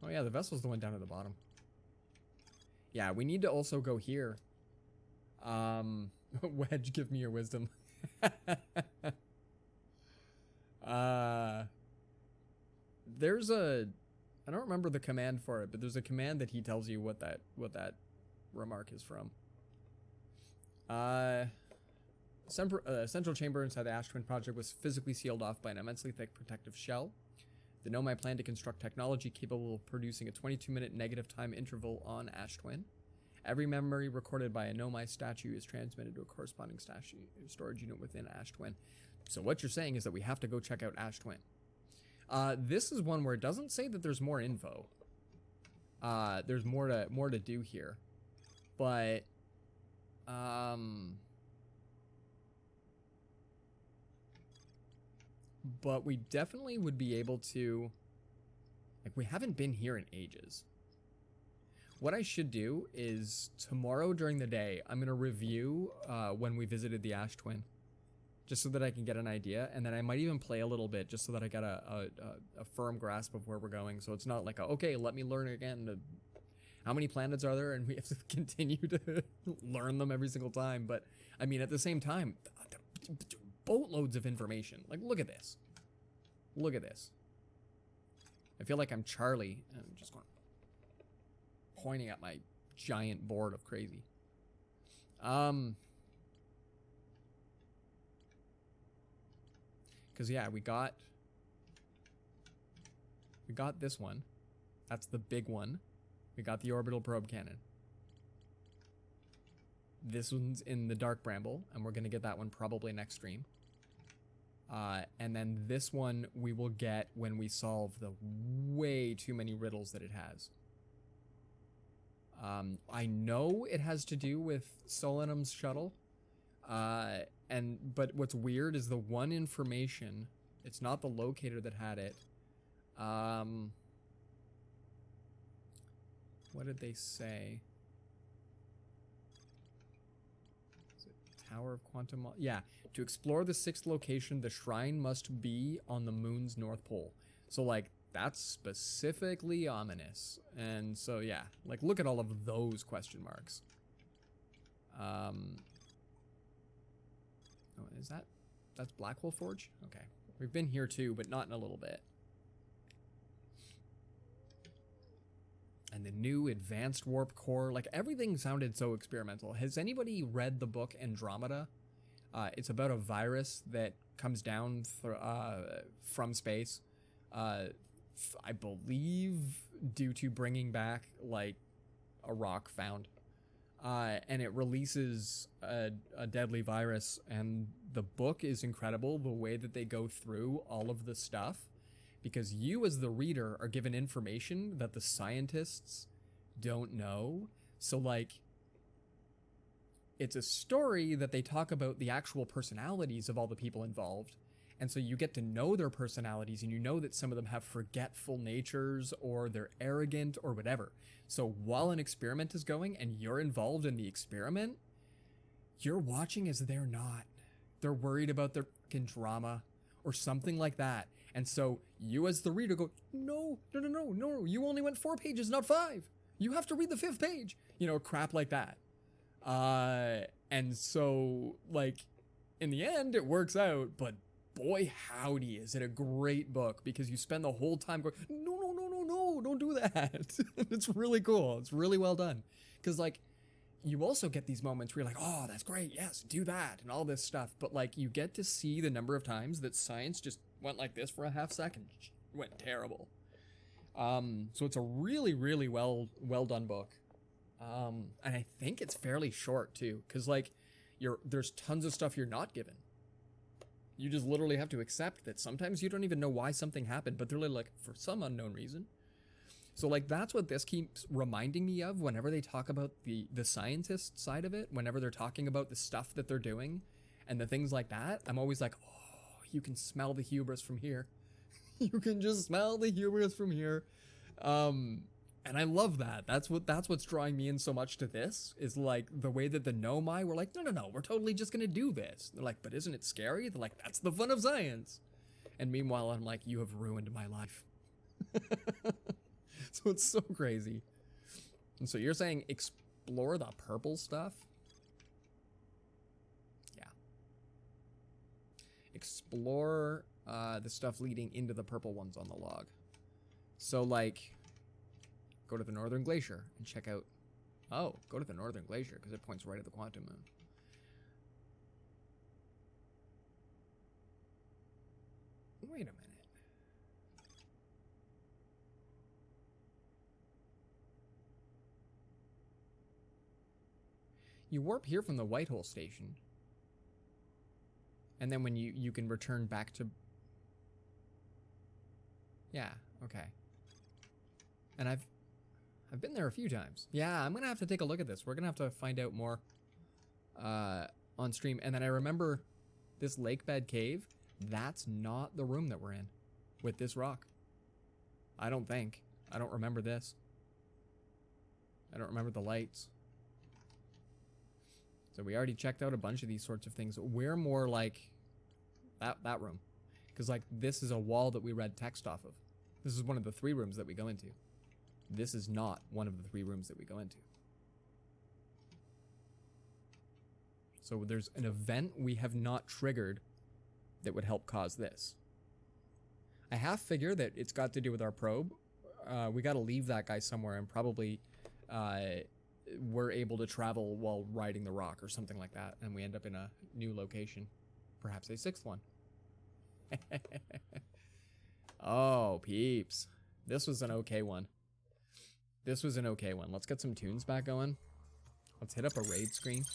Oh yeah, the vessel's the one down at the bottom. Yeah, we need to also go here. Wedge, give me your wisdom. There's a, I don't remember the command for it, but there's a command that he tells you what that remark is from. Central chamber inside the Ash Twin project was physically sealed off by an immensely thick protective shell. The Nomai plan to construct technology capable of producing a 22-minute negative time interval on Ash Twin. Every memory recorded by a Nomai statue is transmitted to a corresponding storage unit within Ash Twin. So what you're saying is that we have to go check out Ash Twin. This is one where it doesn't say that there's more info. There's more to do here, but we definitely would be able to, like, we haven't been here in ages. What I should do is tomorrow during the day, I'm going to review when we visited the Ash Twin, just so that I can get an idea, and then I might even play a little bit just so that I got a firm grasp of where we're going. So it's not like, okay, let me learn again. How many planets are there? And we have to continue to learn them every single time. But I mean, at the same time, boatloads of information. Like, look at this. Look at this. I feel like I'm Charlie and I'm just going, pointing at my giant board of crazy. Because yeah, we got this one. That's the big one. We got the Orbital Probe Cannon. This one's in the Dark Bramble, and we're gonna get that one probably next stream. And then this one we will get when we solve the way too many riddles that it has. I know it has to do with Solanum's shuttle. But what's weird is the one information, it's not the locator that had it. What did they say? Is it Tower of Quantum? Yeah, to explore the 6th location, the shrine must be on the moon's north pole. So, like, that's specifically ominous. And so, yeah, like, look at all of those question marks. Oh, is that's Blackwell Forge? Okay. We've been here too, but not in a little bit. And the new advanced warp core, like, everything sounded so experimental. Has anybody read the book Andromeda? It's about a virus that comes down from space. I believe due to bringing back, like, a rock found. And it releases a deadly virus, and the book is incredible, the way that they go through all of the stuff, because you as the reader are given information that the scientists don't know. So, like, it's a story that they talk about the actual personalities of all the people involved, And so you get to know their personalities, and you know that some of them have forgetful natures or they're arrogant or whatever. So while an experiment is going and you're involved in the experiment, you're watching as they're not. They're worried about their fucking drama or something like that. And so you as the reader go, no, you only went 4 pages, not 5. You have to read the 5th page. You know, crap like that. And so, like, in the end, it works out, but boy howdy is it a great book, because you spend the whole time going, no, don't do that. It's really cool. It's really well done. Because, like, you also get these moments where you're like, oh, that's great, yes, do that, and all this stuff. But, like, you get to see the number of times that science just went like this for a half second. Went terrible. So it's a really, really well done book. And I think it's fairly short, too. Because, like, there's tons of stuff you're not given. You just literally have to accept that sometimes you don't even know why something happened, but they're like, for some unknown reason. So, like, that's what this keeps reminding me of whenever they talk about the scientist side of it, whenever they're talking about the stuff that they're doing and the things like that. I'm always like, oh, you can smell the hubris from here. You can just smell the hubris from here. And I love that. That's what's drawing me in so much to this, is like the way that the Nomai were like, no, we're totally just gonna do this. They're like, but isn't it scary? They're like, that's the fun of science. And meanwhile, I'm like, you have ruined my life. So it's so crazy. And so you're saying explore the purple stuff? Yeah. Explore the stuff leading into the purple ones on the log. So, like, go to the Northern Glacier and check out... Oh, go to the Northern Glacier, because it points right at the Quantum Moon. Wait a minute. You warp here from the Whitehole Station. And then when you can return back to... Yeah, okay. And I've been there a few times. Yeah, I'm gonna have to take a look at this. We're gonna have to find out more on stream. And then I remember this lake bed cave. That's not the room that we're in with this rock. I don't think. I don't remember this. I don't remember the lights. So we already checked out a bunch of these sorts of things. We're more like that room. Because, like, this is a wall that we read text off of. This is one of the 3 rooms that we go into. This is not one of the 3 rooms that we go into. So there's an event we have not triggered that would help cause this. I half figure that it's got to do with our probe. We got to leave that guy somewhere, and probably we're able to travel while riding the rock or something like that, and we end up in a new location. Perhaps a 6th one. Oh, peeps. This was an okay one. This was an okay one. Let's get some tunes back going. Let's hit up a raid screen.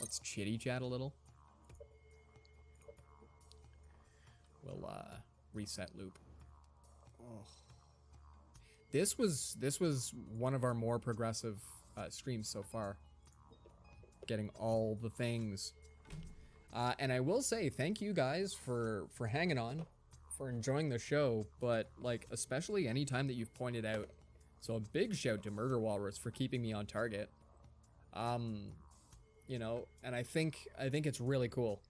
Let's chitty chat a little. We'll reset loop. Oh. This was one of our more progressive streams so far. Getting all the things. And I will say thank you guys for hanging on, for enjoying the show, but like especially any time that you've pointed out. So a big shout to Murder Walrus for keeping me on target. You know, and I think it's really cool.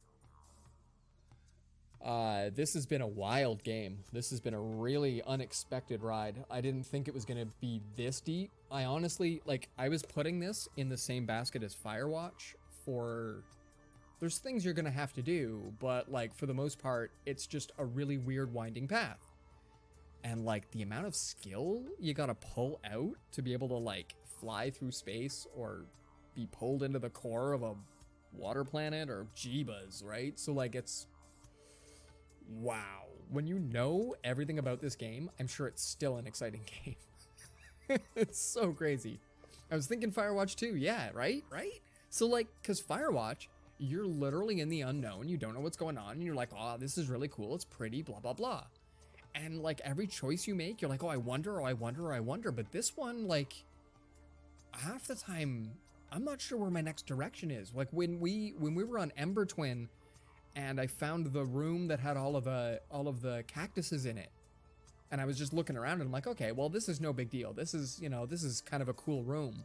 This has been a wild game. This has been a really unexpected ride. I didn't think it was gonna be this deep. I honestly, like, I was putting this in the same basket as Firewatch for... There's things you're gonna have to do, but, like, for the most part, it's just a really weird winding path. And, like, the amount of skill you gotta pull out to be able to, like, fly through space or be pulled into the core of a water planet or Jeebas, right? So, like, it's... Wow. When you know everything about this game, I'm sure it's still an exciting game. It's so crazy. I was thinking Firewatch 2, yeah, right? So, like, because Firewatch, you're literally in the unknown, you don't know what's going on, and you're like, oh, this is really cool, it's pretty, blah, blah, blah. And, like, every choice you make, you're like, oh, I wonder, but this one, like, half the time, I'm not sure where my next direction is. Like, when we were on Ember Twin, and I found the room that had all of the cactuses in it. And I was just looking around and I'm like, okay, well, this is no big deal. This is, you know, this is kind of a cool room.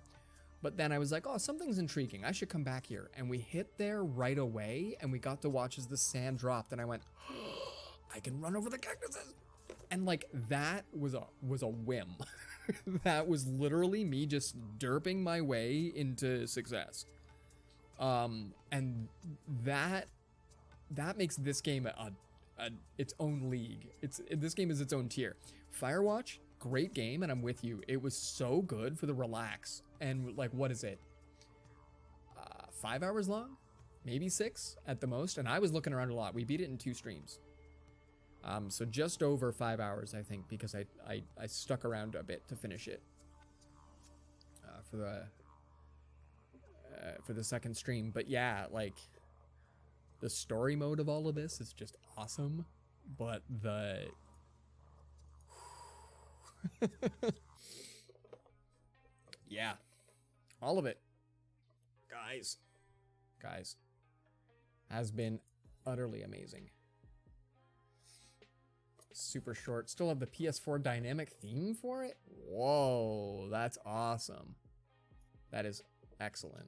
But then I was like, oh, something's intriguing. I should come back here. And we hit there right away and we got to watch as the sand dropped. And I went, oh, I can run over the cactuses. And like, that was a whim. That was literally me just derping my way into success. And that makes this game its own league. This game is its own tier. Firewatch, great game, and I'm with you. It was so good for the relax. And like, what is it? 5 hours long? Maybe 6 at the most. And I was looking around a lot. We beat it in 2 streams. So just over 5 hours, I think, because I stuck around a bit to finish it. For the second stream. But yeah, like, the story mode of all of this is just awesome, but yeah, all of it, guys, has been utterly amazing. Super short. Still have the PS4 dynamic theme for it. Whoa, that's awesome. That is excellent.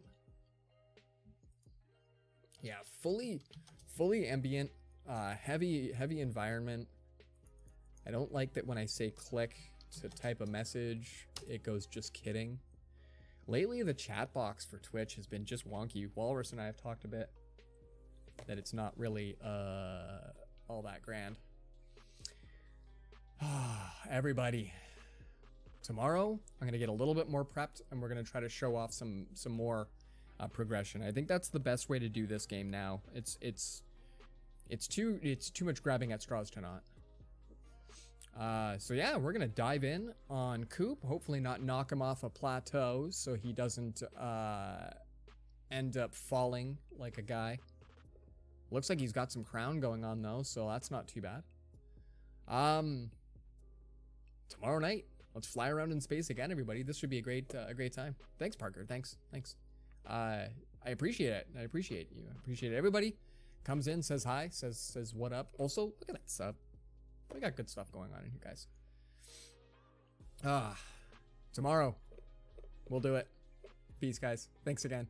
Yeah, fully ambient, heavy environment. I don't like that when I say click to type a message, it goes just kidding. Lately, the chat box for Twitch has been just wonky. Walrus and I have talked a bit that it's not really all that grand. Everybody, tomorrow I'm gonna get a little bit more prepped and we're gonna try to show off some more progression. I think that's the best way to do this game now. It's too much grabbing at straws to not. So yeah, we're gonna dive in on Coop. Hopefully not knock him off a plateau so he doesn't end up falling like a guy. Looks like he's got some crown going on though, so that's not too bad. Tomorrow night, let's fly around in space again, everybody. This should be a great time. Thanks, Parker. Thanks. I appreciate it. I appreciate you. I appreciate it. Everybody comes in, says hi, says what up. Also, look at that sub. We got good stuff going on in here, guys. Tomorrow we'll do it. Peace, guys. Thanks again.